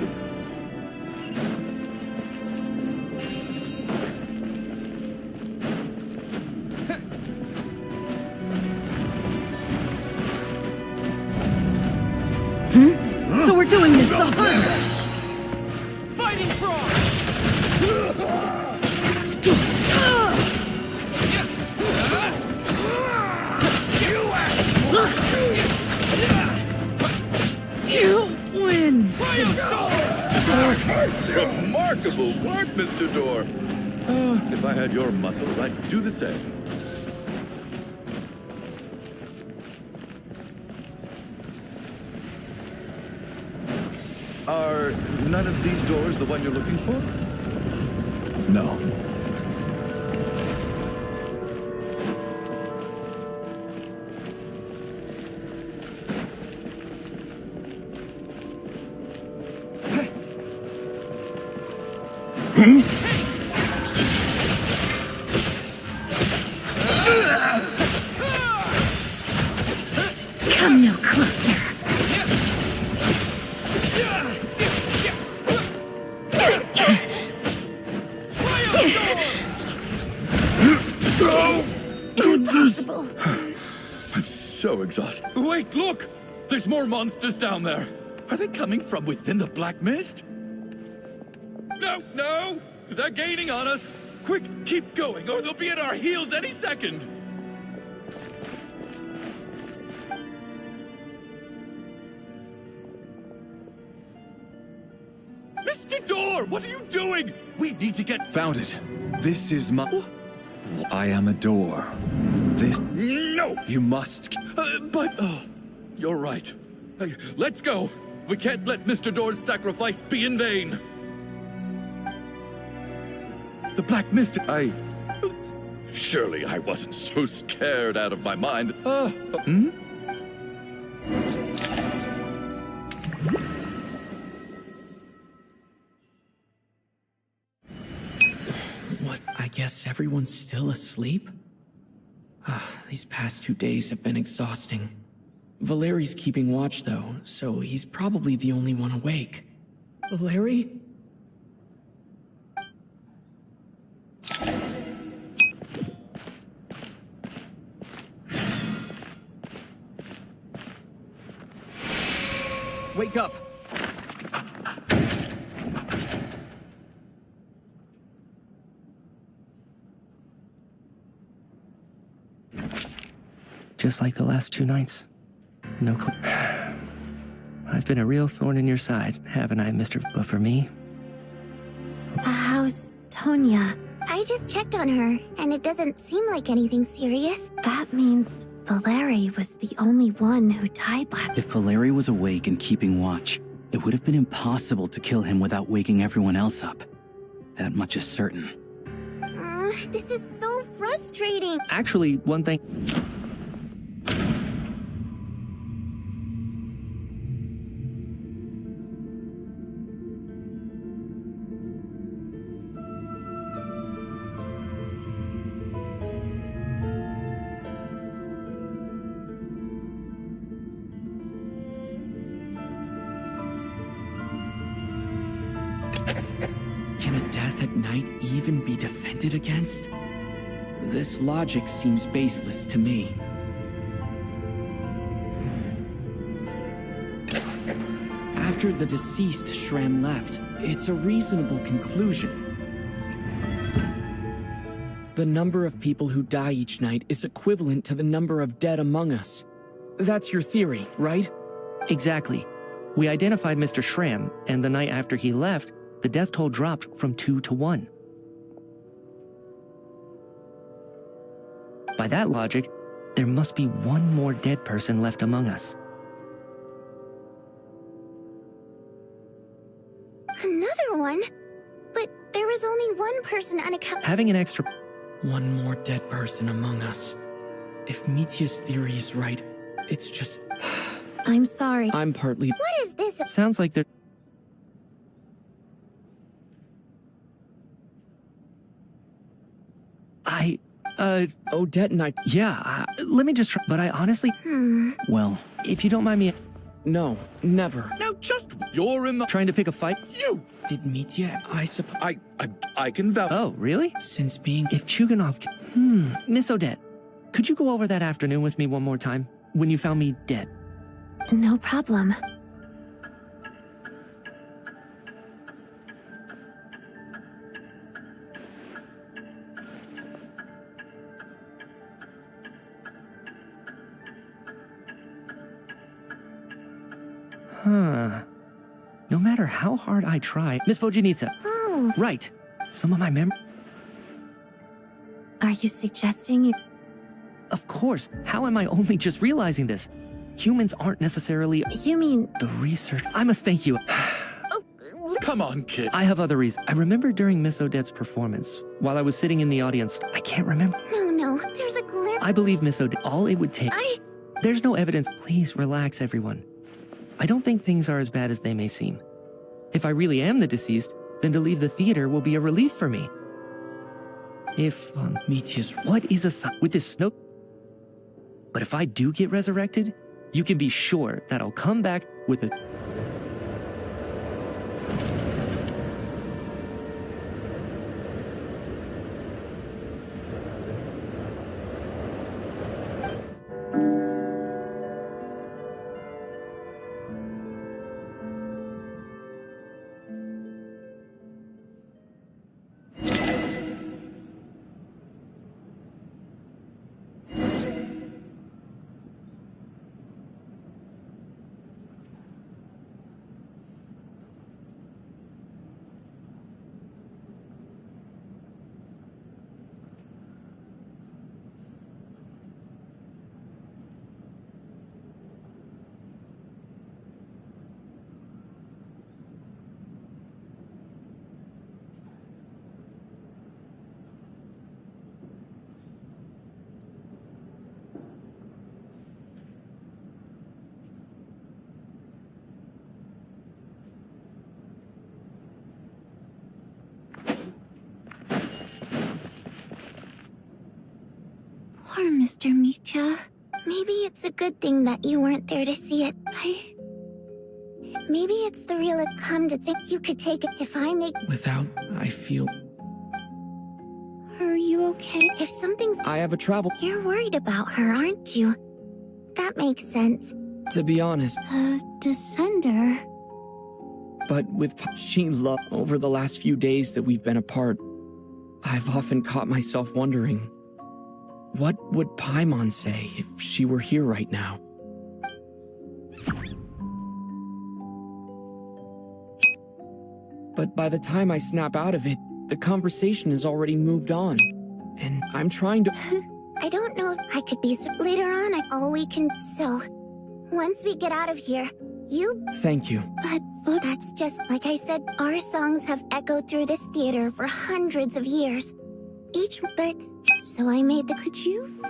So we're doing this the hard way. Fighting frog! You win! Remarkable work, Mr. Door. If I had your muscles, I'd do the same. Are none of these doors the one you're looking for? No. Come no closer. impossible. I'm so exhausted. Wait, look! There's more monsters down there. Are they coming from within the black mist? No, no! They're gaining on us! Quick, keep going, or they'll be at our heels any second! Mr. Door, what are you doing? We need to get... Found it. This is my... I am a door. This... No! You must... But... Oh, you're right. Let's go. We can't let Mr. Door's sacrifice be in vain. The Black Mist... Surely I wasn't so scared out of my mind. What? I guess everyone's still asleep? These past 2 days have been exhausting. Valeri's keeping watch, though, so he's probably the only one awake. Valeri? Wake up! Just like the last 2 nights. No clue. I've been a real thorn in your side, haven't I, Mr. But for me? How's Tonya? I just checked on her, and it doesn't seem like anything serious. That means Valeri was the only one who died last. If Valeri was awake and keeping watch, It would have been impossible to kill him without waking everyone else up. That much is certain. This is so frustrating. Actually, one thing... Can a death at night even be defended against? This logic seems baseless to me. After the deceased Shram left, it's a reasonable conclusion. The number of people who die each night is equivalent to the number of dead among us. That's your theory, right? Exactly. We identified Mr. Shram, and the night after he left, the death toll dropped from 2 to 1. By that logic, there must be one more dead person left among us. Another one? But there was only one person unaccounted. Having an extra... One more dead person among us. If Mitya's theory is right, it's just... I'm sorry. I'm partly... What is this? Sounds like there... Odette and I... Yeah, let me just try... But I honestly... Well, if you don't mind me... No, never. Now just... You're in the... Trying to pick a fight? You! Did Mitya... I suppose... I can vouch... Oh, really? Since being... If Chuganov... Miss Odette, could you go over that afternoon with me one more time? When you found me dead? No problem. No matter how hard I try... Miss Vojanitsa. Oh. Right. Some of my Are you suggesting you... Of course. How am I only just realizing this? Humans aren't necessarily... You mean... The research... I must thank you. Come on, kid. I have other reasons. I remember during Miss Odette's performance, while I was sitting in the audience, I can't remember. No, there's a glare... I believe Miss Odette... All it would take... There's no evidence. Please relax, everyone. I don't think things are as bad as they may seem. If I really am the deceased, then to leave the theater will be a relief for me. If, Mitya's... What is a sign with this snow? But if I do get resurrected, you can be sure that I'll come back with a... Poor Mr. Mitya. Maybe it's a good thing that you weren't there to see it. Maybe it's the real come to think you could take it if I make... Without, I feel... Are you okay? If something's... I have a travel... You're worried about her, aren't you? That makes sense. To be honest... Descender. But with she love over the last few days that we've been apart, I've often caught myself wondering, what would Paimon say if she were here right now? But by the time I snap out of it, the conversation has already moved on. And I'm trying to... I don't know if I could be... Later on, all we can... So, once we get out of here, you... Thank you. But Oh, that's just like I said. Our songs have echoed through this theater for hundreds of years. But so I made the. Could you?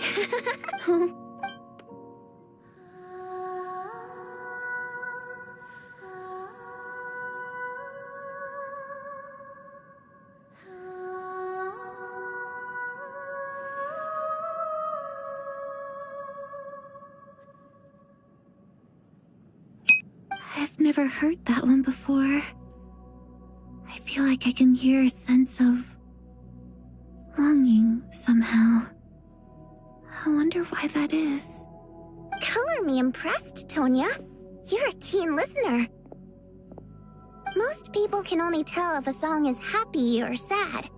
I've never heard that one before. I feel like I can hear a sense of longing somehow. I wonder why that is. Color me impressed, Tonya. You're a keen listener. Most people can only tell if a song is happy or sad.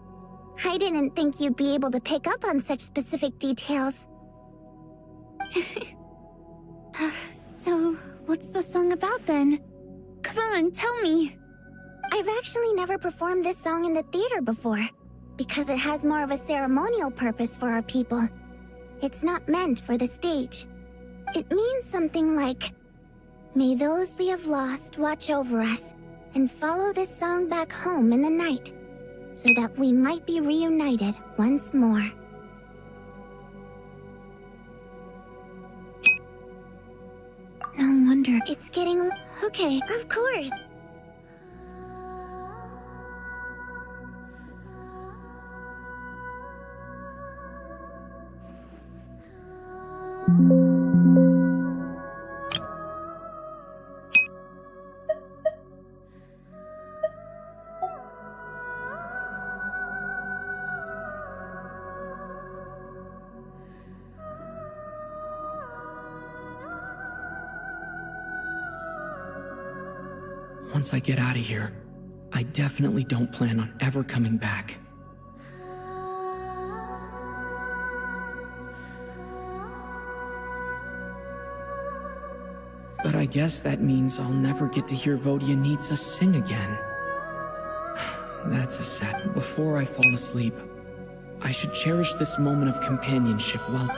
I didn't think you'd be able to pick up on such specific details. So, what's the song about then? Come on, tell me! I've actually never performed this song in the theater before, because it has more of a ceremonial purpose for our people. It's not meant for the stage. It means something like, "May those we have lost watch over us, and follow this song back home in the night, so that we might be reunited once more." No wonder. It's getting... Okay. Of course. Once I get out of here, I definitely don't plan on ever coming back. But I guess that means I'll never get to hear Vodia Needs Us sing again. That's a sad... Before I fall asleep, I should cherish this moment of companionship while...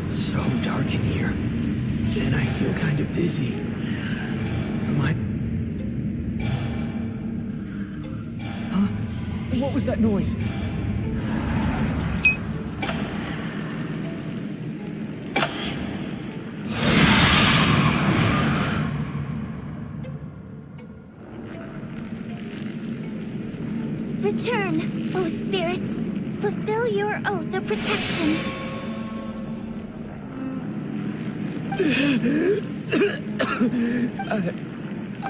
It's so dark in here, and I feel kind of dizzy. Am I... What was that noise? Return, O spirits. Fulfill your oath of protection.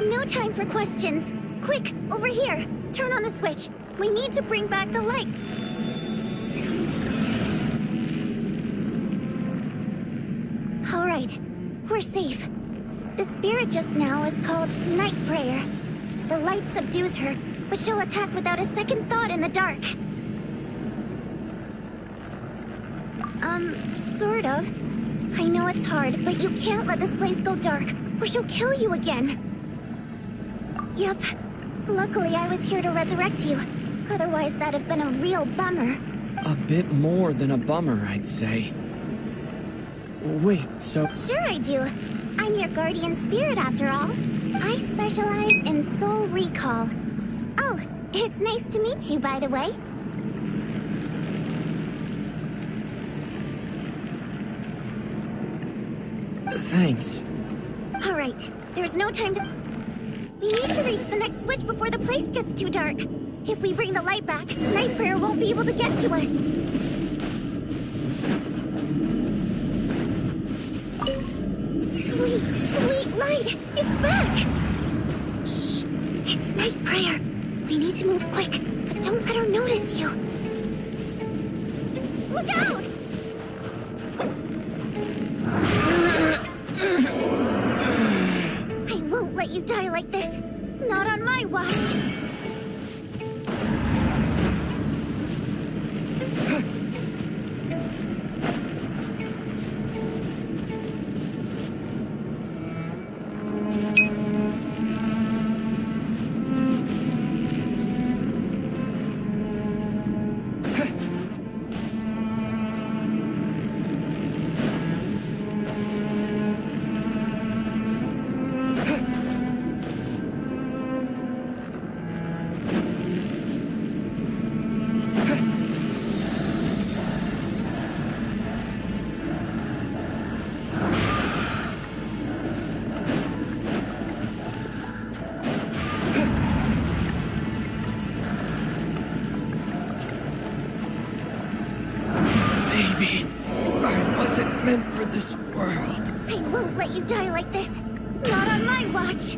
No time for questions. Quick, over here. Turn on the switch. We need to bring back the light. All right, we're safe. The spirit just now is called Night Prayer. The light subdues her, but she'll attack without a second thought in the dark. Sort of. I know it's hard, but you can't let this place go dark, or she'll kill you again. Yep. Luckily, I was here to resurrect you. Otherwise, that'd have been a real bummer. A bit more than a bummer, I'd say. Wait, so... Sure I do. I'm your guardian spirit, after all. I specialize in soul recall. Oh, it's nice to meet you, by the way. Thanks. All right, there's no time to... We need to reach the next switch before the place gets too dark. If we bring the light back, Night Prayer won't be able to get to us. Sweet, sweet light! It's back! Shh! It's Night Prayer. We need to move quick, but don't let her notice you. Look out! I won't let you die like this. Not on my watch. Maybe I wasn't meant for this world. I won't let you die like this. Not on my watch.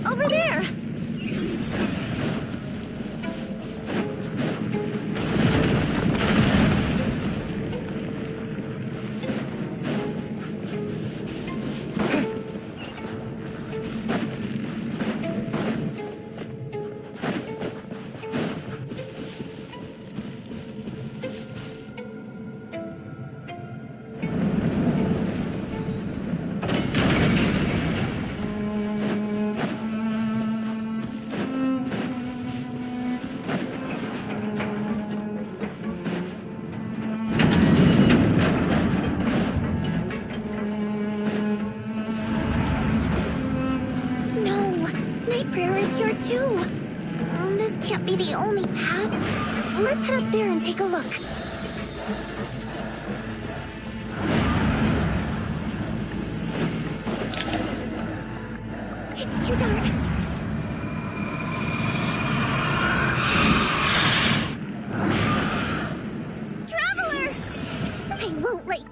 Over there! too. This can't be the only path. Let's head up there and take a look. It's too dark. Traveler! I won't let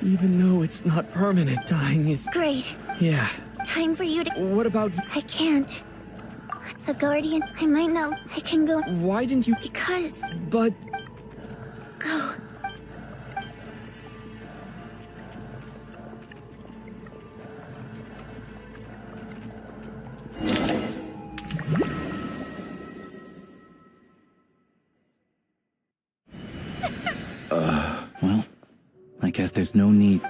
Even though it's not permanent, dying is... Great. Yeah. Time for you to... What about... I can't. A guardian, I might know. I can go... Why didn't you... Because... But... Go. Well, I guess there's no need.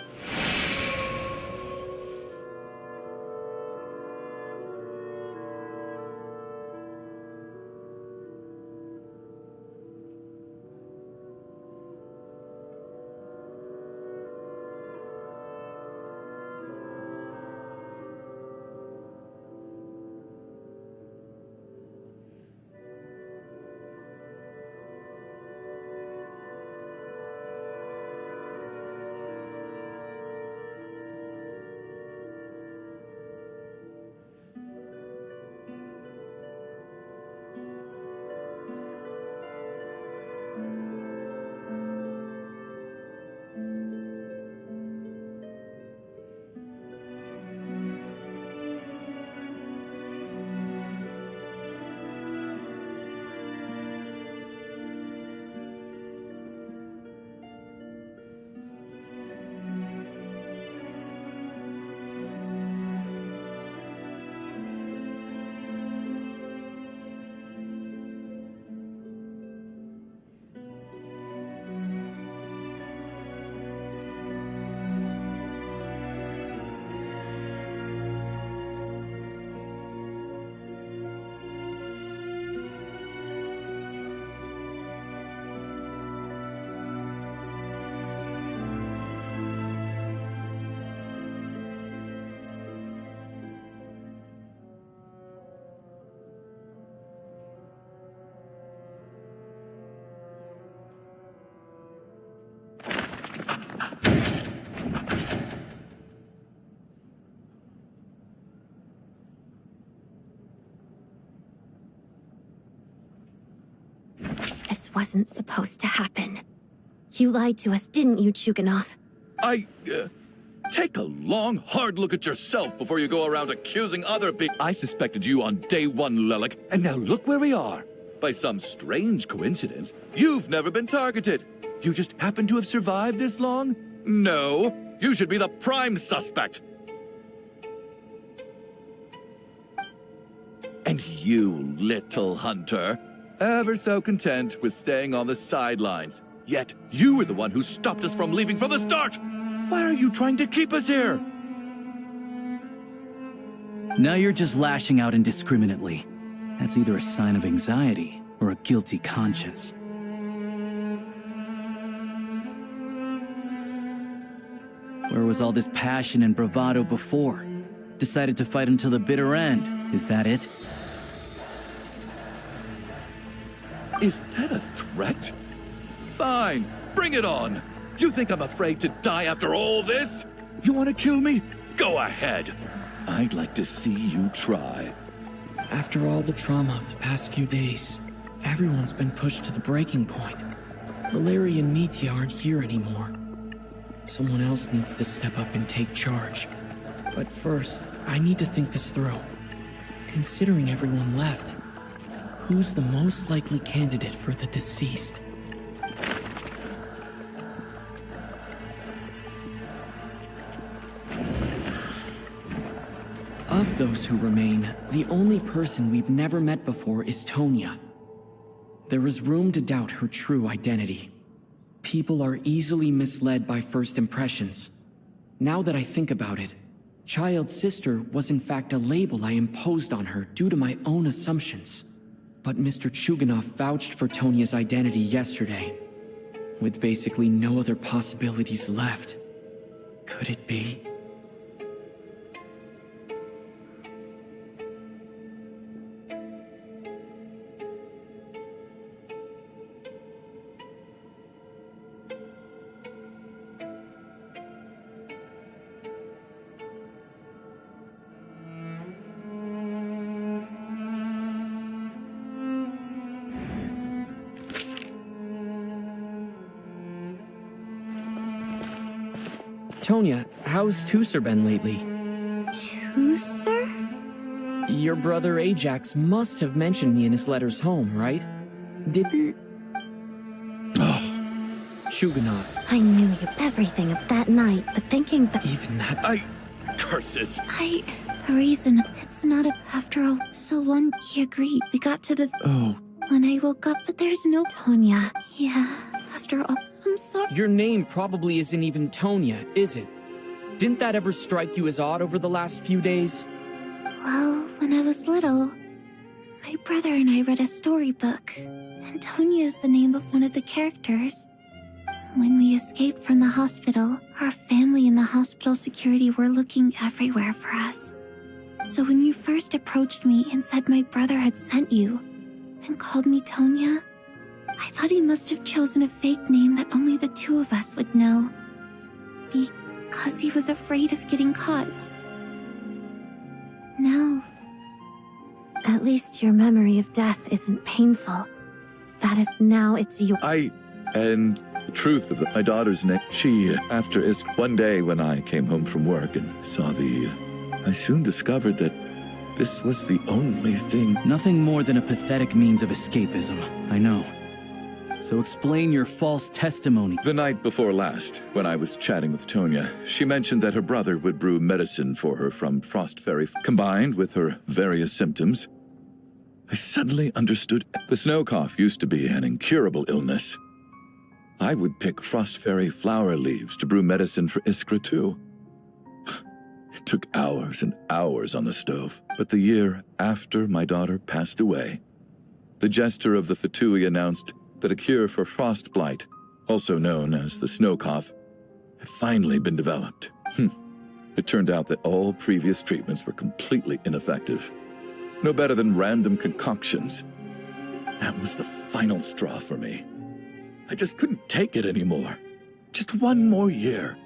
This wasn't supposed to happen. You lied to us, didn't you, Chuganov? Take a long, hard look at yourself before you go around accusing other people. I suspected you on day one, Lelik, and now look where we are. By some strange coincidence, you've never been targeted. You just happen to have survived this long? No, you should be the prime suspect. And you, little hunter, ever so content with staying on the sidelines. Yet, you were the one who stopped us from leaving from the start! Why are you trying to keep us here? Now you're just lashing out indiscriminately. That's either a sign of anxiety or a guilty conscience. Where was all this passion and bravado before? Decided to fight until the bitter end. Is that it? Is that a threat? Fine, bring it on. You think I'm afraid to die after all this? You want to kill me? Go ahead. I'd like to see you try. After all the trauma of the past few days, everyone's been pushed to the breaking point. Valeria and Mitya aren't here anymore. Someone else needs to step up and take charge. But first, I need to think this through. Considering everyone left, who's the most likely candidate for the deceased? Of those who remain, the only person we've never met before is Tonya. There is room to doubt her true identity. People are easily misled by first impressions. Now that I think about it, Child's sister was in fact a label I imposed on her due to my own assumptions. But Mr. Chuganov vouched for Tonya's identity yesterday, with basically no other possibilities left. Could it be? Tonya, how's Tusser been lately? Tusser? Your brother Ajax must have mentioned me in his letters home, right? Didn't... Oh. Chuganov. I knew you everything of that night, but thinking back... Even that... Curses! Reason, it's not after all. So he agreed. We got to the... Oh. When I woke up, but there's no Tonya. Yeah, after all, I'm sorry. Your name probably isn't even Tonya, is it? Didn't that ever strike you as odd over the last few days? Well, when I was little, my brother and I read a storybook, and Tonya is the name of one of the characters. When we escaped from the hospital, our family and the hospital security were looking everywhere for us. So when you first approached me and said my brother had sent you, and called me Tonya, I thought he must have chosen a fake name that only the two of us would know. Because he was afraid of getting caught. No. At least your memory of death isn't painful. That is, now it's you. And the truth of my daughter's name, after one day when I came home from work and saw I soon discovered that this was the only thing. Nothing more than a pathetic means of escapism, I know. So explain your false testimony. The night before last, when I was chatting with Tonya, she mentioned that her brother would brew medicine for her from Frost Fairy. Combined with her various symptoms, I suddenly understood. The snow cough used to be an incurable illness. I would pick Frost Fairy flower leaves to brew medicine for Iskra too. It took hours and hours on the stove. But the year after my daughter passed away, the Jester of the Fatui announced that a cure for frostblight, also known as the snow cough, had finally been developed. It turned out that all previous treatments were completely ineffective. No better than random concoctions. That was the final straw for me. I just couldn't take it anymore. Just one more year.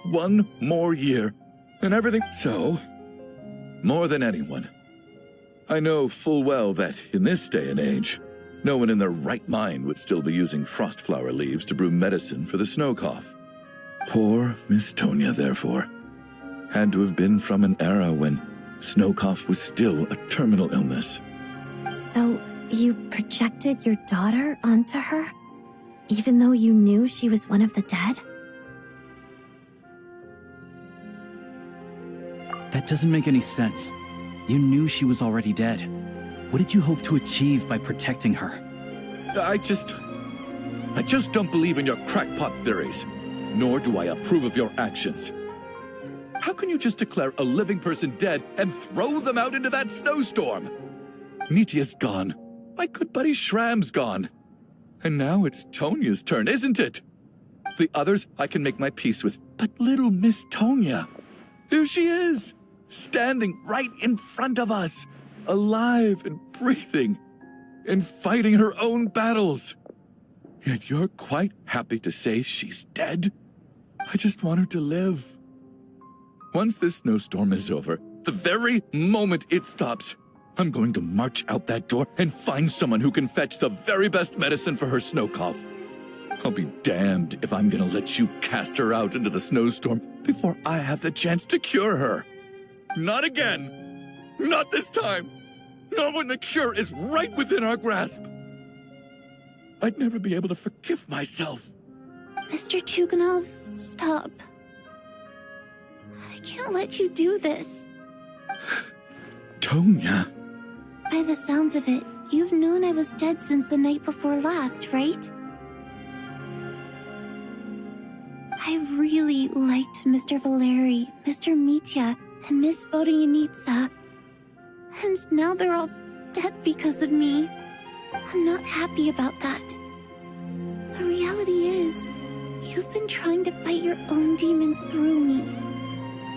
One more year. And everything. So, more than anyone, I know full well that in this day and age, no one in their right mind would still be using frost flower leaves to brew medicine for the snow cough. Poor Miss Tonya, therefore, had to have been from an era when snow cough was still a terminal illness. So, you projected your daughter onto her? Even though you knew she was one of the dead? That doesn't make any sense. You knew she was already dead. What did you hope to achieve by protecting her? I just don't believe in your crackpot theories. nor do I approve of your actions. How can you just declare a living person dead and throw them out into that snowstorm? Nitia's gone. My good buddy Shram's gone. And now it's Tonya's turn, isn't it? The others I can make my peace with, but little Miss Tonya, here she is, standing right in front of us, alive and breathing, and fighting her own battles. Yet you're quite happy to say she's dead? I just want her to live. Once this snowstorm is over, the very moment it stops, I'm going to march out that door and find someone who can fetch the very best medicine for her snow cough. I'll be damned if I'm gonna let you cast her out into the snowstorm before I have the chance to cure her. Not again. Not this time. Not when the cure is right within our grasp. I'd never be able to forgive myself. Mr. Chuganov, stop. I can't let you do this. Tonya. By the sounds of it, you've known I was dead since the night before last, right? I really liked Mr. Valeri, Mr. Mitya, and Miss Vodoyanitsa. And now they're all dead because of me. I'm not happy about that. The reality is, you've been trying to fight your own demons through me.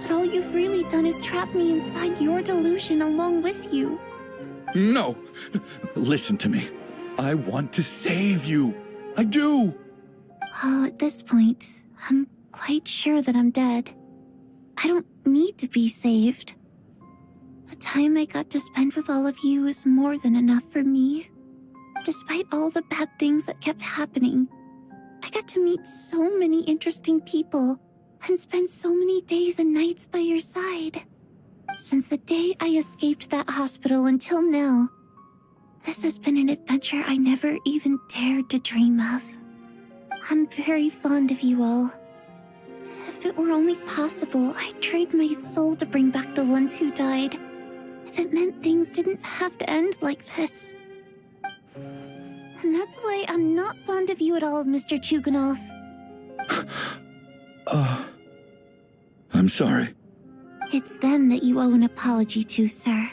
But all you've really done is trap me inside your delusion along with you. No. Listen to me. I want to save you. I do. Well, at this point, I'm quite sure that I'm dead. I don't need to be saved. The time I got to spend with all of you is more than enough for me. Despite all the bad things that kept happening, I got to meet so many interesting people and spend so many days and nights by your side. Since the day I escaped that hospital until now, this has been an adventure I never even dared to dream of. I'm very fond of you all. If it were only possible, I'd trade my soul to bring back the ones who died. If it meant things didn't have to end like this. And that's why I'm not fond of you at all, Mr. Chuganov. I'm sorry. It's them that you owe an apology to, sir.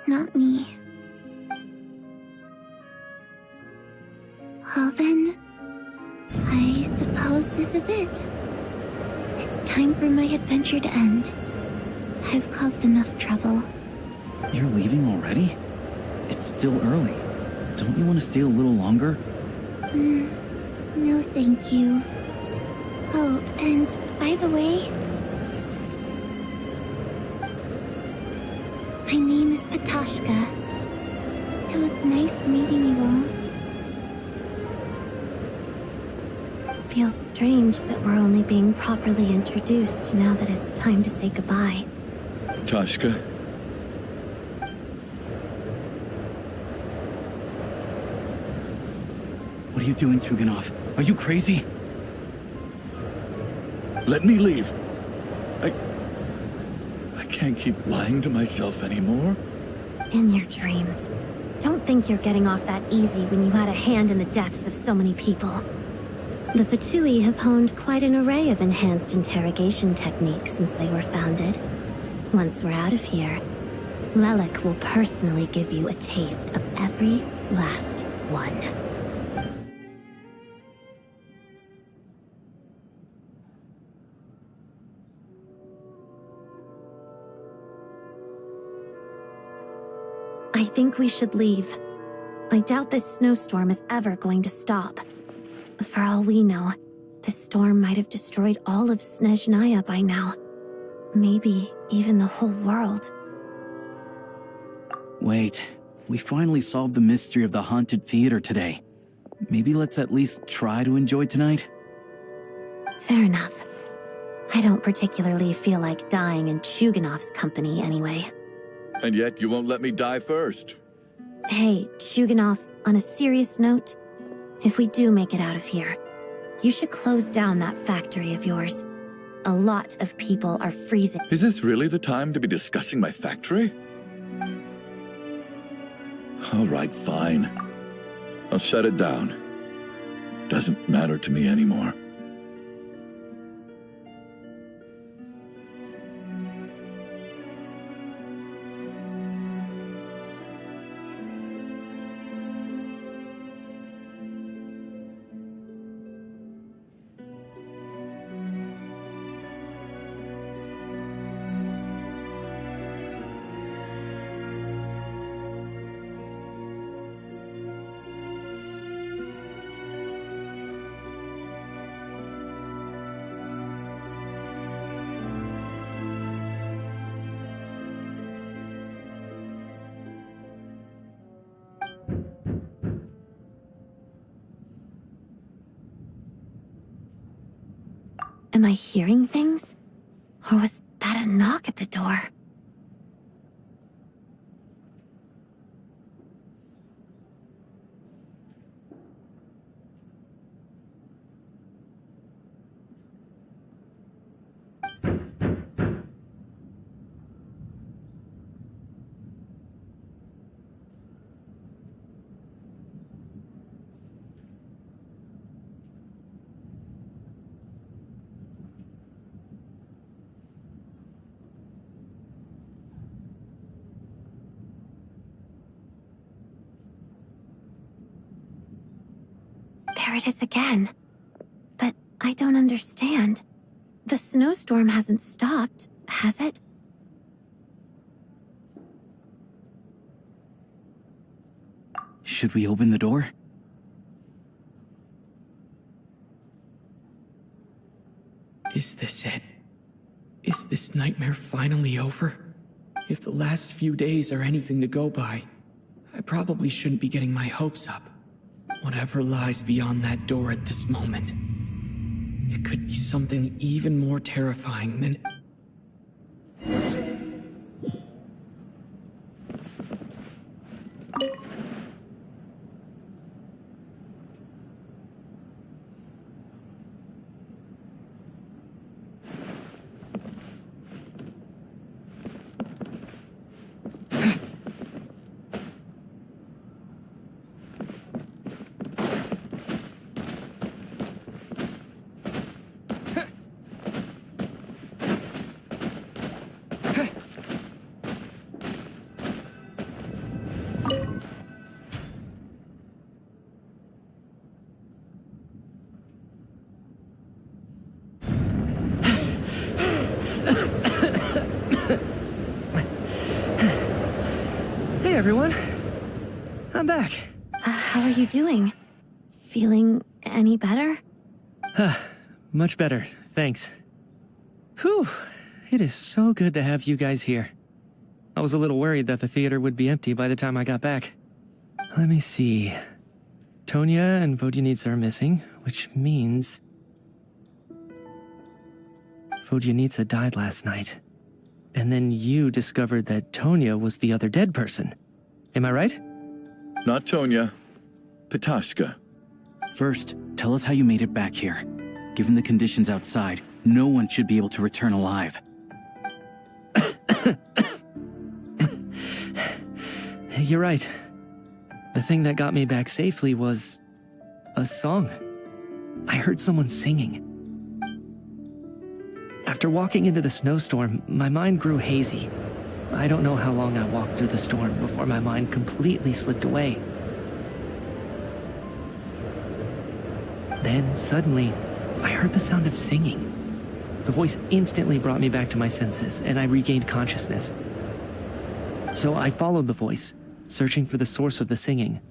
Not me. Well then, I suppose this is it. It's time for my adventure to end. I've caused enough trouble. You're leaving already? It's still early. Don't you want to stay a little longer? No, thank you. Oh, and by the way, my name is Patashka. It was nice meeting you all. Feels strange that we're only being properly introduced now that it's time to say goodbye. Tashka. What are you doing, Chuganov? Are you crazy? Let me leave. I can't keep lying to myself anymore. In your dreams. Don't think you're getting off that easy when you had a hand in the deaths of so many people. The Fatui have honed quite an array of enhanced interrogation techniques since they were founded. Once we're out of here, Lelik will personally give you a taste of every last one. I think we should leave. I doubt this snowstorm is ever going to stop. For all we know, this storm might have destroyed all of Snezhnaya by now. Maybe even the whole world. Wait, we finally solved the mystery of the haunted theater today. Maybe let's at least try to enjoy tonight? Fair enough. I don't particularly feel like dying in Chuganov's company anyway. And yet you won't let me die first. Hey, Chuganov, on a serious note, if we do make it out of here, you should close down that factory of yours. A lot of people are freezing. Is this really the time to be discussing my factory? All right, fine. I'll shut it down. Doesn't matter to me anymore. Am I hearing things? Or was that a knock at the door? There it is again. But I don't understand. The snowstorm hasn't stopped, has it? Should we open the door? Is this it? Is this nightmare finally over? If the last few days are anything to go by, I probably shouldn't be getting my hopes up. Whatever lies beyond that door at this moment, it could be something even more terrifying than... Hey everyone, I'm back. How are you doing? Feeling any better? Much better, thanks. Whew, it is so good to have you guys here. I was a little worried that the theater would be empty by the time I got back. Let me see. Tonya and Vodyanitsa are missing, which means... Vodyanitsa died last night. And then you discovered that Tonya was the other dead person. Am I right? Not Tonya. Petashka. First, tell us how you made it back here. Given the conditions outside, no one should be able to return alive. You're right. The thing that got me back safely was... a song. I heard someone singing. After walking into the snowstorm, my mind grew hazy. I don't know how long I walked through the storm before my mind completely slipped away. Then, suddenly, I heard the sound of singing. The voice instantly brought me back to my senses, and I regained consciousness. So I followed the voice, searching for the source of the singing.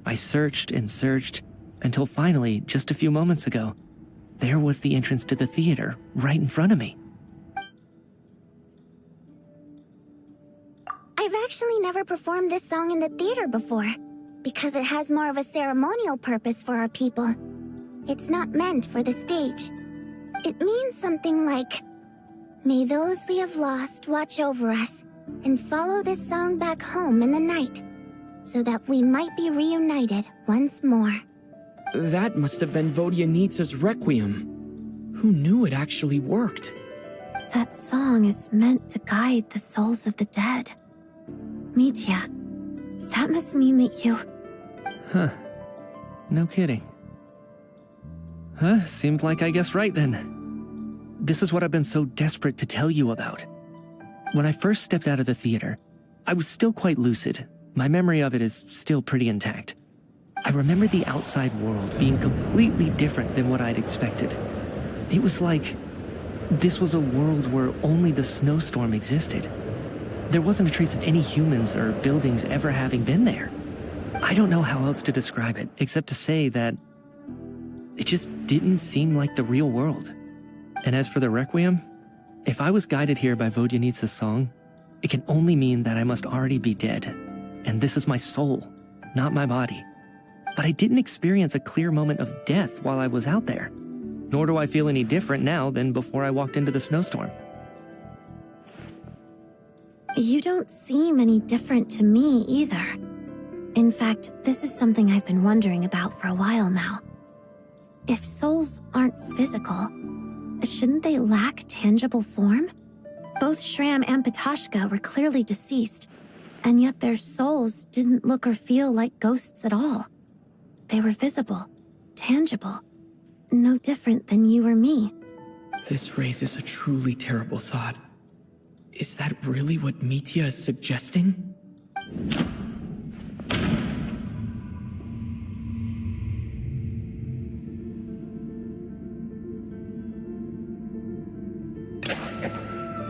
I searched and searched, until finally, just a few moments ago, there was the entrance to the theater, right in front of me. I've actually never performed this song in the theater before, because it has more of a ceremonial purpose for our people. It's not meant for the stage. It means something like, "May those we have lost watch over us, and follow this song back home in the night, so that we might be reunited once more." That must have been Vodyanitsa's Requiem. Who knew it actually worked? That song is meant to guide the souls of the dead. Mitya, that must mean that you... Huh. No kidding. Seemed like I guessed right then. This is what I've been so desperate to tell you about. When I first stepped out of the theater, I was still quite lucid. My memory of it is still pretty intact. I remember the outside world being completely different than what I'd expected. It was like this was a world where only the snowstorm existed. There wasn't a trace of any humans or buildings ever having been there. I don't know how else to describe it, except to say that it just didn't seem like the real world. And as for the Requiem, if I was guided here by Vodyanitsa's song, it can only mean that I must already be dead. And this is my soul, not my body. But I didn't experience a clear moment of death while I was out there. Nor do I feel any different now than before I walked into the snowstorm. You don't seem any different to me either. In fact, this is something I've been wondering about for a while now. If souls aren't physical, shouldn't they lack tangible form? Both Shram and Patoshka were clearly deceased, and yet their souls didn't look or feel like ghosts at all. They were visible, tangible, no different than you or me. This raises a truly terrible thought. Is that really what Mitya is suggesting?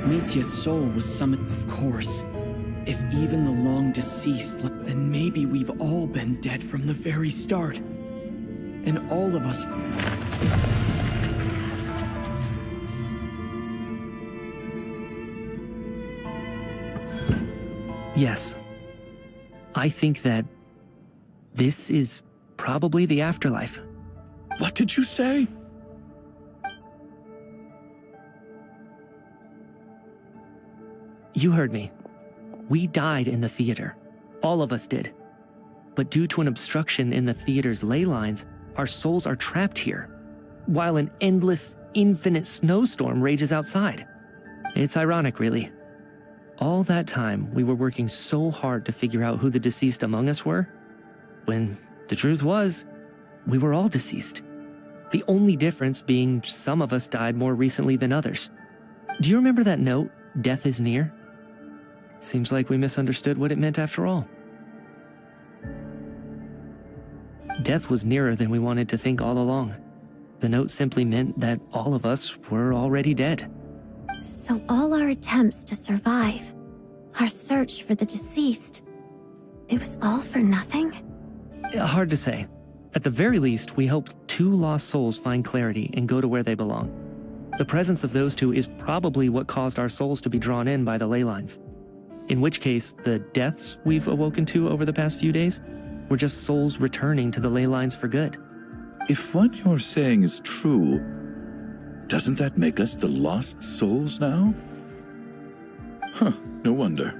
Mitya's soul was summoned, of course. If even the long deceased, then maybe we've all been dead from the very start. And all of us... Yes. I think that this is probably the afterlife. What did you say? You heard me. We died in the theater. All of us did. But due to an obstruction in the theater's ley lines, our souls are trapped here, while an endless, infinite snowstorm rages outside. It's ironic, really. All that time, we were working so hard to figure out who the deceased among us were, when the truth was, we were all deceased. The only difference being some of us died more recently than others. Do you remember that note, "Death is near"? Seems like we misunderstood what it meant after all. Death was nearer than we wanted to think all along. The note simply meant that all of us were already dead. So all our attempts to survive, our search for the deceased, it was all for nothing? Hard to say. At the very least, we hope 2 lost souls find clarity and go to where they belong. The presence of those 2 is probably what caused our souls to be drawn in by the ley lines. In which case, the deaths we've awoken to over the past few days were just souls returning to the ley lines for good. If what you're saying is true, doesn't that make us the lost souls now? Huh, no wonder.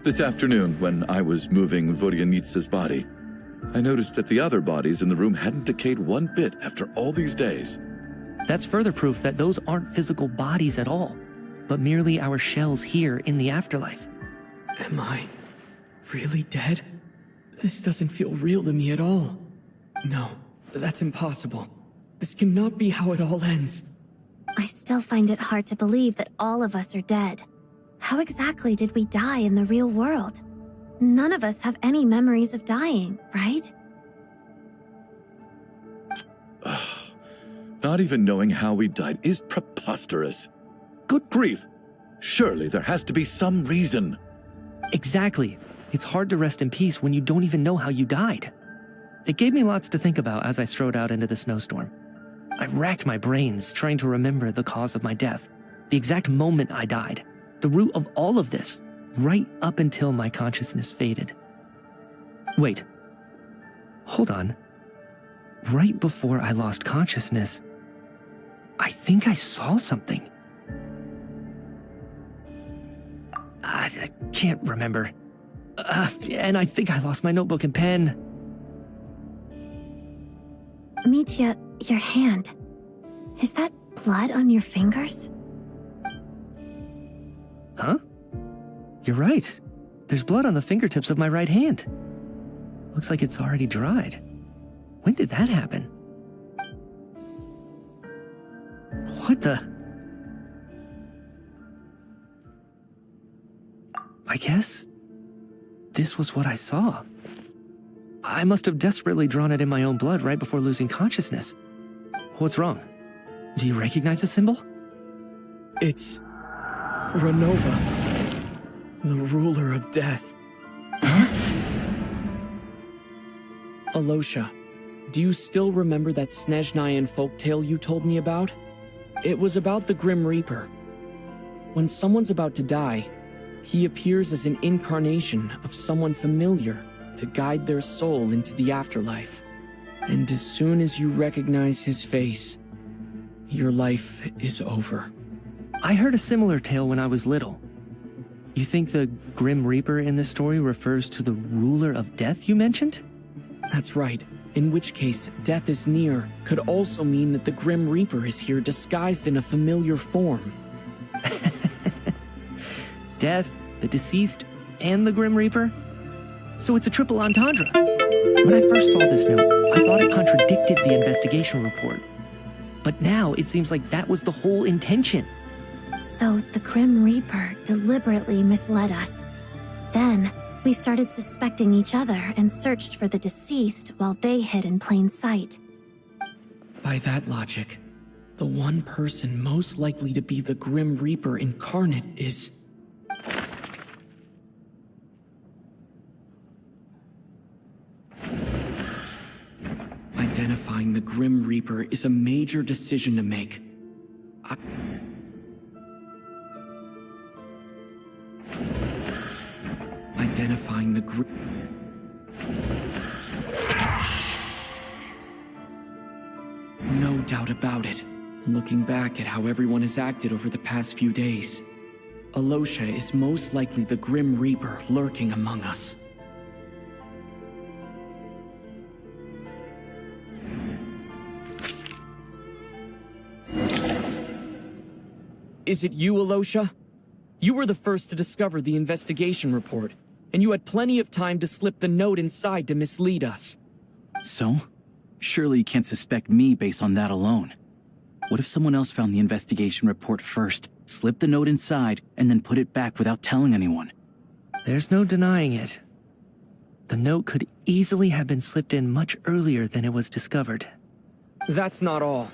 This afternoon, when I was moving Vodyanitsa's body, I noticed that the other bodies in the room hadn't decayed one bit after all these days. That's further proof that those aren't physical bodies at all, but merely our shells here in the afterlife. Am I really dead? This doesn't feel real to me at all. No, that's impossible. This cannot be how it all ends. I still find it hard to believe that all of us are dead. How exactly did we die in the real world? None of us have any memories of dying, right? Not even knowing how we died is preposterous. Good grief! Surely there has to be some reason. Exactly. It's hard to rest in peace when you don't even know how you died. It gave me lots to think about as I strode out into the snowstorm. I racked my brains trying to remember the cause of my death, the exact moment I died, the root of all of this, right up until my consciousness faded. Wait. Hold on. Right before I lost consciousness, I think I saw something. I can't remember. And I think I lost my notebook and pen. Mitya, your hand. Is that blood on your fingers? Huh? You're right. There's blood on the fingertips of my right hand. Looks like it's already dried. When did that happen? What the? I guess this was what I saw. I must have desperately drawn it in my own blood right before losing consciousness. What's wrong? Do you recognize the symbol? It's Renova, the ruler of death. Alosha, do you still remember that Snezhnayan folktale you told me about? It was about the Grim Reaper. When someone's about to die, he appears as an incarnation of someone familiar to guide their soul into the afterlife. And as soon as you recognize his face, your life is over. I heard a similar tale when I was little. You think the Grim Reaper in this story refers to the ruler of death you mentioned? That's right. In which case, death is near could also mean that the Grim Reaper is here disguised in a familiar form. Death, the deceased, and the Grim Reaper? So it's a triple entendre. When I first saw this note, I thought it contradicted the investigation report. But now it seems like that was the whole intention. So the Grim Reaper deliberately misled us. Then, we started suspecting each other and searched for the deceased while they hid in plain sight. By that logic, the one person most likely to be the Grim Reaper incarnate is... Identifying the Grim Reaper is a major decision to make. Identifying the No doubt about it. Looking back at how everyone has acted over the past few days, Alosha is most likely the Grim Reaper lurking among us. Is it you, Alosha? You were the first to discover the investigation report, and you had plenty of time to slip the note inside to mislead us. So? Surely you can't suspect me based on that alone. What if someone else found the investigation report first, slipped the note inside, and then put it back without telling anyone? There's no denying it. The note could easily have been slipped in much earlier than it was discovered. That's not all.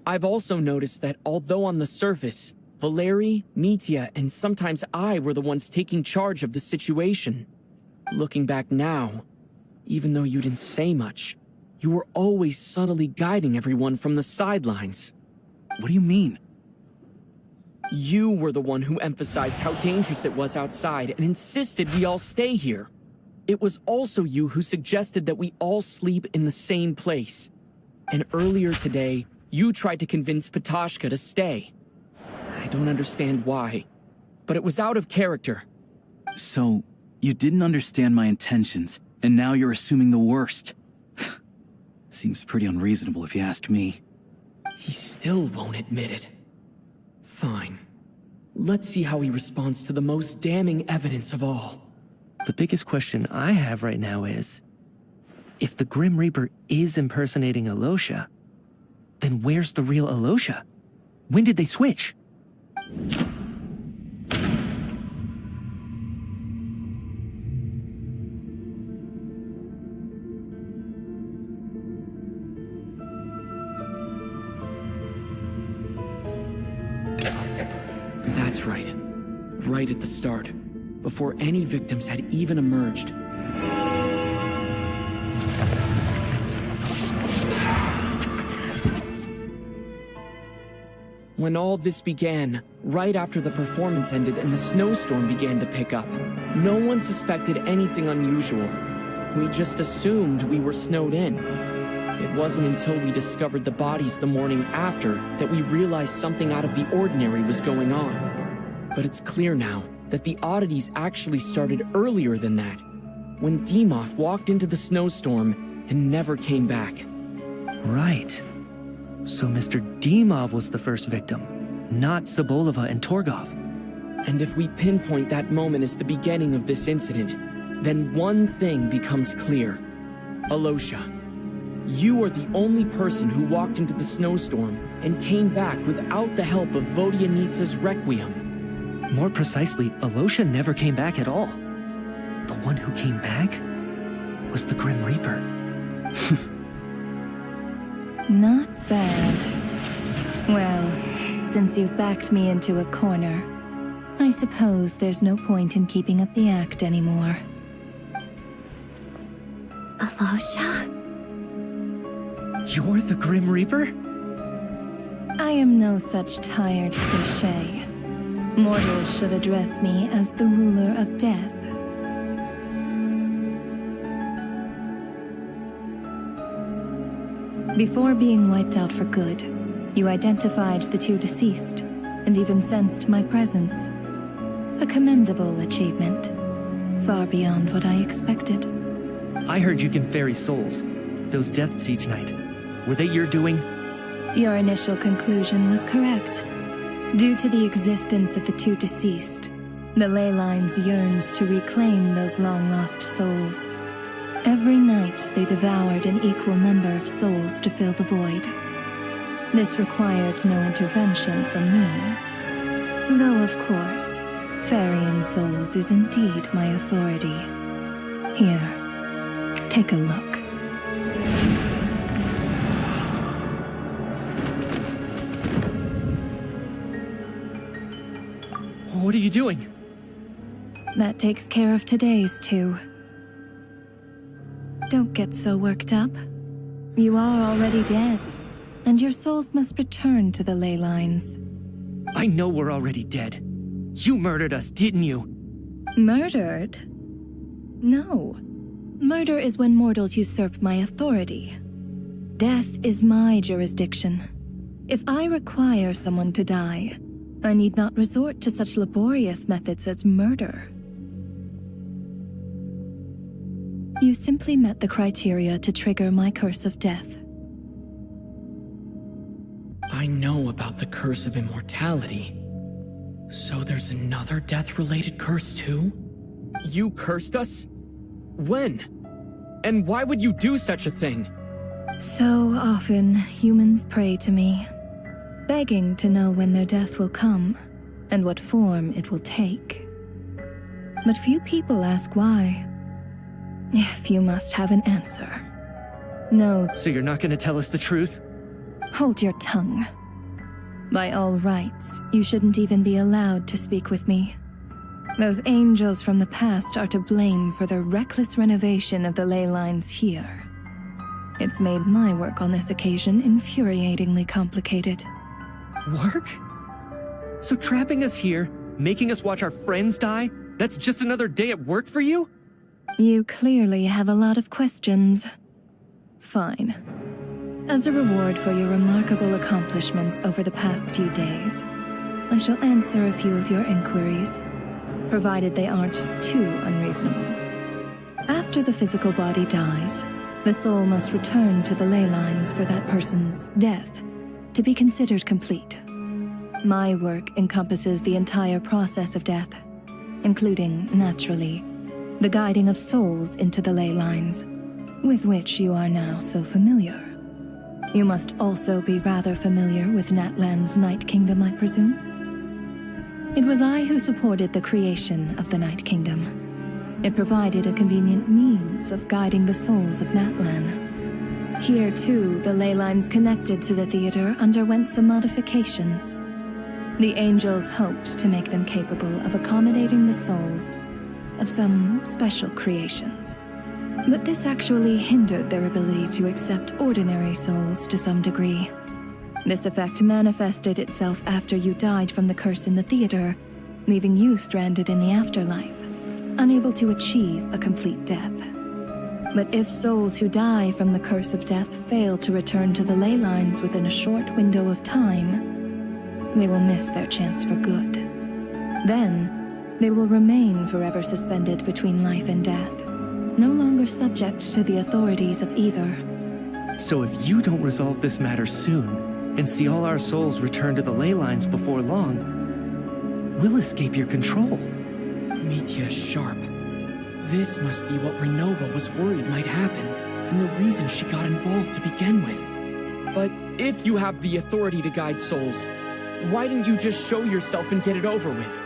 I've also noticed that although on the surface, Valeri, Mitya, and sometimes I were the ones taking charge of the situation. Looking back now, even though you didn't say much, you were always subtly guiding everyone from the sidelines. What do you mean? You were the one who emphasized how dangerous it was outside and insisted we all stay here. It was also you who suggested that we all sleep in the same place. And earlier today, you tried to convince Patashka to stay. I don't understand why, but it was out of character. So, you didn't understand my intentions, and now you're assuming the worst. Seems pretty unreasonable if you ask me. He still won't admit it. Fine. Let's see how he responds to the most damning evidence of all. The biggest question I have right now is, if the Grim Reaper is impersonating Alosha, then where's the real Alosha? When did they switch? That's right. Right at the start, before any victims had even emerged. When all this began, right after the performance ended and the snowstorm began to pick up, no one suspected anything unusual. We just assumed we were snowed in. It wasn't until we discovered the bodies the morning after that we realized something out of the ordinary was going on. But it's clear now that the oddities actually started earlier than that, when Dimov walked into the snowstorm and never came back. Right. So Mr. Dimov was the first victim, not Sobolova and Torgov. And if we pinpoint that moment as the beginning of this incident, then one thing becomes clear. Alosha, you are the only person who walked into the snowstorm and came back without the help of Vodyanitsa's Requiem. More precisely, Alosha never came back at all. The one who came back was the Grim Reaper. Not bad. Well, since you've backed me into a corner, I suppose there's no point in keeping up the act anymore. Alosha? You're the Grim Reaper? I am no such tired cliché. Mortals should address me as the ruler of death. Before being wiped out for good, You identified the two deceased, and even sensed my presence. A commendable achievement. Far beyond what I expected. I heard you can ferry souls. Those deaths each night. Were they your doing? Your initial conclusion was correct. Due to the existence of the two deceased, the ley lines yearned to reclaim those long-lost souls. Every night they devoured an equal number of souls to fill the void. This required no intervention from me. Though, of course, ferrying souls is indeed my authority. Here, take a look. What are you doing? That takes care of today's too. Don't get so worked up. You are already dead, and your souls must return to the ley lines. I know we're already dead. You murdered us, didn't you? Murdered? No. Murder is when mortals usurp my authority. Death is my jurisdiction. If I require someone to die, I need not resort to such laborious methods as murder. You simply met the criteria to trigger my curse of death. I know about the curse of immortality. So there's another death-related curse too? You cursed us? When? And why would you do such a thing? So often, humans pray to me, begging to know when their death will come, and what form it will take. But few people ask why. If you must have an answer. No. So you're not gonna tell us the truth? Hold your tongue. By all rights, you shouldn't even be allowed to speak with me. Those angels from the past are to blame for the reckless renovation of the ley lines here. It's made my work on this occasion infuriatingly complicated. Work? So trapping us here, making us watch our friends die, that's just another day at work for you? You clearly have a lot of questions. Fine. As a reward for your remarkable accomplishments over the past few days, I shall answer a few of your inquiries, provided they aren't too unreasonable. After the physical body dies, the soul must return to the ley lines for that person's death to be considered complete. My work encompasses the entire process of death, including, naturally, the guiding of souls into the ley lines, with which you are now so familiar. You must also be rather familiar with Natlan's Night Kingdom, I presume? It was I who supported the creation of the Night Kingdom. It provided a convenient means of guiding the souls of Natlan. Here, too, the ley lines connected to the theater underwent some modifications. The angels hoped to make them capable of accommodating the souls of some special creations. But this actually hindered their ability to accept ordinary souls to some degree. This effect manifested itself after you died from the curse in the theater, leaving you stranded in the afterlife, unable to achieve a complete death. But if souls who die from the curse of death fail to return to the ley lines within a short window of time, they will miss their chance for good. Then, they will remain forever suspended between life and death, no longer subject to the authorities of either. So if you don't resolve this matter soon, and see all our souls return to the ley lines before long, we'll escape your control. Mitya is sharp. This must be what Renova was worried might happen, and the reason she got involved to begin with. But if you have the authority to guide souls, why didn't you just show yourself and get it over with?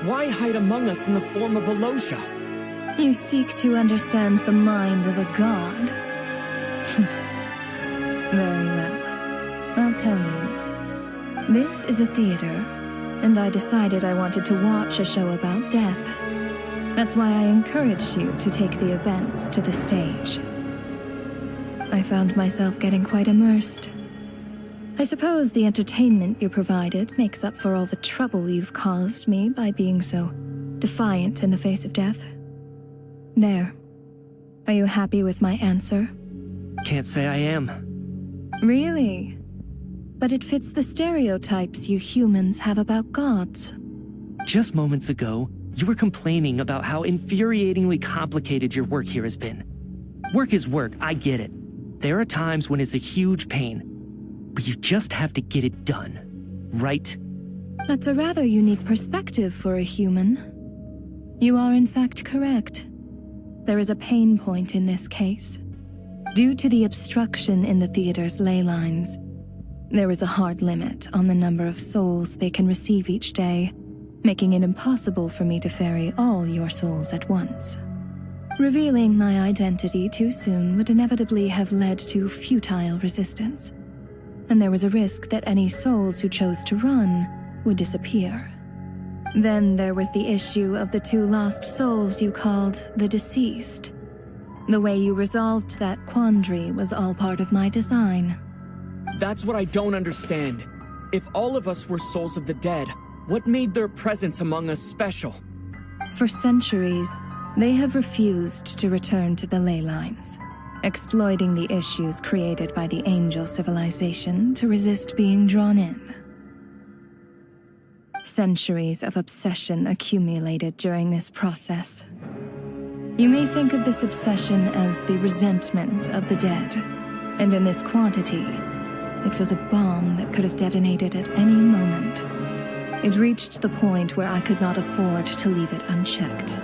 Why hide among us in the form of Alosha? You seek to understand the mind of a god. Very well. I'll tell you. This is a theater, and I decided I wanted to watch a show about death. That's why I encouraged you to take the events to the stage. I found myself getting quite immersed. I suppose the entertainment you provided makes up for all the trouble you've caused me by being so defiant in the face of death. There. Are you happy with my answer? Can't say I am. Really? but it fits the stereotypes you humans have about gods. Just moments ago, you were complaining about how infuriatingly complicated your work here has been. Work is work, I get it. There are times when it's a huge pain, but you just have to get it done, right? That's a rather unique perspective for a human. You are in fact correct. There is a pain point in this case. Due to the obstruction in the theater's ley lines, there is a hard limit on the number of souls they can receive each day, making it impossible for me to ferry all your souls at once. Revealing my identity too soon would inevitably have led to futile resistance, and there was a risk that any souls who chose to run would disappear. Then there was the issue of the 2 lost souls you called the deceased. The way you resolved that quandary was all part of my design. That's what I don't understand. If all of us were souls of the dead, what made their presence among us special? For centuries, they have refused to return to the ley lines, exploiting the issues created by the angel civilization to resist being drawn in. Centuries of obsession accumulated during this process. You may think of this obsession as the resentment of the dead, and in this quantity, it was a bomb that could have detonated at any moment. It reached the point where I could not afford to leave it unchecked.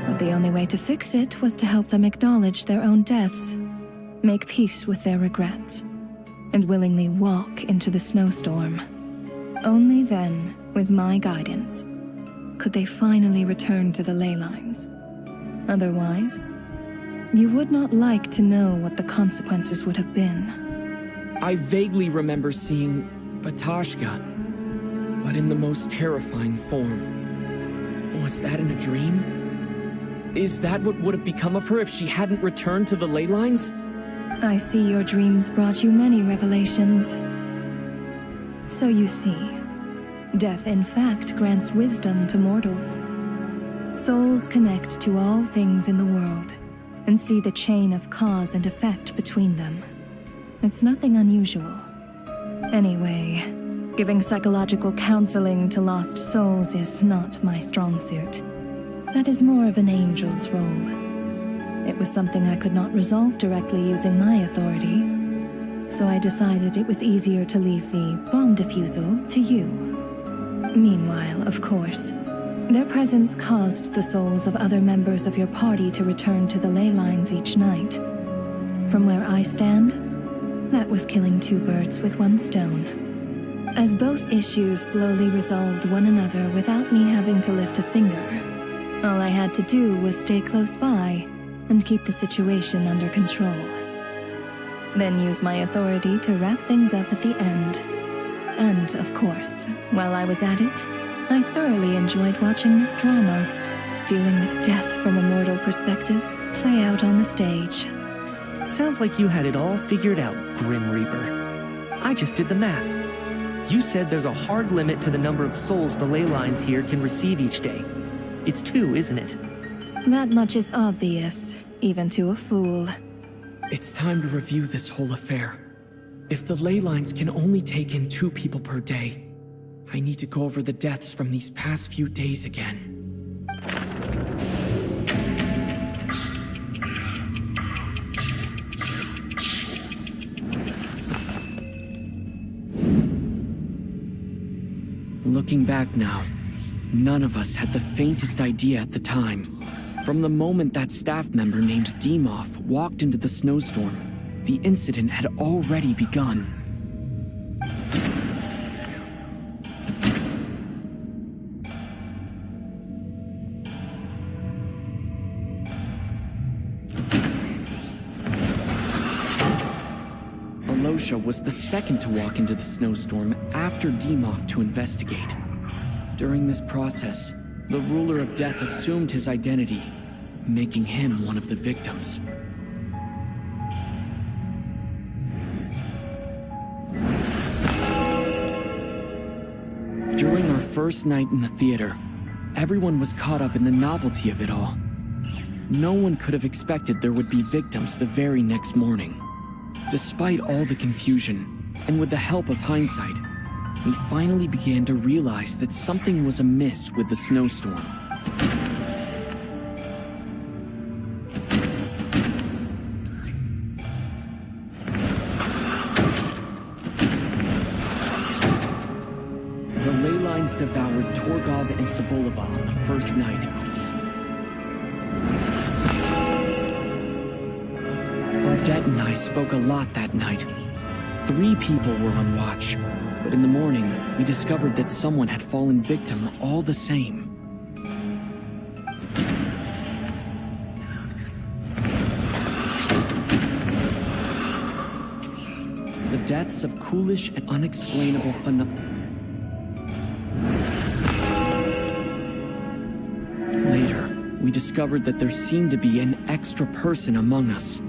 But the only way to fix it was to help them acknowledge their own deaths, make peace with their regrets, and willingly walk into the snowstorm. Only then, with my guidance, could they finally return to the ley lines. Otherwise, you would not like to know what the consequences would have been. I vaguely remember seeing Batashka, but in the most terrifying form. Was that in a dream? Is that what would have become of her if she hadn't returned to the ley lines? I see your dreams brought you many revelations. So you see, death in fact grants wisdom to mortals. Souls connect to all things in the world and see the chain of cause and effect between them. It's nothing unusual. Anyway, giving psychological counseling to lost souls is not my strong suit. That is more of an angel's role. It was something I could not resolve directly using my authority, so I decided it was easier to leave the bomb defusal to you. Meanwhile, of course, their presence caused the souls of other members of your party to return to the ley lines each night. From where I stand, that was killing 2 birds with 1 stone. As both issues slowly resolved one another without me having to lift a finger, all I had to do was stay close by and keep the situation under control. Then use my authority to wrap things up at the end. And, of course, while I was at it, I thoroughly enjoyed watching this drama, dealing with death from a mortal perspective, play out on the stage. Sounds like you had it all figured out, Grim Reaper. I just did the math. You said there's a hard limit to the number of souls the ley lines here can receive each day. It's 2, isn't it? That much is obvious, even to a fool. It's time to review this whole affair. If the ley lines can only take in 2 people per day, I need to go over the deaths from these past few days again. Looking back now, none of us had the faintest idea at the time. From the moment that staff member named Demoff walked into the snowstorm, the incident had already begun. Alosha was the second to walk into the snowstorm after Demoff to investigate. During this process, the ruler of death assumed his identity, making him one of the victims. During our first night in the theater, everyone was caught up in the novelty of it all. No one could have expected there would be victims the very next morning. Despite all the confusion, And with the help of hindsight, we finally began to realize that something was amiss with the snowstorm. The ley lines devoured Torgov and Sobolova on the first night. Odette and I spoke a lot that night. 3 people were on watch, but in the morning, we discovered that someone had fallen victim all the same. The deaths of coolish and unexplainable phenomena. Later, we discovered that there seemed to be an extra person among us,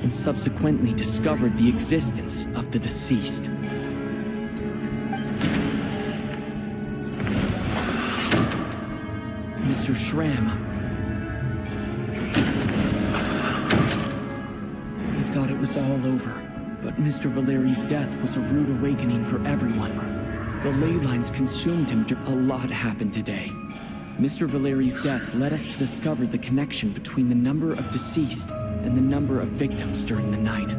and subsequently discovered the existence of the deceased. Mr. Schramm. We thought it was all over, but Mr. Valeri's death was a rude awakening for everyone. The ley lines consumed him. A lot happened today. Mr. Valeri's death led us to discover the connection between the number of deceased and the number of victims during the night.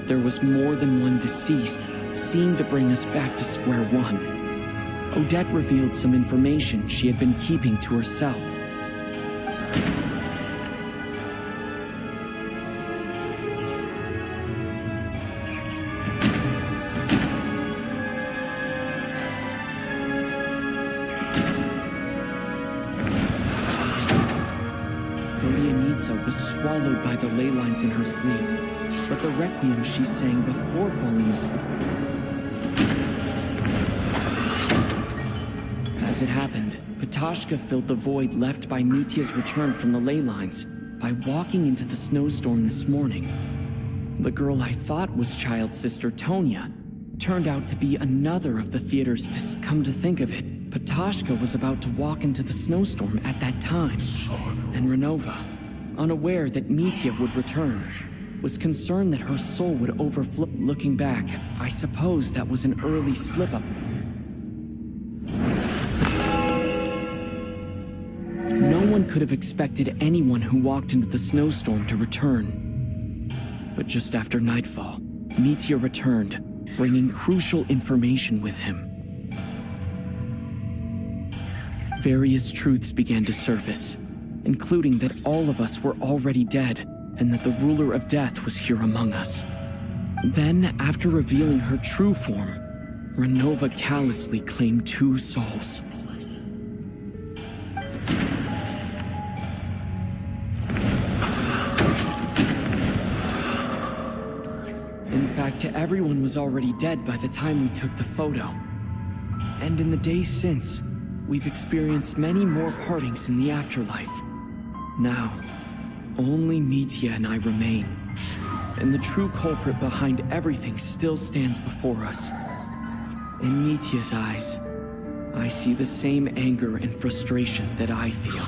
There was more than one deceased seemed to bring us back to square one. Odette revealed some information she had been keeping to herself. Vodianitsa was swallowed by the ley lines in her sleep. But the requiem she sang before falling asleep. As it happened, Ptashka filled the void left by Mitya's return from the ley lines by walking into the snowstorm this morning. The girl I thought was child sister Tonya turned out to be another of the theater's. Come to think of it, Ptashka was about to walk into the snowstorm at that time, and Renova, unaware that Mitya would return, was concerned that her soul would overflow. Looking back, I suppose that was an early slip-up. No one could have expected anyone who walked into the snowstorm to return. But just after nightfall, Mitya returned, bringing crucial information with him. Various truths began to surface, including that all of us were already dead, and that the ruler of death was here among us. Then, after revealing her true form, Renova callously claimed 2 souls. In fact, everyone was already dead by the time we took the photo. And in the days since, we've experienced many more partings in the afterlife. Now, only Mitya and I remain, and the true culprit behind everything still stands before us. In Mitya's eyes, I see the same anger and frustration that I feel.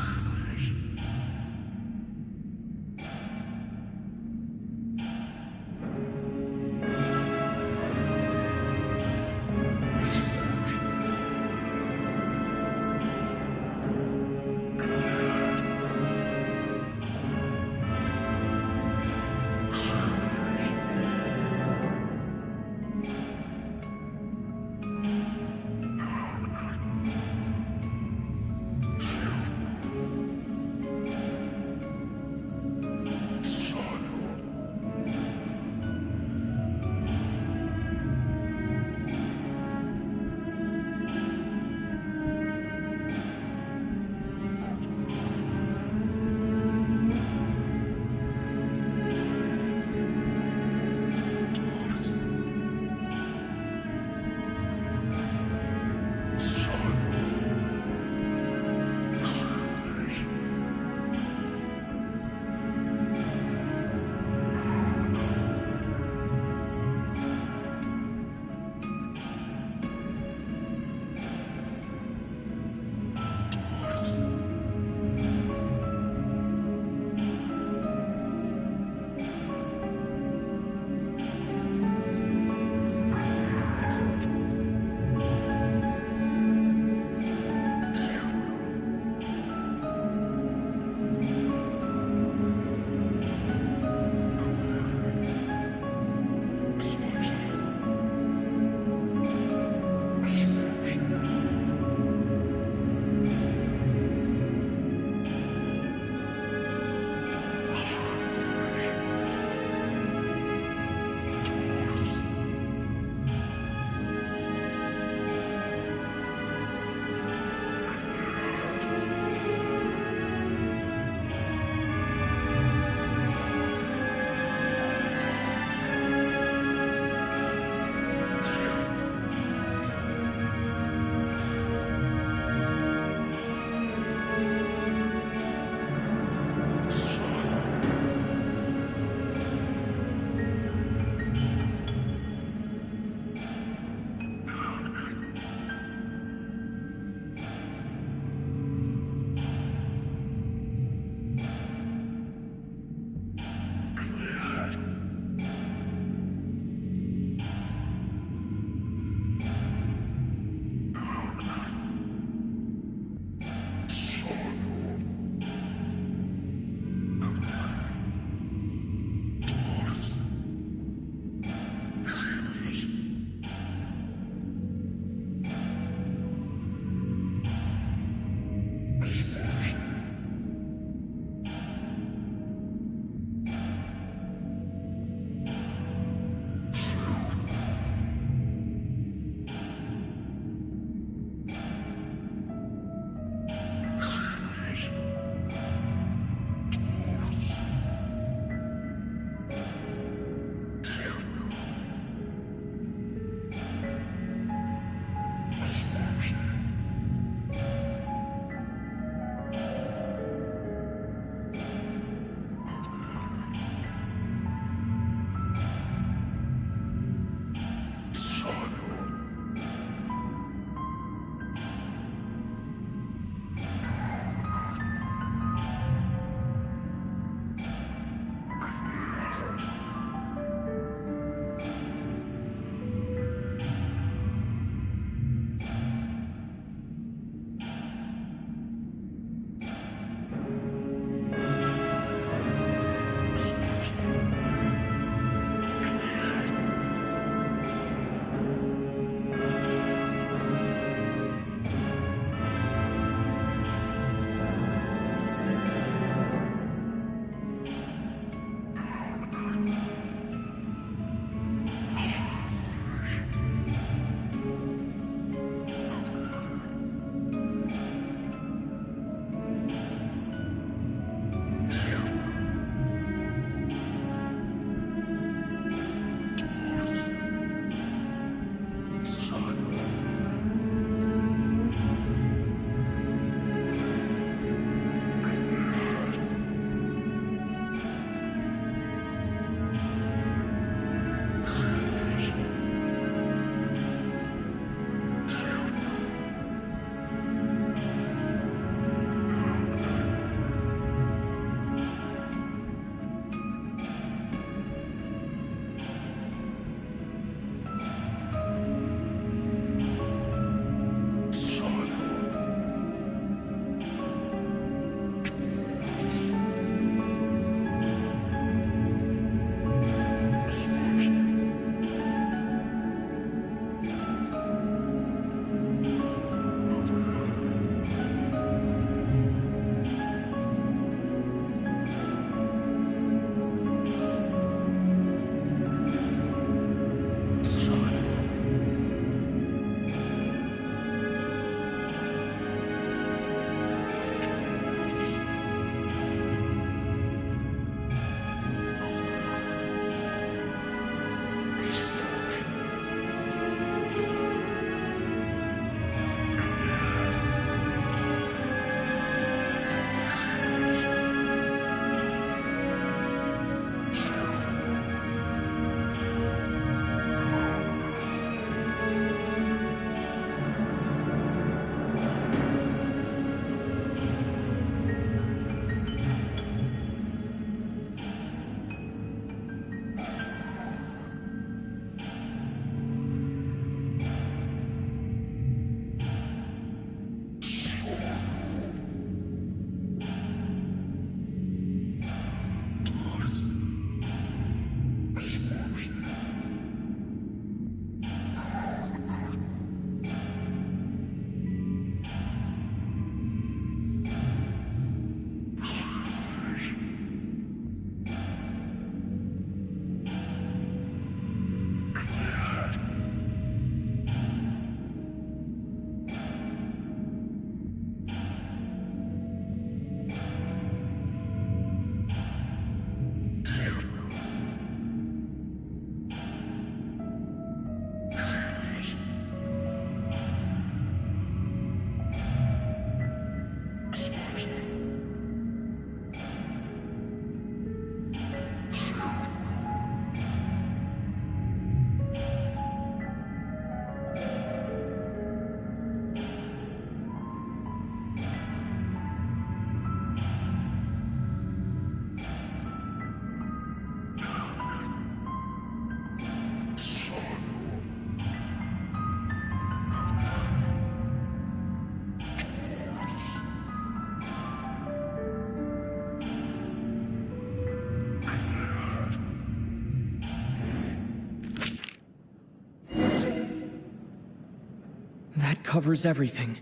covers everything.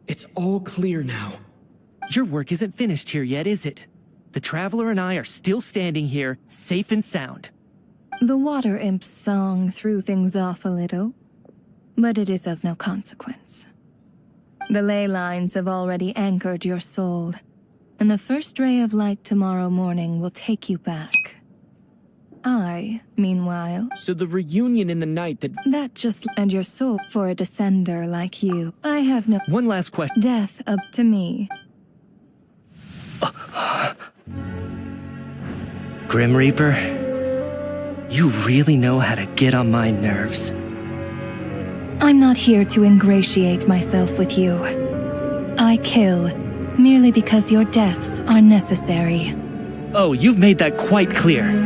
It's all clear now. Your work isn't finished here yet, is it? The Traveler and I are still standing here, safe and sound. The water imp's song threw things off a little, but it is of no consequence. The ley lines have already anchored your soul, and the first ray of light tomorrow morning will take you back. I, meanwhile... So the reunion in the night That just... and your soul for a descender like you. I have no... One last question. Death up to me. Grim Reaper, you really know how to get on my nerves. I'm not here to ingratiate myself with you. I kill merely because your deaths are necessary. Oh, you've made that quite clear.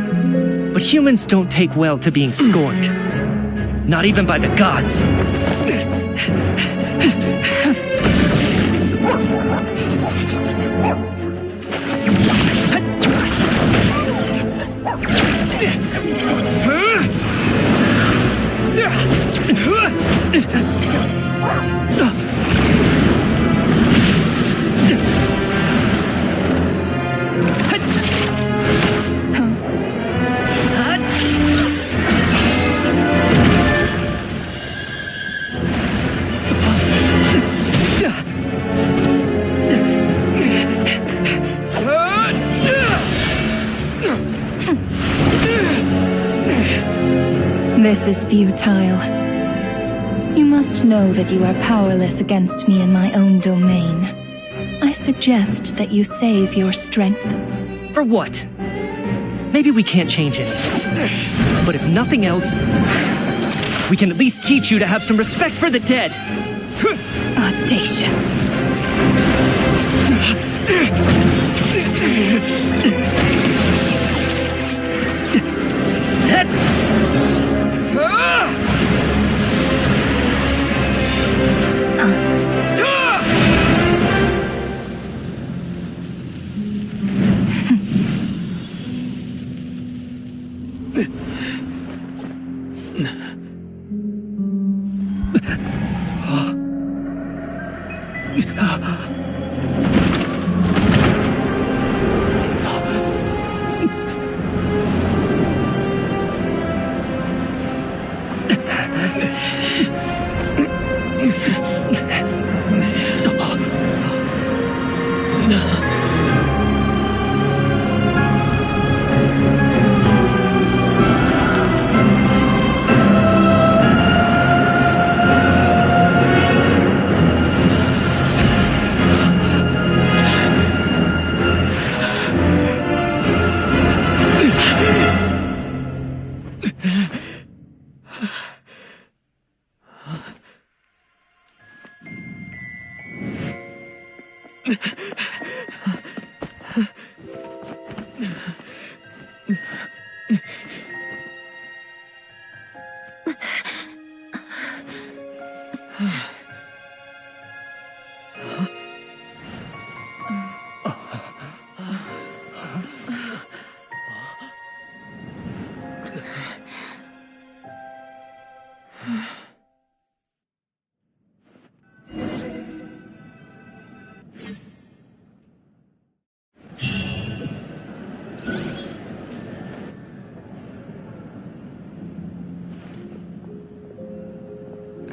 But humans don't take well to being scorned. Not even by the gods. This is futile. You must know that you are powerless against me in my own domain. I suggest that you save your strength. For what? Maybe we can't change it. But if nothing else, we can at least teach you to have some respect for the dead. Audacious.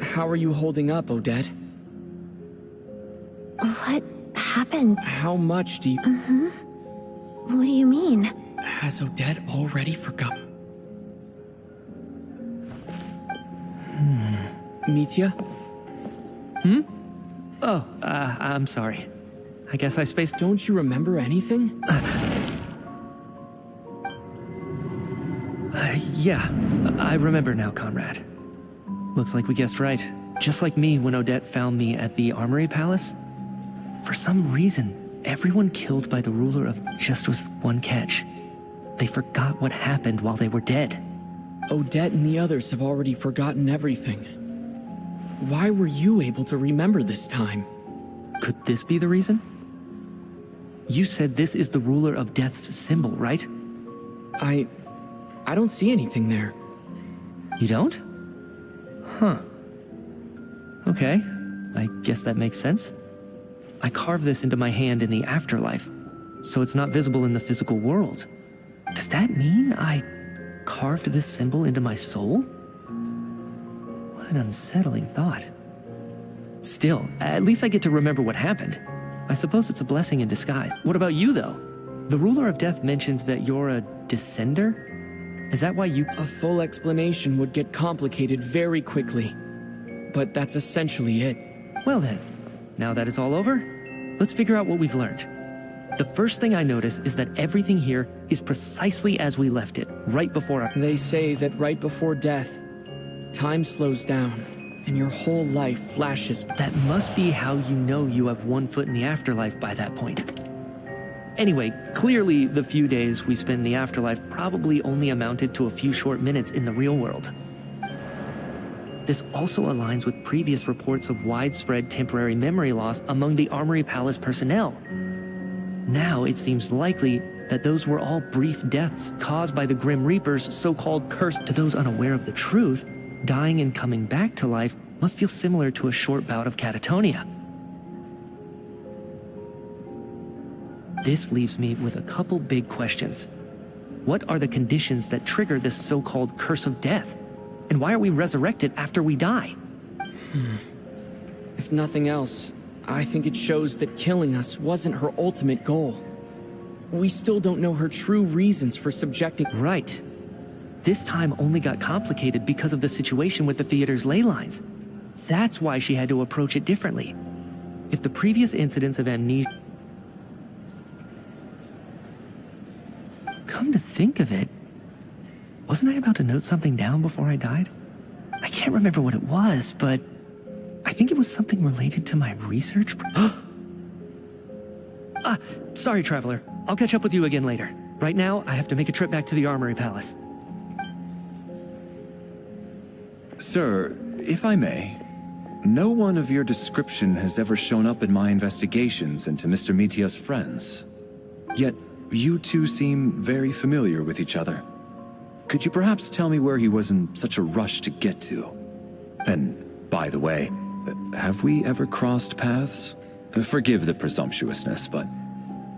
How are you holding up, Odette? What happened? How much do you... What do you mean? Has Odette already forgotten? Mitya? Oh, I'm sorry. I guess I spaced... Don't you remember anything? Yeah, I remember now, Conrad. Looks like we guessed right. Just like me when Odette found me at the Armory Palace. For some reason, everyone killed by the ruler of just with one catch. They forgot what happened while they were dead. Odette and the others have already forgotten everything. Why were you able to remember this time? Could this be the reason? You said this is the ruler of death's symbol, right? I don't see anything there. You don't? Huh. Okay. I guess that makes sense. I carved this into my hand in the afterlife, so it's not visible in the physical world. Does that mean I carved this symbol into my soul? What an unsettling thought. Still, at least I get to remember what happened. I suppose it's a blessing in disguise. What about you, though? The ruler of death mentioned that you're a descender? Is that why you— A full explanation would get complicated very quickly. But that's essentially it. Well then, now that it's all over, let's figure out what we've learned. The first thing I notice is that everything here is precisely as we left it, right before our— They say that right before death, time slows down, and your whole life flashes. That must be how you know you have one foot in the afterlife by that point. Anyway, clearly the few days we spend in the afterlife probably only amounted to a few short minutes in the real world. This also aligns with previous reports of widespread temporary memory loss among the Armory Palace personnel. Now it seems likely that those were all brief deaths caused by the Grim Reaper's so-called curse. To those unaware of the truth, dying and coming back to life must feel similar to a short bout of catatonia. This leaves me with a couple big questions. What are the conditions that trigger this so-called curse of death? And why are we resurrected after we die? If nothing else, I think it shows that killing us wasn't her ultimate goal. We still don't know her true reasons for subjecting— Right. This time only got complicated because of the situation with the theater's ley lines. That's why she had to approach it differently. If the previous incidents of amnesia— Come to think of it, wasn't I about to note something down before I died? I can't remember what it was, but I think it was something related to my research. Sorry, Traveler. I'll catch up with you again later. Right now, I have to make a trip back to the Armory Palace. Sir, if I may, no one of your description has ever shown up in my investigations into Mr. Mitia's friends. Yet, you two seem very familiar with each other. Could you perhaps tell me where he was in such a rush to get to? And, by the way, have we ever crossed paths? Forgive the presumptuousness, but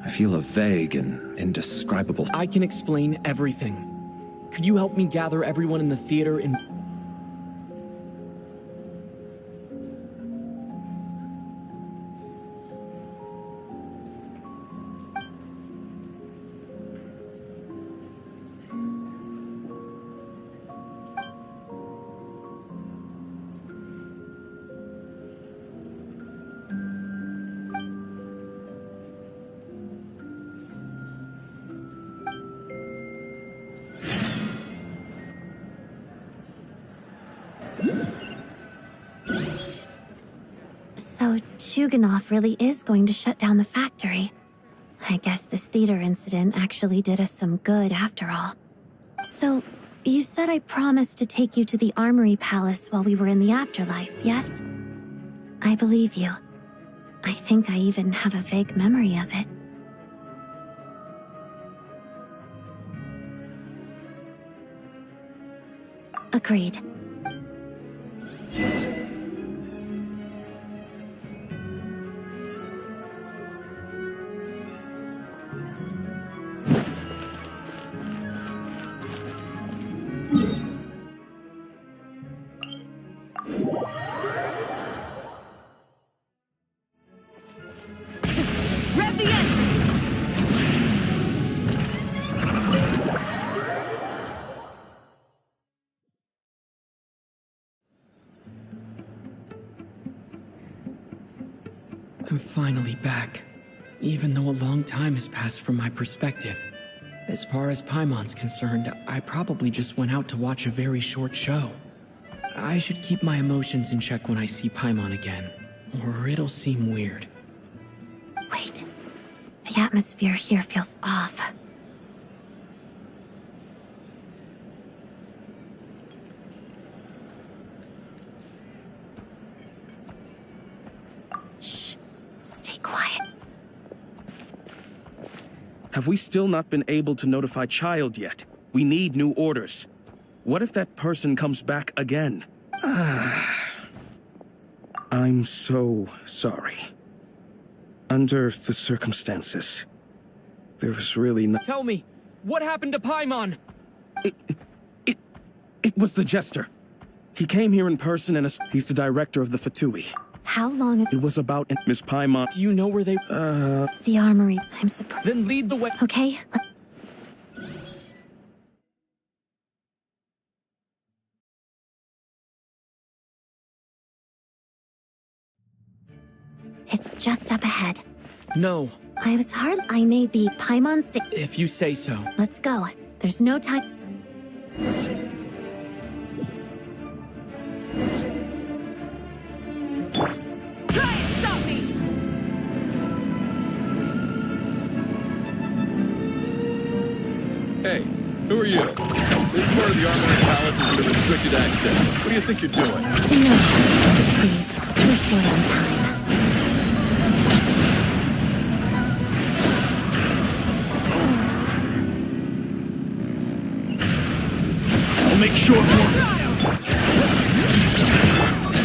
I feel a vague and indescribable— I can explain everything. Could you help me gather everyone in the theater in— So Chuganov really is going to shut down the factory. I guess this theater incident actually did us some good after all. So, you said I promised to take you to the Armory Palace while we were in the afterlife, yes? I believe you. I think I even have a vague memory of it. Agreed. Rev the engine! I'm finally back, even though a long time has passed from my perspective. As far as Paimon's concerned, I probably just went out to watch a very short show. I should keep my emotions in check when I see Paimon again, or it'll seem weird. Wait. The atmosphere here feels off. Shh. Stay quiet. Have we still not been able to notify Child yet? We need new orders. What if that person comes back again? I'm so sorry. Under the circumstances, there was really no— Tell me, what happened to Paimon? It was the Jester. He came here in person and he's the director of the Fatui. How long? It was about Miss Paimon. Do you know where they— The armory. I'm surprised. Then lead the way. Okay. It's just up ahead. No. I was hard. I may be Paimon sick. If you say so. Let's go. There's no time. Try and stop me! Hey, who are you? This part of the Armory Palace is under restricted access. What do you think you're doing? No, please. We're short on time. I'll make sure.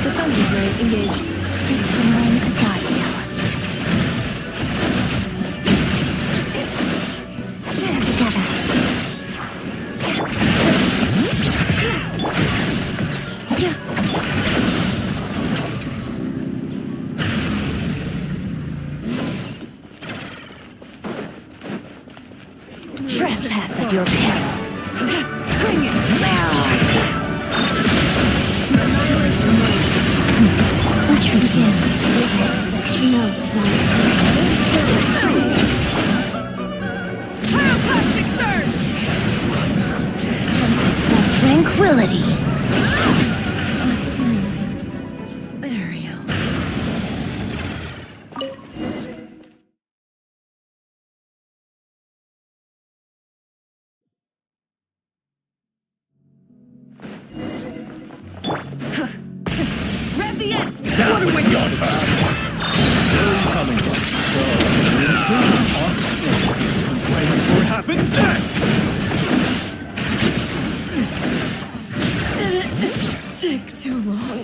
The Thunderblade engaged. Crystalline Adagio. Together. Trespass at your peril. Bring it Let's begin. No Pyroclastic surge! Tranquility. Burial. Rev the end! What are we on about? Where are you coming from? Wait before it happens next! Did it take too long?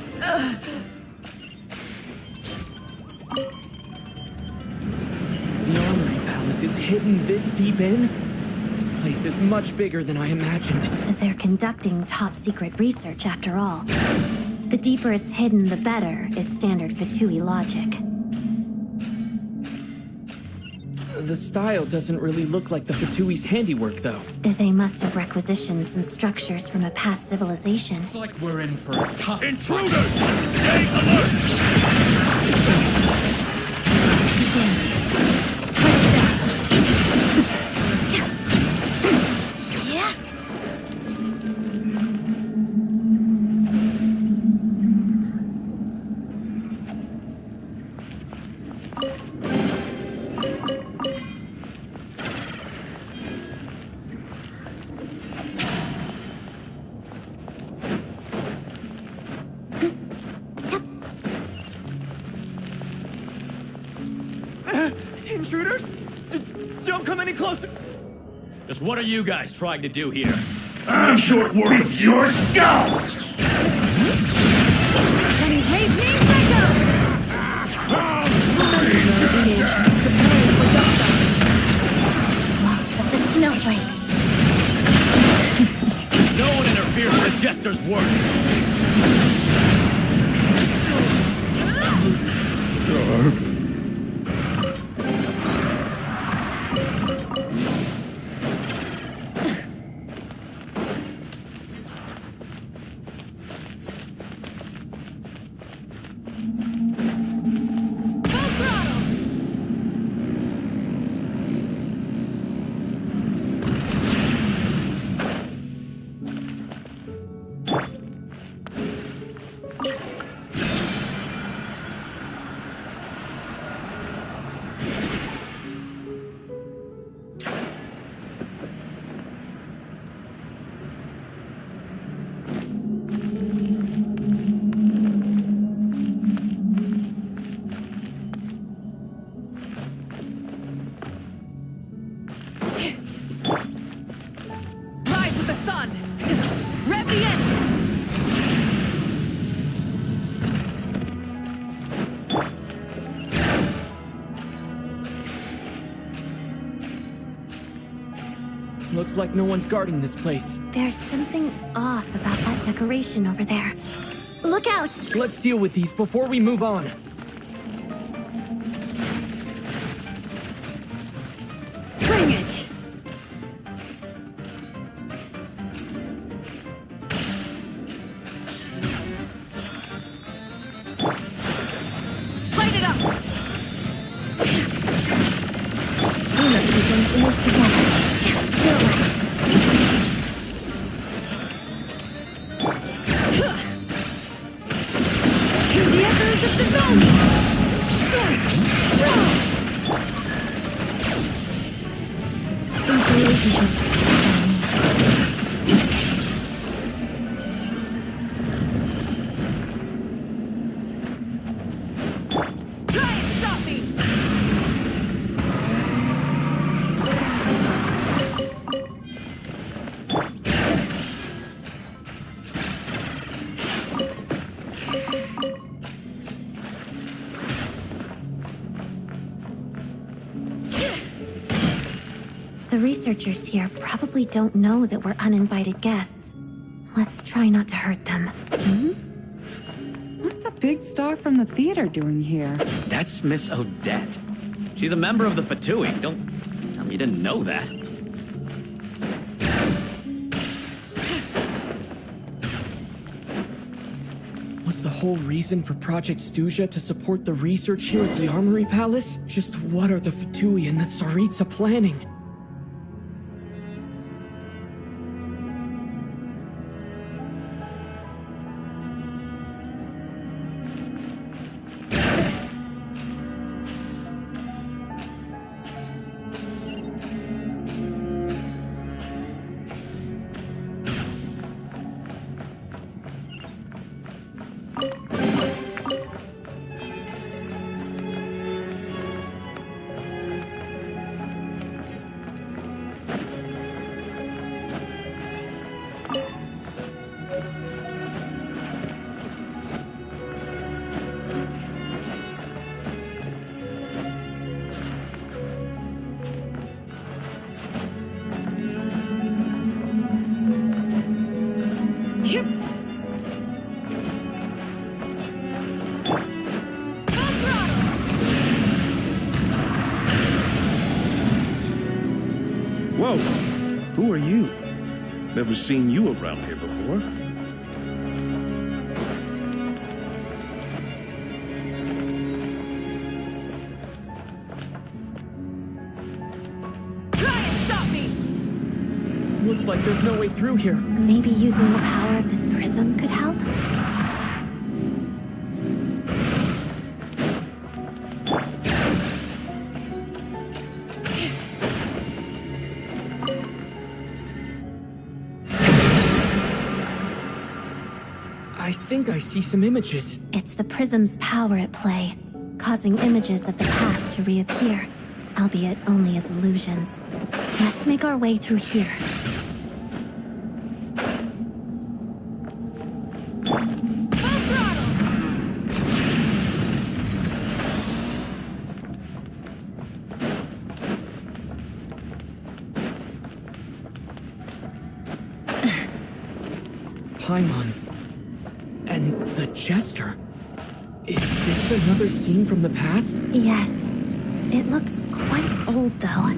The Armory Palace is hidden this deep in? This place is much bigger than I imagined. They're conducting top-secret research after all. The deeper it's hidden, the better, is standard Fatui logic. The style doesn't really look like the Fatui's handiwork, though. They must have requisitioned some structures from a past civilization. It's like we're in for a tough Intruders! Stay alert! Yeah. Intruders? Don't come any closer! Just what are you guys trying to do here? I'm short words your skull! Any haste means psycho! The snowflakes. No one interferes with the Jester's work! Looks like no one's guarding this place. There's something off about that decoration over there. Look out! Let's deal with these before we move on. Bring it! Light it up! We must begin to move together. To the echoes of the zone! These relationships. Try and stop me! The researchers here probably don't know that we're uninvited guests. Let's try not to hurt them. What's the big star from the theater doing here? That's Miss Odette. She's a member of the Fatui. Don't tell me you didn't know that. Was the whole reason for Project Stygian to support the research here at the Armory Palace? Just what are the Fatui and the Tsaritsa planning? Whoa! Who are you? Never seen you around here before. Try and stop me! Looks like there's no way through here. Maybe using the power of this prism could help? I think I see some images. It's the prism's power at play, causing images of the past to reappear, albeit only as illusions. Let's make our way through here. Paimon. And the Jester. Is this another scene from the past? Yes. It looks quite old, though.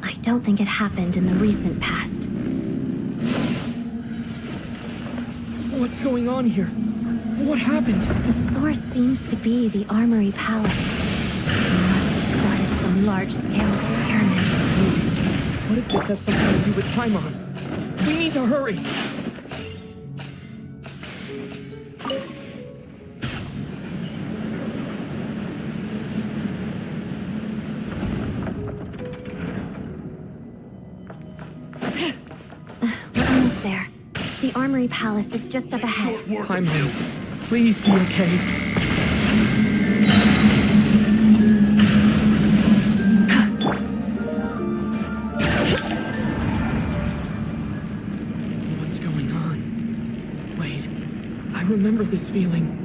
I don't think it happened in the recent past. What's going on here? What happened? The source seems to be the Armory Palace. They must have started some large-scale experiment. What if this has something to do with Paimon? We need to hurry! We're almost there. The Armory Palace is just up ahead. Paimon, please be okay. What's going on? Wait, I remember this feeling.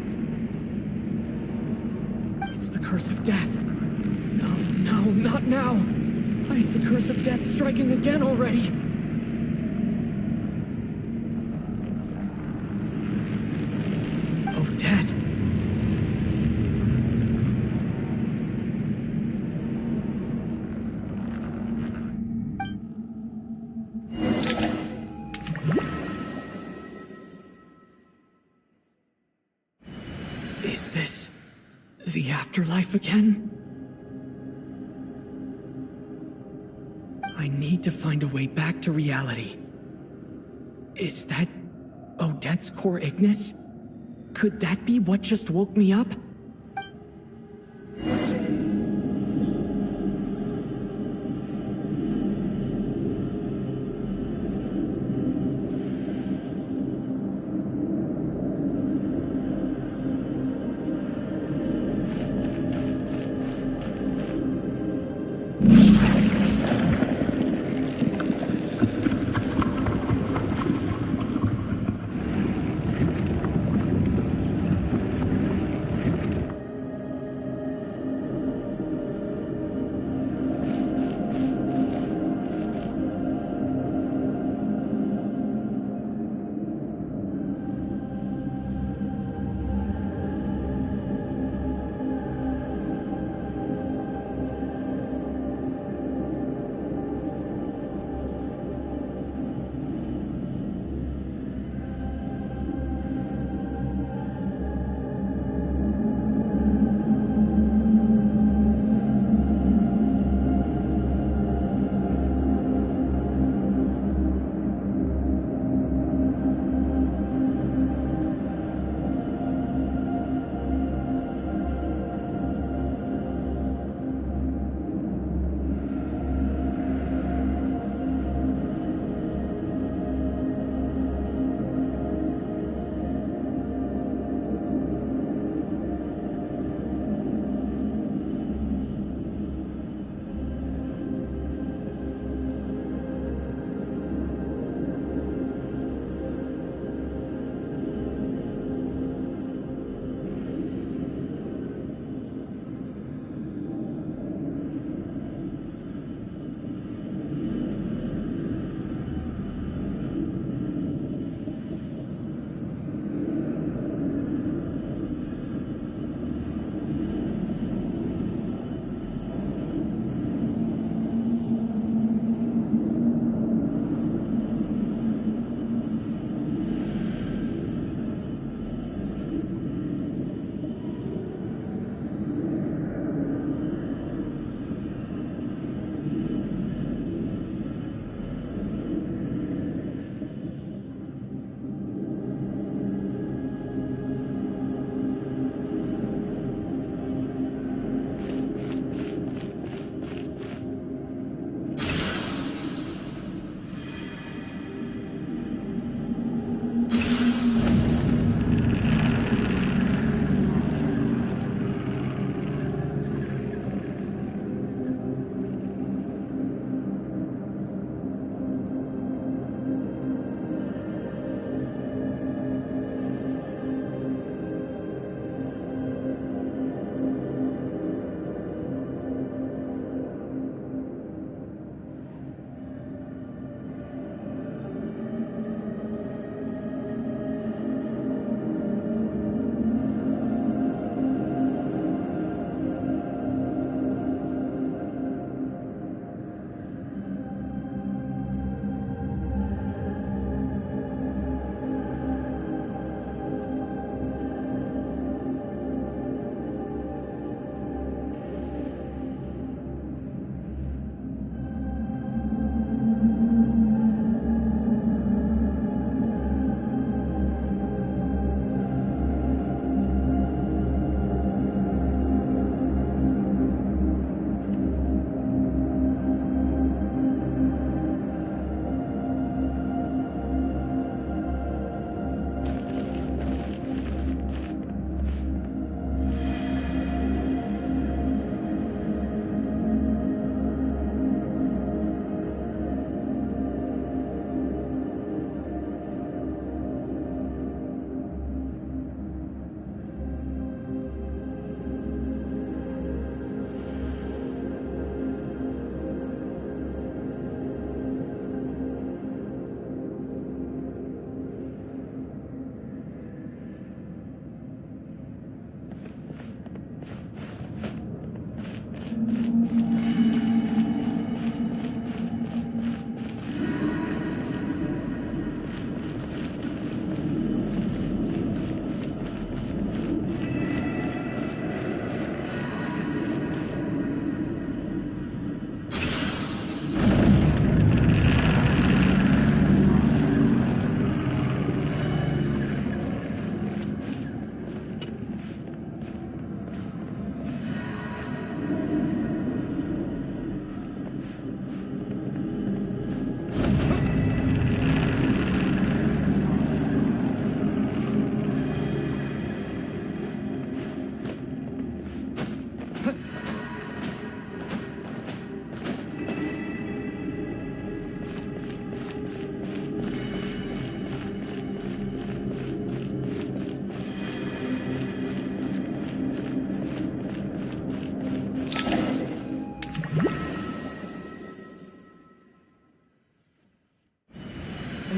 It's the curse of death. No, not now. Why is the curse of death striking again already? Is this the afterlife again? I need to find a way back to reality. Is that Odette's core Ignis? Could that be what just woke me up?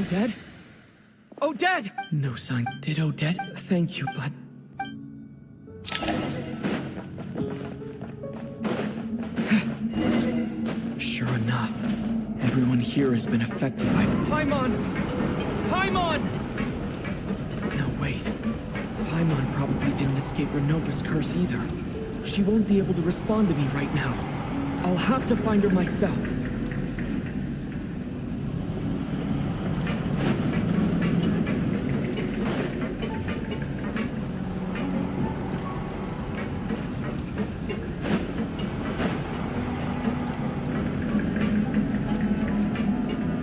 Odette? Odette! No sign. Did Odette? Thank you, but... Sure enough, everyone here has been affected by... Paimon! Paimon! No, wait. Paimon probably didn't escape Renova's curse either. She won't be able to respond to me right now. I'll have to find her myself.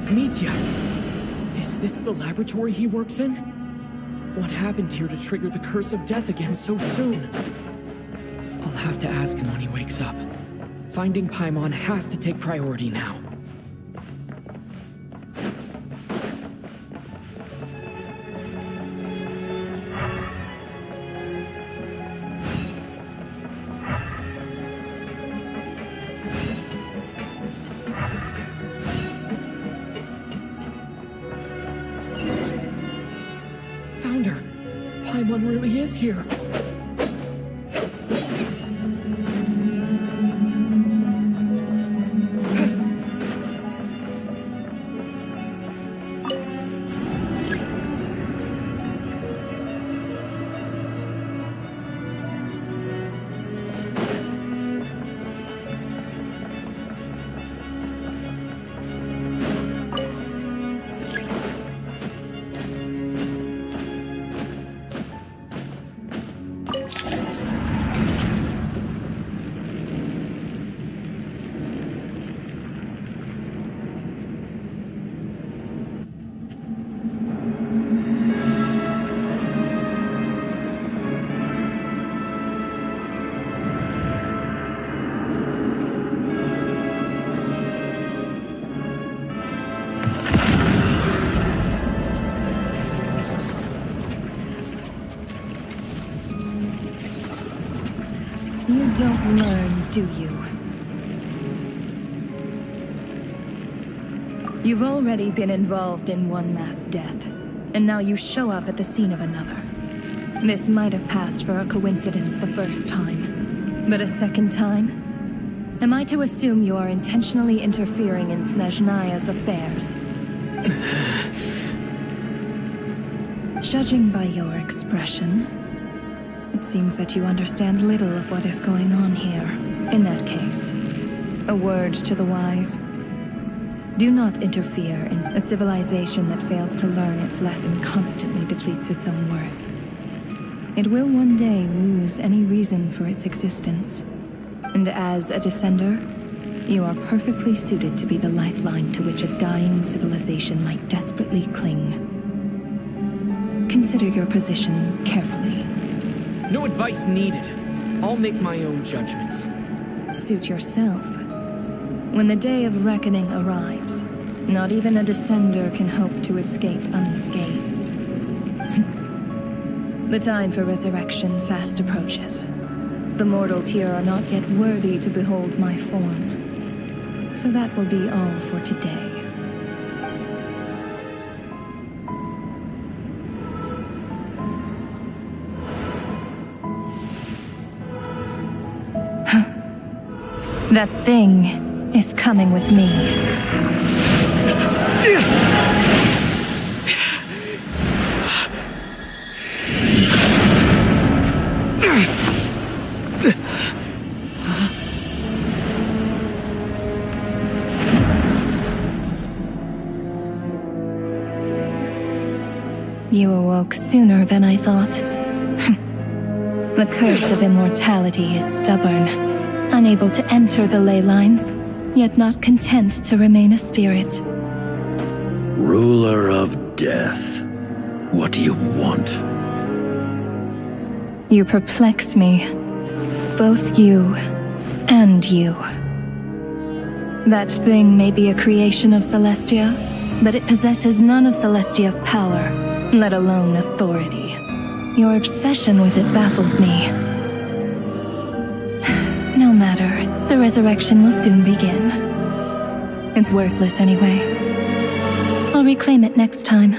Nitya! Is this the laboratory he works in? What happened here to trigger the curse of death again so soon? I'll have to ask him when he wakes up. Finding Paimon has to take priority now. Found her. Paimon really is here. You don't learn, do you? You've already been involved in one mass death, and now you show up at the scene of another. This might have passed for a coincidence the first time, but a second time? Am I to assume you are intentionally interfering in Snezhnaya's affairs? Judging by your expression, it seems that you understand little of what is going on here. In that case, a word to the wise. Do not interfere in a civilization that fails to learn its lesson constantly depletes its own worth. It will one day lose any reason for its existence. And as a descender, you are perfectly suited to be the lifeline to which a dying civilization might desperately cling. Consider your position carefully. No advice needed. I'll make my own judgments. Suit yourself. When the day of reckoning arrives, not even a descender can hope to escape unscathed. The time for resurrection fast approaches. The mortals here are not yet worthy to behold my form. So that will be all for today. That thing is coming with me. You awoke sooner than I thought. The curse of immortality is stubborn, unable to enter the ley lines, yet not content to remain a spirit. Ruler of death, what do you want? You perplex me. Both you and you. That thing may be a creation of Celestia, but it possesses none of Celestia's power, let alone authority. Your obsession with it baffles me. No matter, the resurrection will soon begin. It's worthless anyway. I'll reclaim it next time.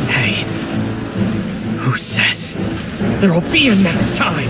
Hey, who says there will be a next time?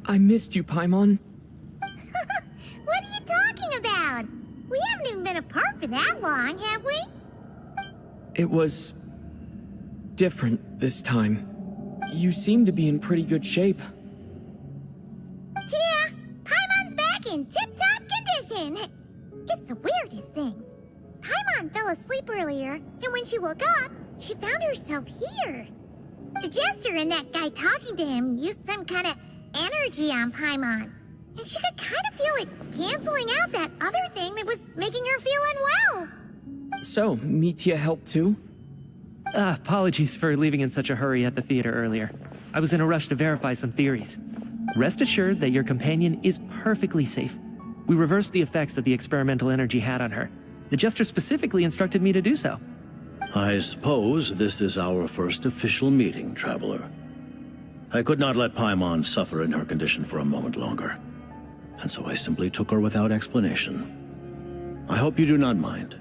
I missed you, Paimon. What are you talking about? We haven't even been apart for that long, have we? It was different this time. You seem to be in pretty good shape. Yeah, Paimon's back in tip-top condition. It's the weirdest thing. Paimon fell asleep earlier, and when she woke up, she found herself here. The jester and that guy talking to him used some kind of energy on Paimon, and she could kind of feel it canceling out that other thing that was making her feel unwell. So, Mitya helped too? Apologies for leaving in such a hurry at the theater earlier. I was in a rush to verify some theories. Rest assured that your companion is perfectly safe. We reversed the effects that the experimental energy had on her. The jester specifically instructed me to do so. I suppose this is our first official meeting, Traveler. I could not let Paimon suffer in her condition for a moment longer, and so I simply took her without explanation. I hope you do not mind.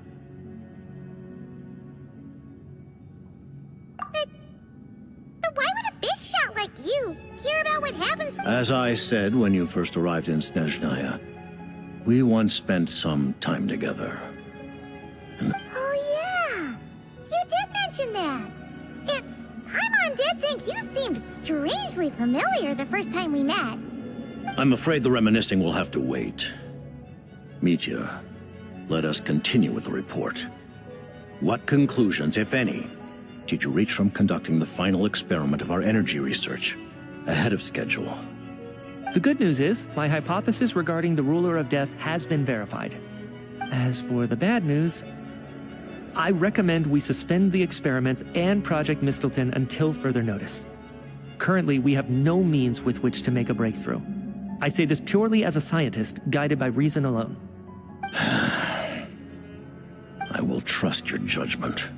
But why would a big shot like you care about what happens? As I said when you first arrived in Snezhnaya, we once spent some time together. Oh yeah, you did mention that. And Paimon did think you seemed strangely familiar the first time we met. I'm afraid the reminiscing will have to wait. Mitya, let us continue with the report. What conclusions, if any, did you reach from conducting the final experiment of our energy research ahead of schedule? The good news is, my hypothesis regarding the ruler of death has been verified. As for the bad news, I recommend we suspend the experiments and Project Mistleton until further notice. Currently, we have no means with which to make a breakthrough. I say this purely as a scientist, guided by reason alone. I will trust your judgment.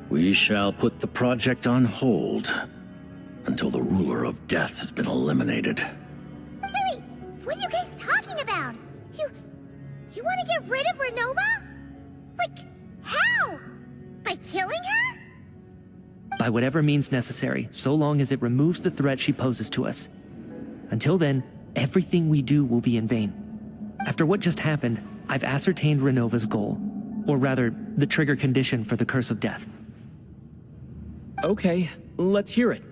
We shall put the project on hold until the ruler of death has been eliminated. Wait, what are you guys talking about? You want to get rid of Renova? Like, how? By killing her? By whatever means necessary, so long as it removes the threat she poses to us. Until then, everything we do will be in vain. After what just happened, I've ascertained Renova's goal. Or rather, the trigger condition for the Curse of Death. Okay, let's hear it.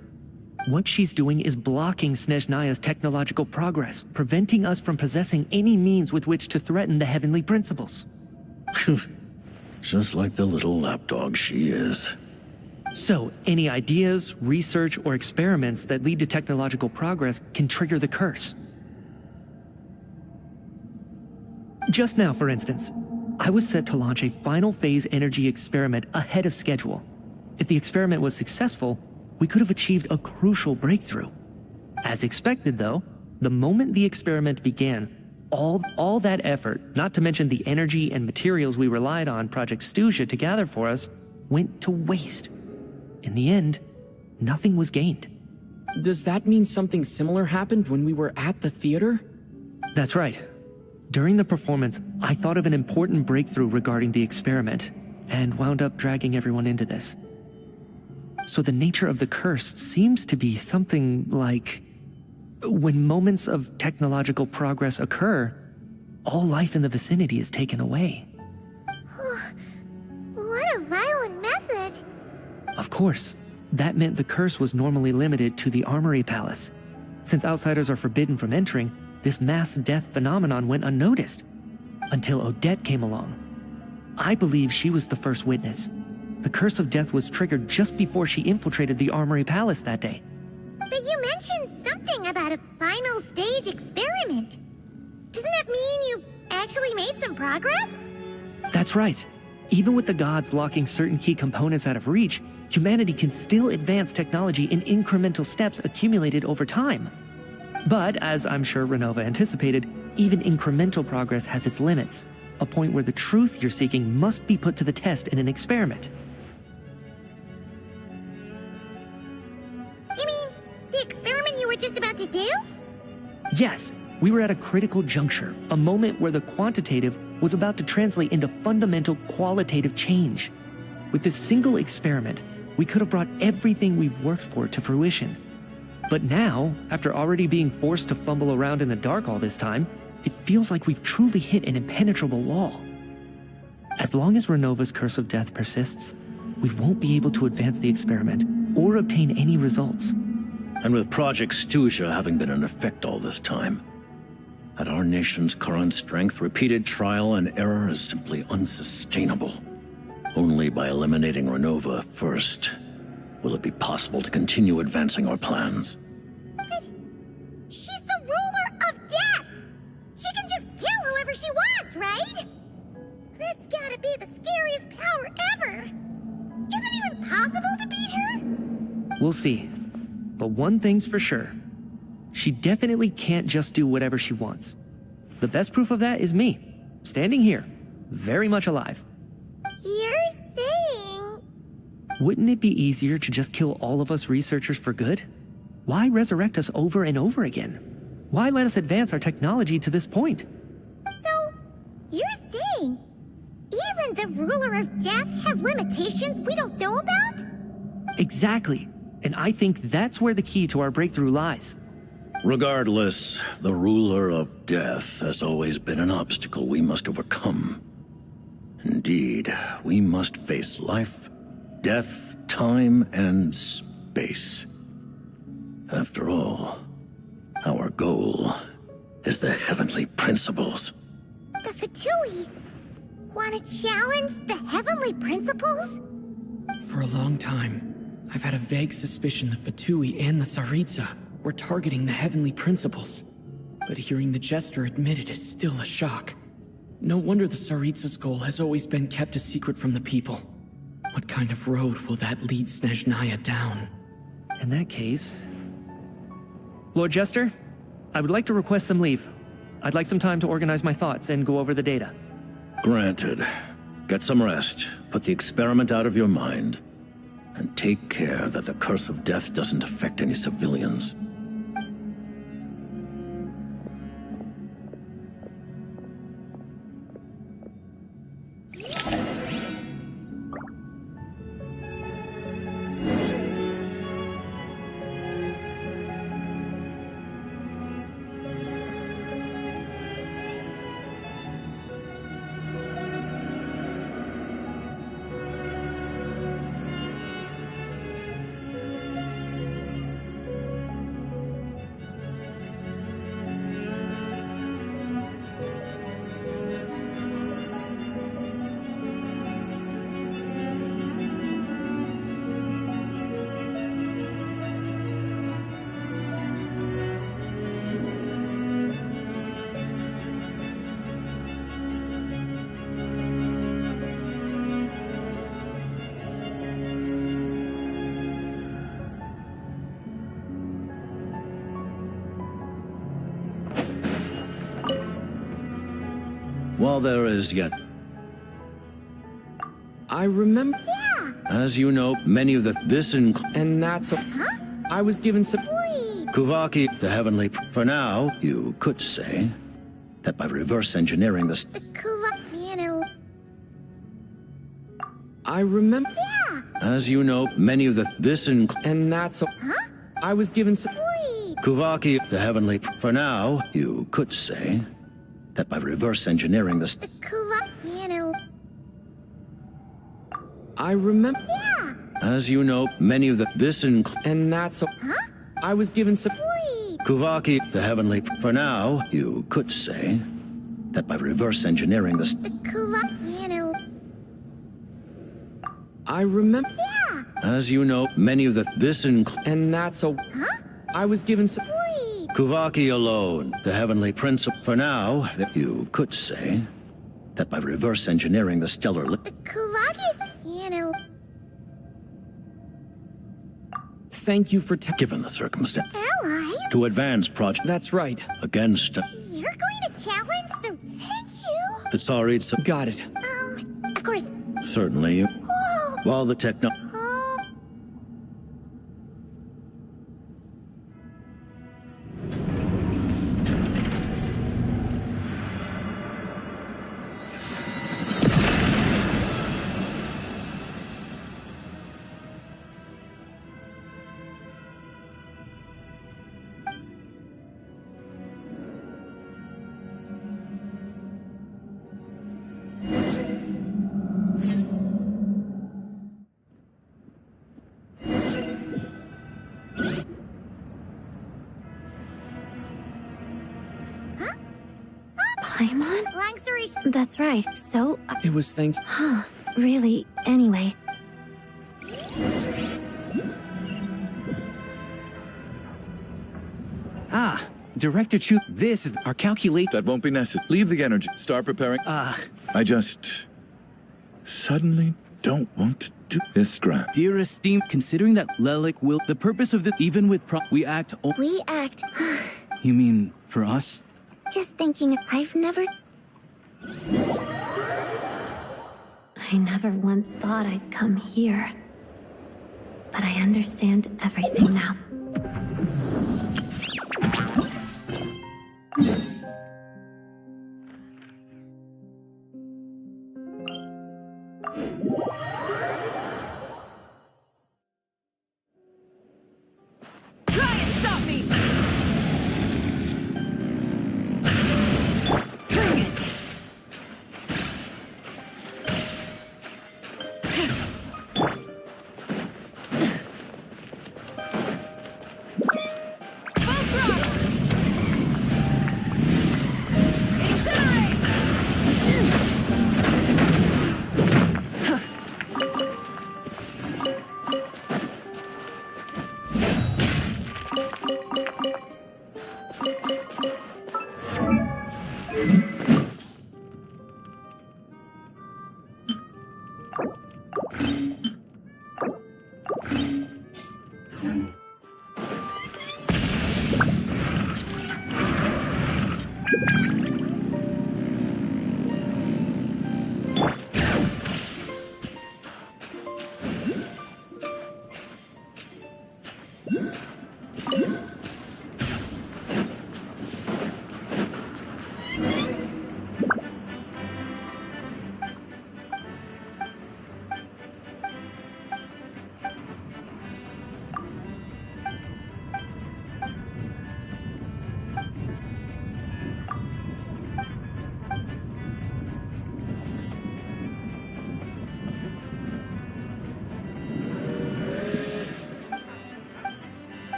What she's doing is blocking Snezhnaya's technological progress, preventing us from possessing any means with which to threaten the heavenly principles. Just like the little lapdog she is. So, any ideas, research, or experiments that lead to technological progress can trigger the curse. Just now, for instance, I was set to launch a final phase energy experiment ahead of schedule. If the experiment was successful, we could have achieved a crucial breakthrough. As expected, though, the moment the experiment began, all that effort, not to mention the energy and materials we relied on Project Stygian to gather for us, went to waste. In the end, nothing was gained. Does that mean something similar happened when we were at the theater? That's right. During the performance, I thought of an important breakthrough regarding the experiment, and wound up dragging everyone into this. So the nature of the curse seems to be something like, when moments of technological progress occur, all life in the vicinity is taken away. What a violent method. Of course, that meant the curse was normally limited to the Armory Palace. Since outsiders are forbidden from entering, this mass death phenomenon went unnoticed. Until Odette came along. I believe she was the first witness. The curse of death was triggered just before she infiltrated the Armory Palace that day. But you mentioned something about a final stage experiment. Doesn't that mean you've actually made some progress? That's right. Even with the gods locking certain key components out of reach, humanity can still advance technology in incremental steps accumulated over time. But, as I'm sure Renova anticipated, even incremental progress has its limits, a point where the truth you're seeking must be put to the test in an experiment. You mean, the experiment you were just about to do? Yes, we were at a critical juncture, a moment where the quantitative was about to translate into fundamental qualitative change. With this single experiment, we could have brought everything we've worked for to fruition. But now, after already being forced to fumble around in the dark all this time, it feels like we've truly hit an impenetrable wall. As long as Renova's curse of death persists, we won't be able to advance the experiment or obtain any results. And with Project Stygian having been in effect all this time, at our nation's current strength, repeated trial and error is simply unsustainable. Only by eliminating Renova first will it be possible to continue advancing our plans. But she's the ruler of death! She can just kill whoever she wants, right? That's gotta be the scariest power ever! Is it even possible to beat her? We'll see. But one thing's for sure. She definitely can't just do whatever she wants. The best proof of that is me, standing here, very much alive. You're saying... Wouldn't it be easier to just kill all of us researchers for good? Why resurrect us over and over again? Why let us advance our technology to this point? So, you're saying even the ruler of death has limitations we don't know about? Exactly. And I think that's where the key to our breakthrough lies. Regardless, the ruler of death has always been an obstacle we must overcome. Indeed, we must face life, death, time, and space. After all, our goal is the heavenly principles. The Fatui want to challenge the heavenly principles? For a long time, I've had a vague suspicion the Fatui and the Tsaritsa were targeting the heavenly principles. But hearing the Jester admit it is still a shock. No wonder the Tsaritsa's goal has always been kept a secret from the people. What kind of road will that lead Snezhnaya down? In that case... Lord Jester, I would like to request some leave. I'd like some time to organize my thoughts and go over the data. Granted. Get some rest, put the experiment out of your mind, and take care that the curse of death doesn't affect any civilians. while there is yet... I remember... Yeah. As you know, many of this And that's... I was given some... Kuvaki, the heavenly... For now, you could say that by reverse engineering this... You know. I remember... Yeah. As you know, many of this... And that's... I was given some... Kuvaki, the heavenly... For now, you could say that by reverse engineering this... You know. I remember... Yeah. As you know, many of this... And that's... I was given some... Kuvaki, the heavenly... For now, you could say that by reverse engineering this... You know. I remember... Yeah. As you know, many of this... And that's I was given some... Kuvaki alone, the heavenly principle. For now, that you could say that by reverse engineering the stellar... You know. Thank you for... Given the circumstance... Ally? To advance project... That's right. Against... You're going to challenge the... Thank you. The Tsarit's... Got it. Of course. Certainly. Whoa. While the techno... Paimon? Long story That's right. So... It was thanks... Huh. Really? Anyway. Ah, Director Chu, this is our calculate... That won't be necessary. Leave the energy. Start preparing. I just... suddenly don't want to do this, scrap. Dear esteemed, considering that Lelik will... The purpose of this, even with we act... We act... You mean, for us? Just thinking, I've never... I never once thought I'd come here. But I understand everything now. Try and stop me! Bring it!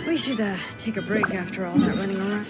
We should take a break after all that running around.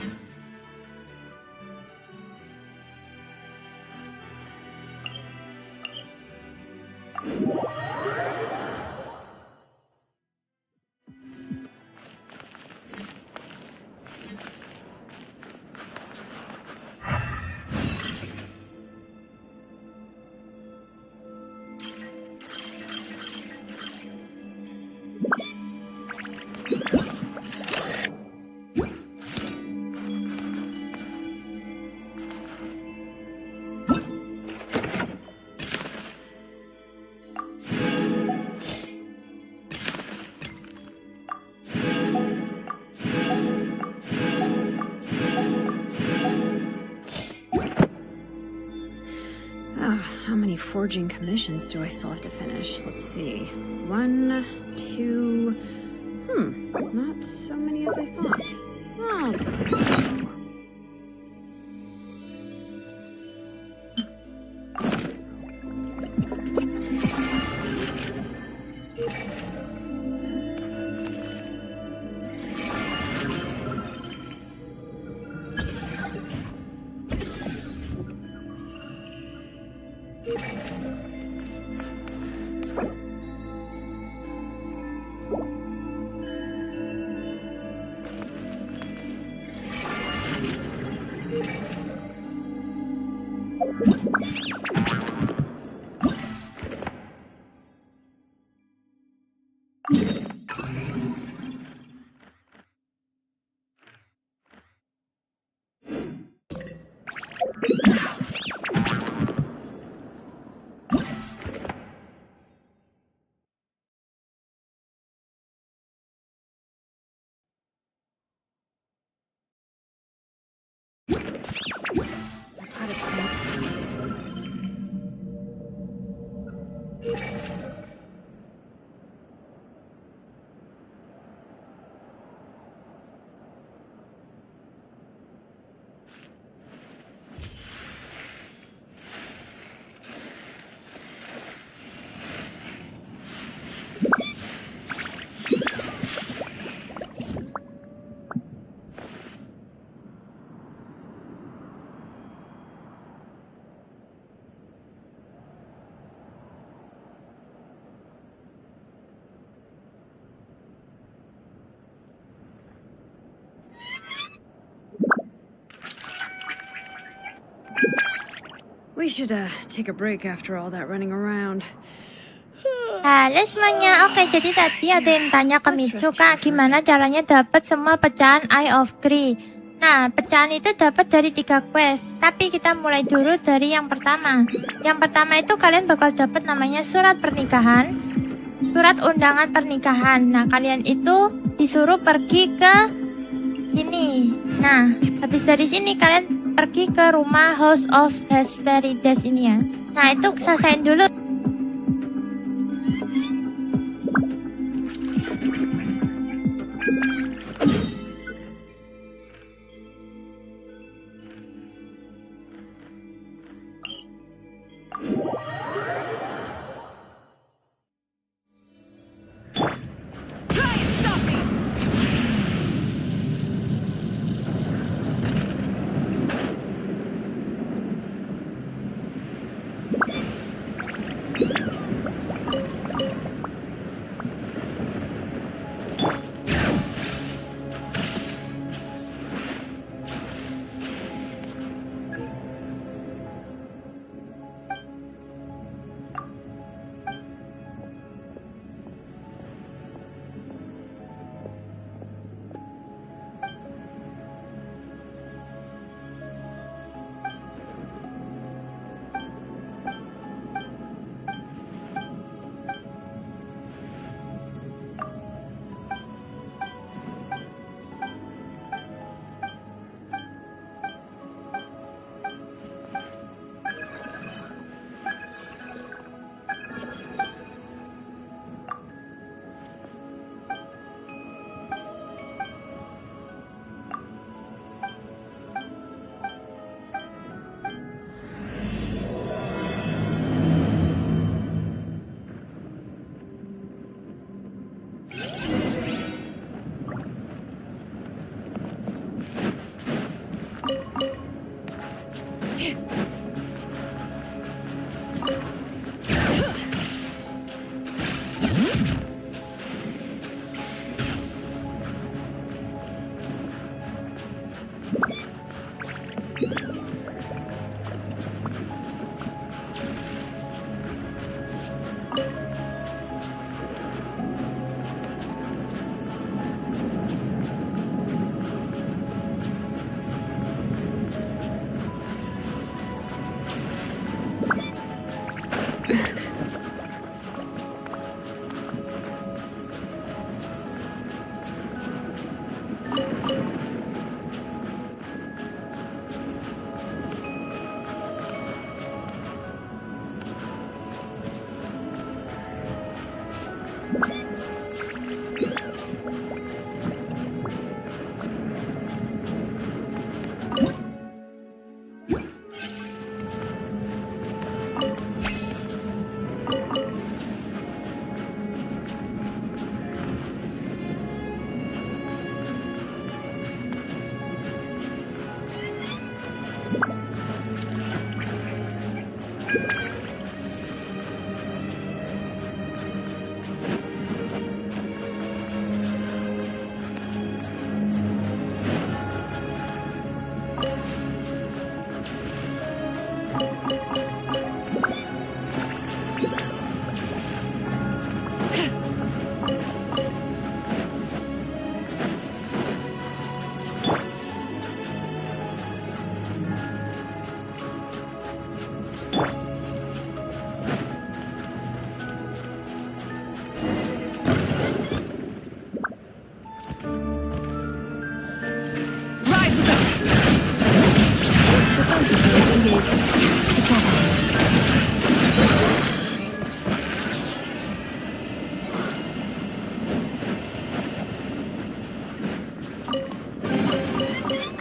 How many forging commissions do I still have to finish? Let's see. 1, 2... not so many as I thought. Oh. We should take a break after all that running around. Halo semuanya, oke jadi tadi ada yang tanya ke Mitsuka gimana caranya dapat semua pecahan Eye of Grey. Nah, pecahan itu dapat dari 3 quest, tapi kita mulai dulu dari yang pertama. Yang pertama itu kalian bakal dapat namanya surat pernikahan, surat undangan pernikahan. Nah, kalian itu disuruh pergi ke sini. Nah, habis dari sini kalian pergi ke rumah House of Hesperides ini ya. Nah, itu selesaiin dulu.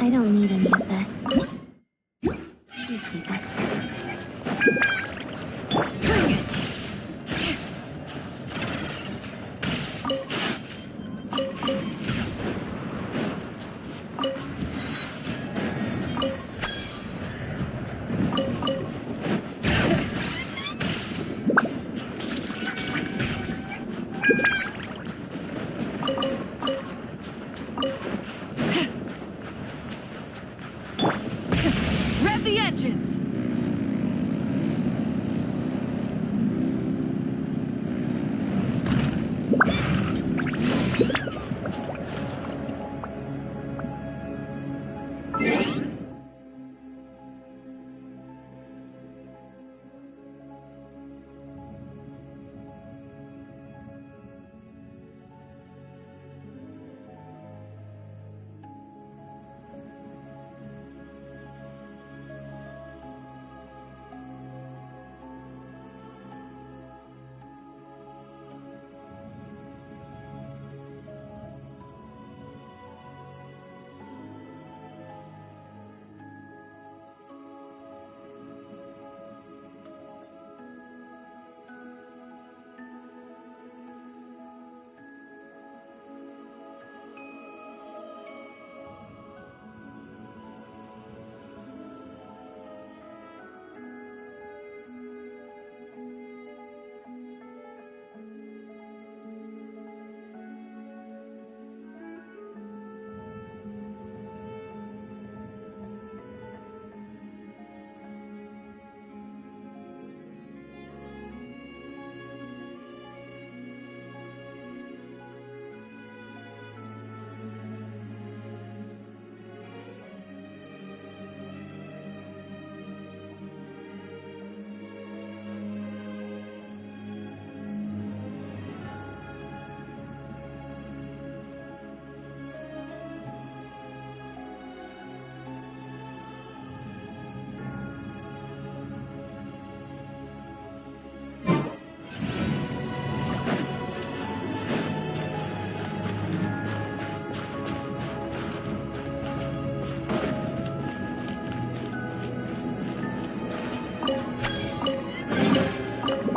I don't need any of this. You keep it. Bring it! Rev the engines!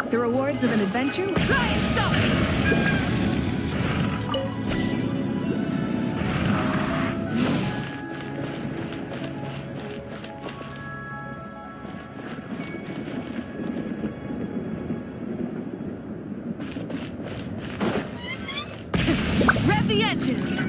The rewards of an adventure? Try and stop it! Rev the engines!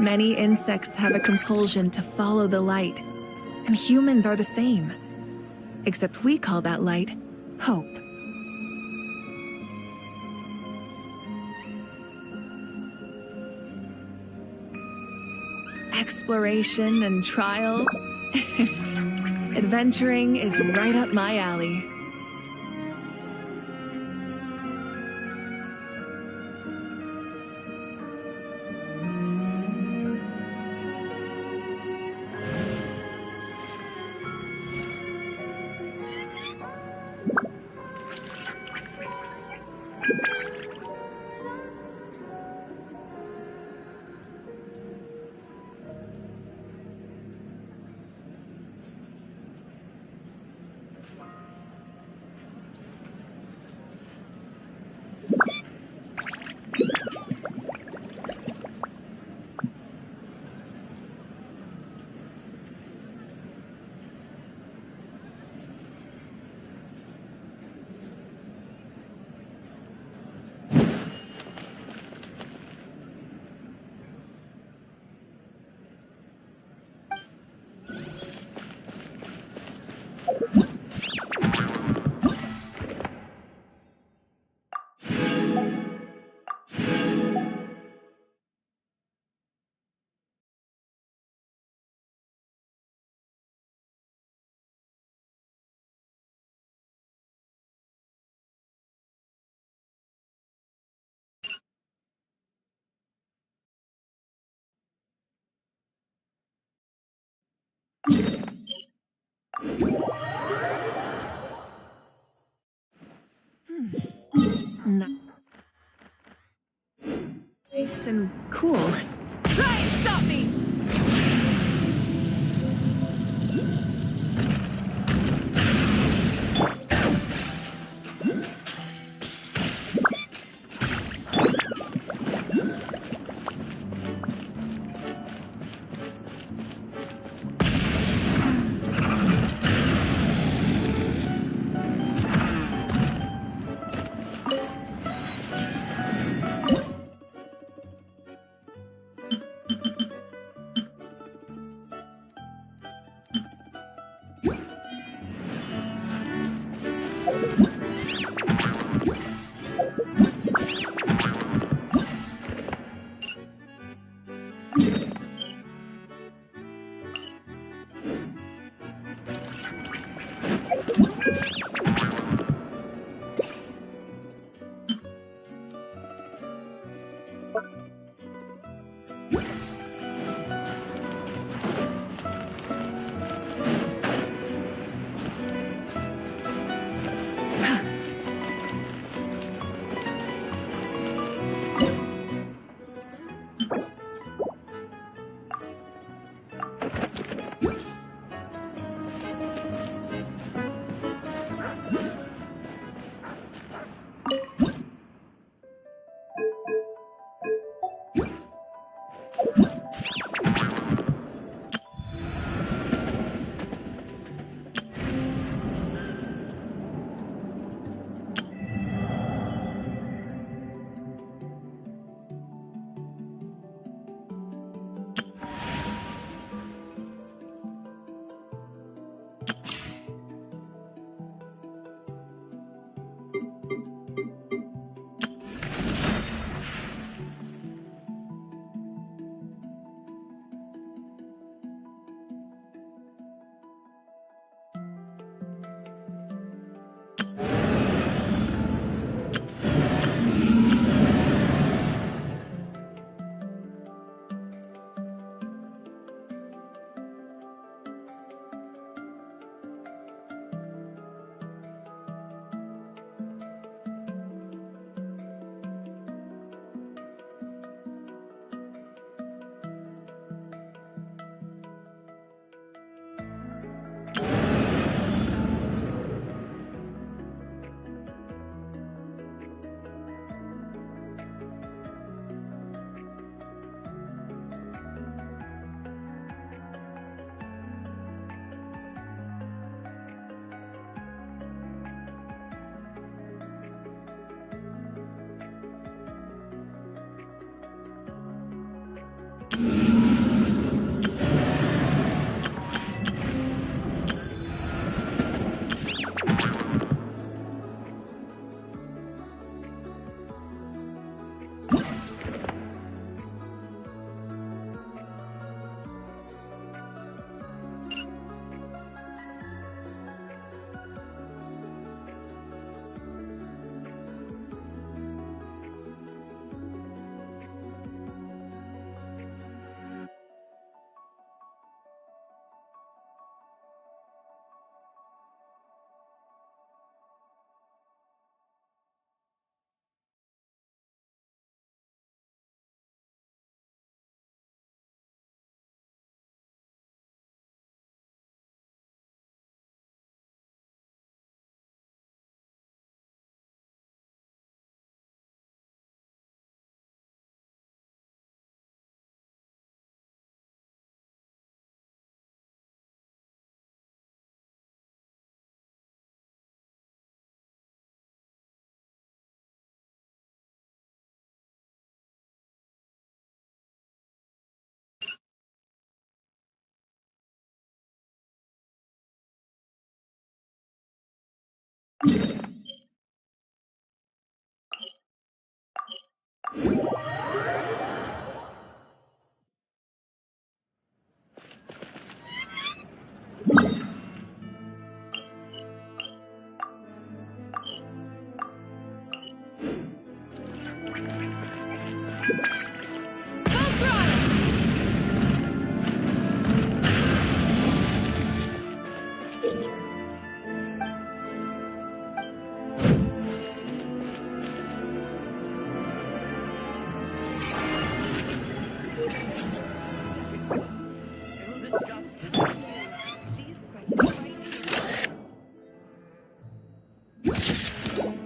Many insects have a compulsion to follow the light, and humans are the same. Except we call that light hope. Exploration and trials. Adventuring is right up my alley. Nice and cool. Try and stop me!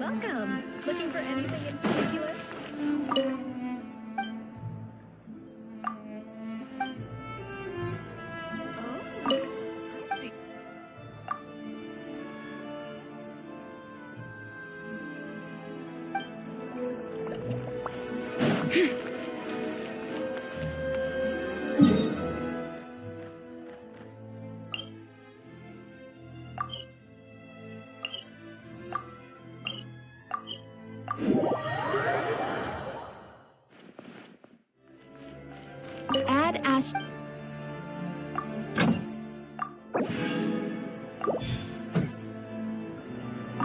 Welcome. Looking for anything in particular?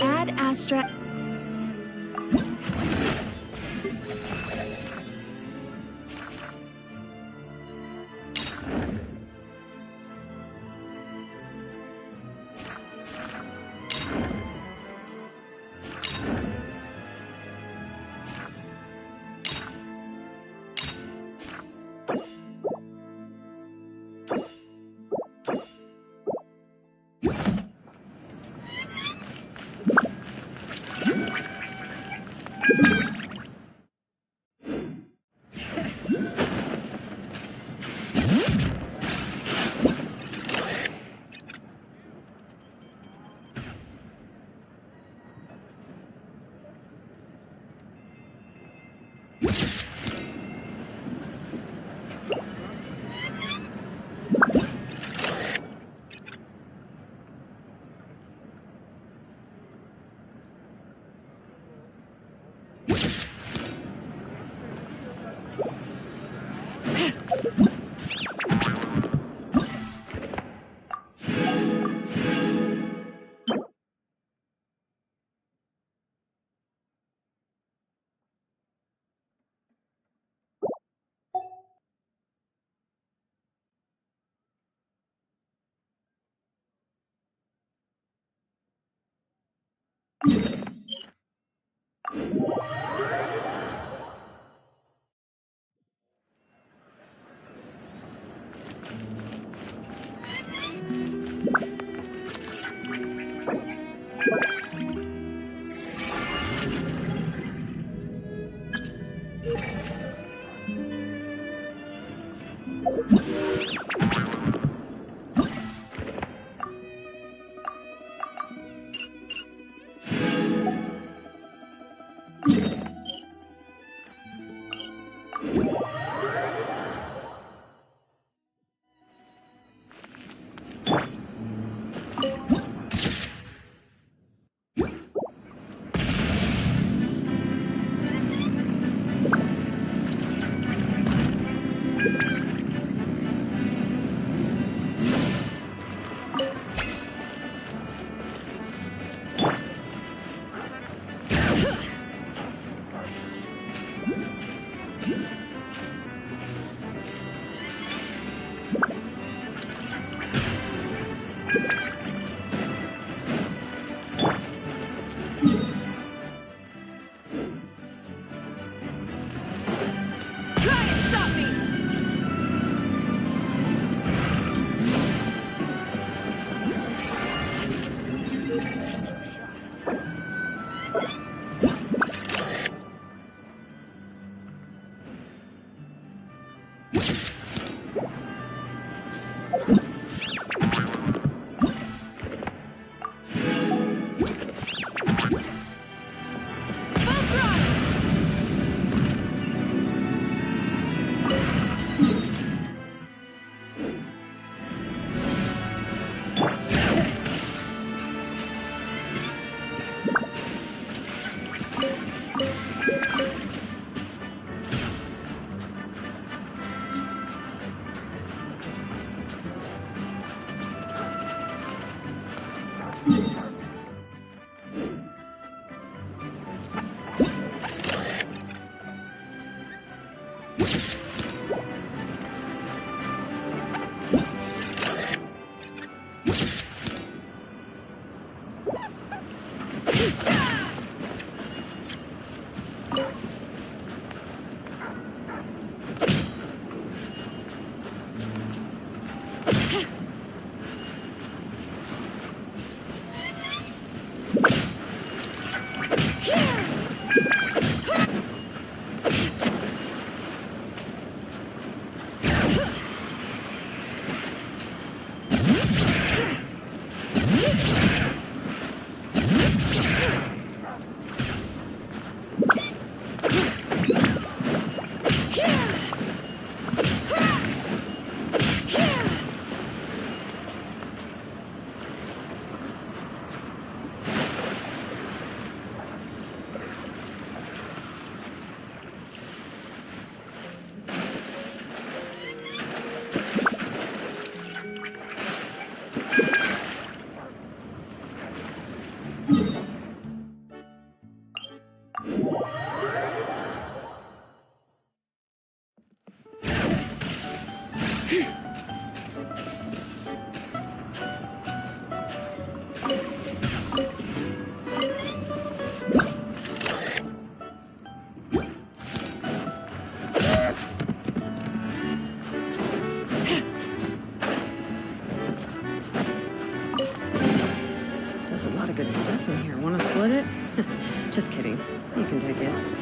Add Astra. There's a lot of good stuff in here. Want to split it? Just kidding. You can take it.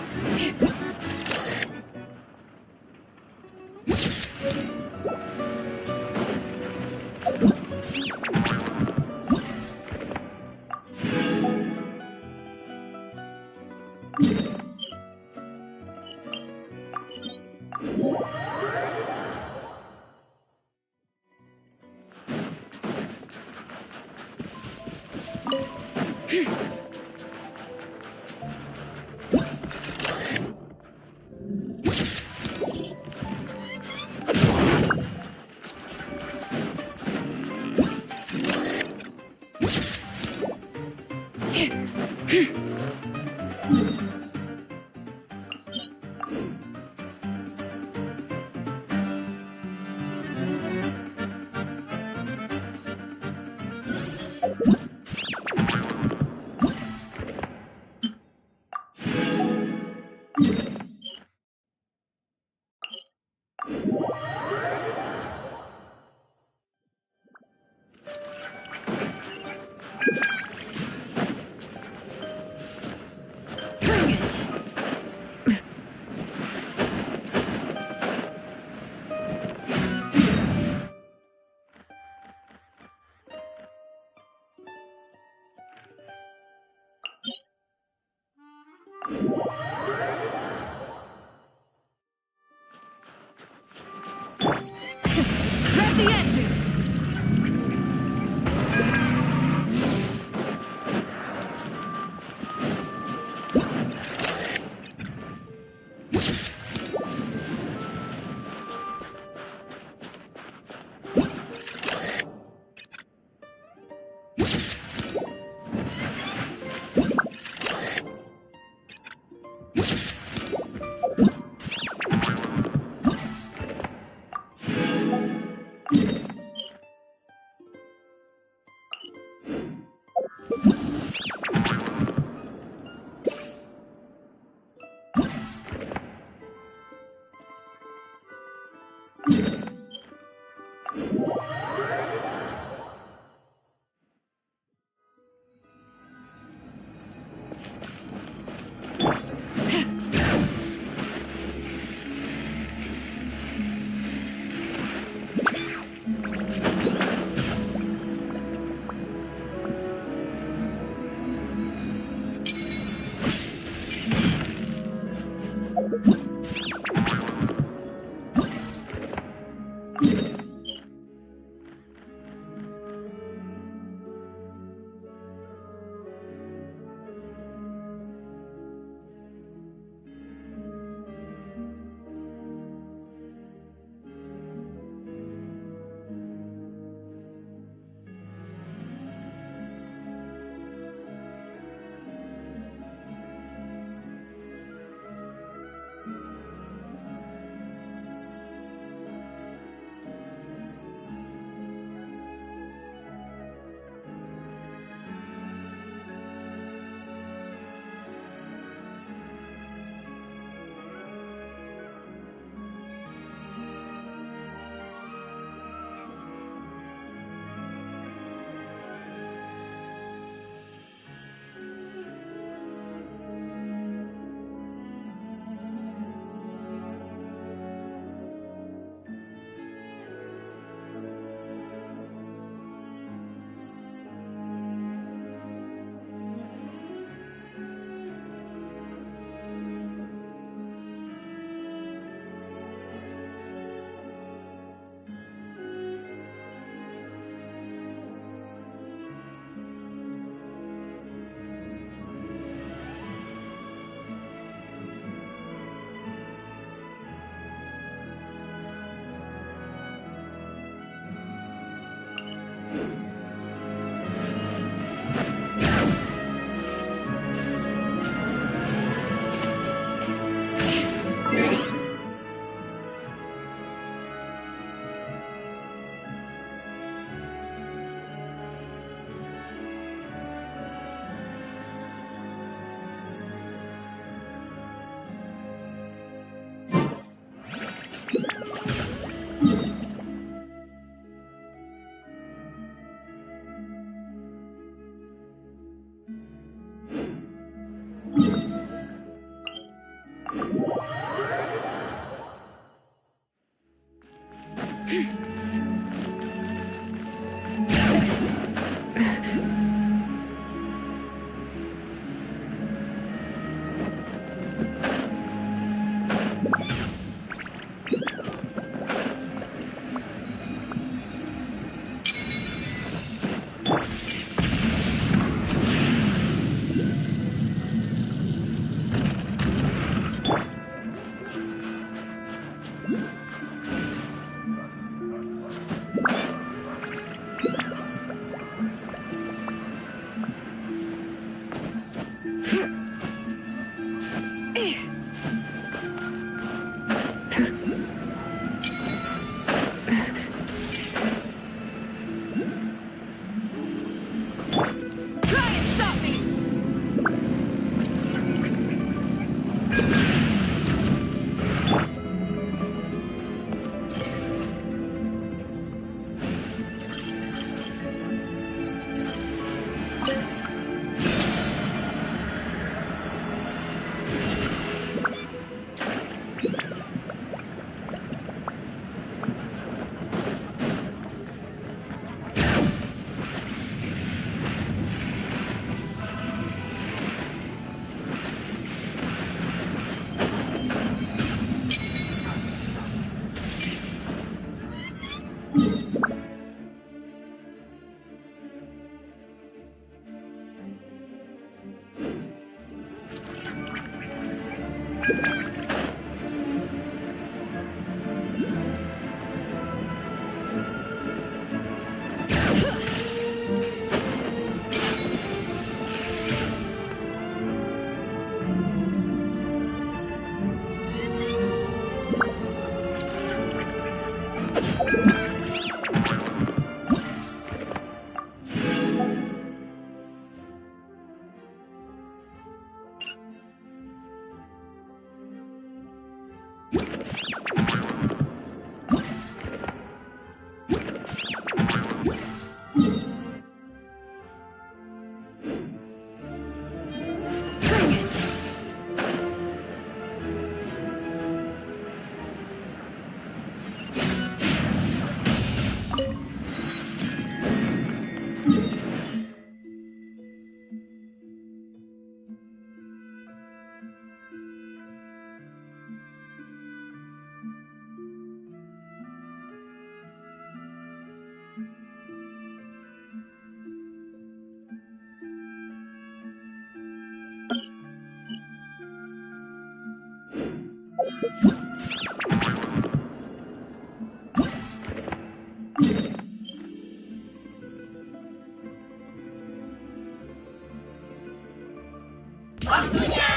Waktunya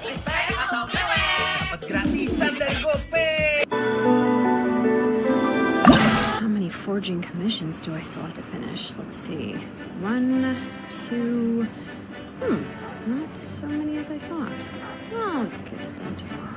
respect atau mewek dapat gratisan dari GoPay. How many forging commissions do I still have to finish? Let's see. 1, 2... not so many as I thought. I'll get to them tomorrow.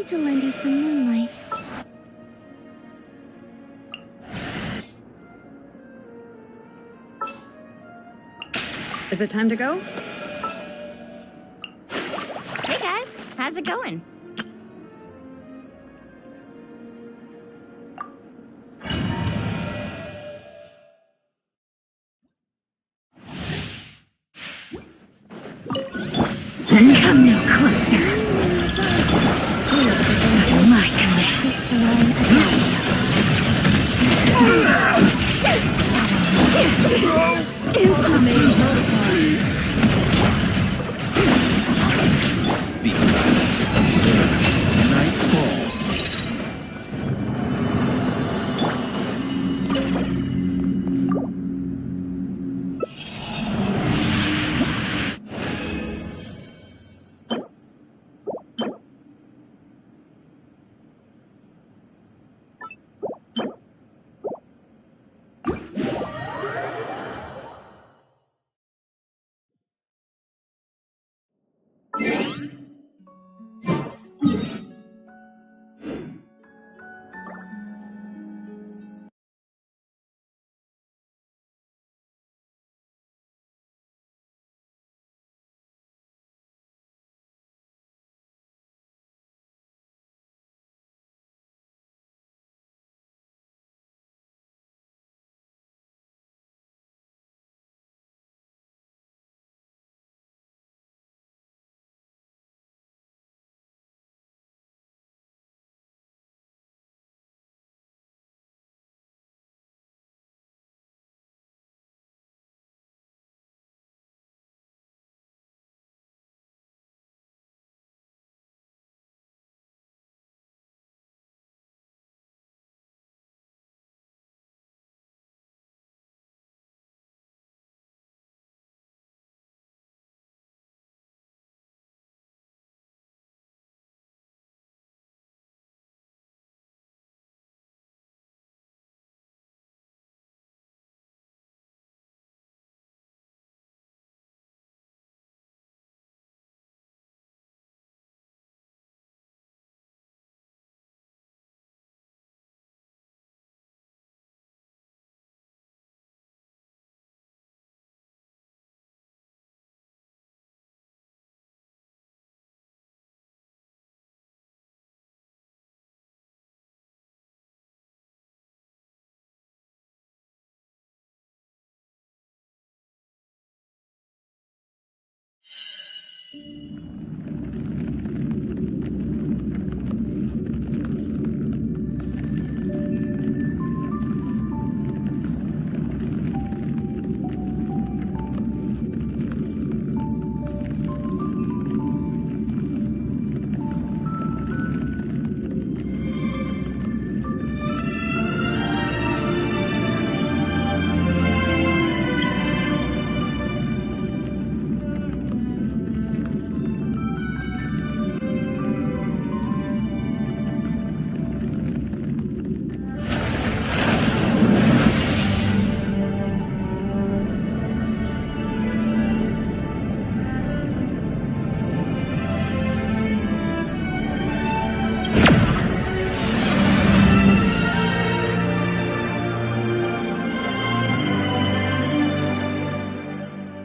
need to lend you some moonlight. Is it time to go? Hey guys, how's it going? Come no closer. My Be silent. Night falls.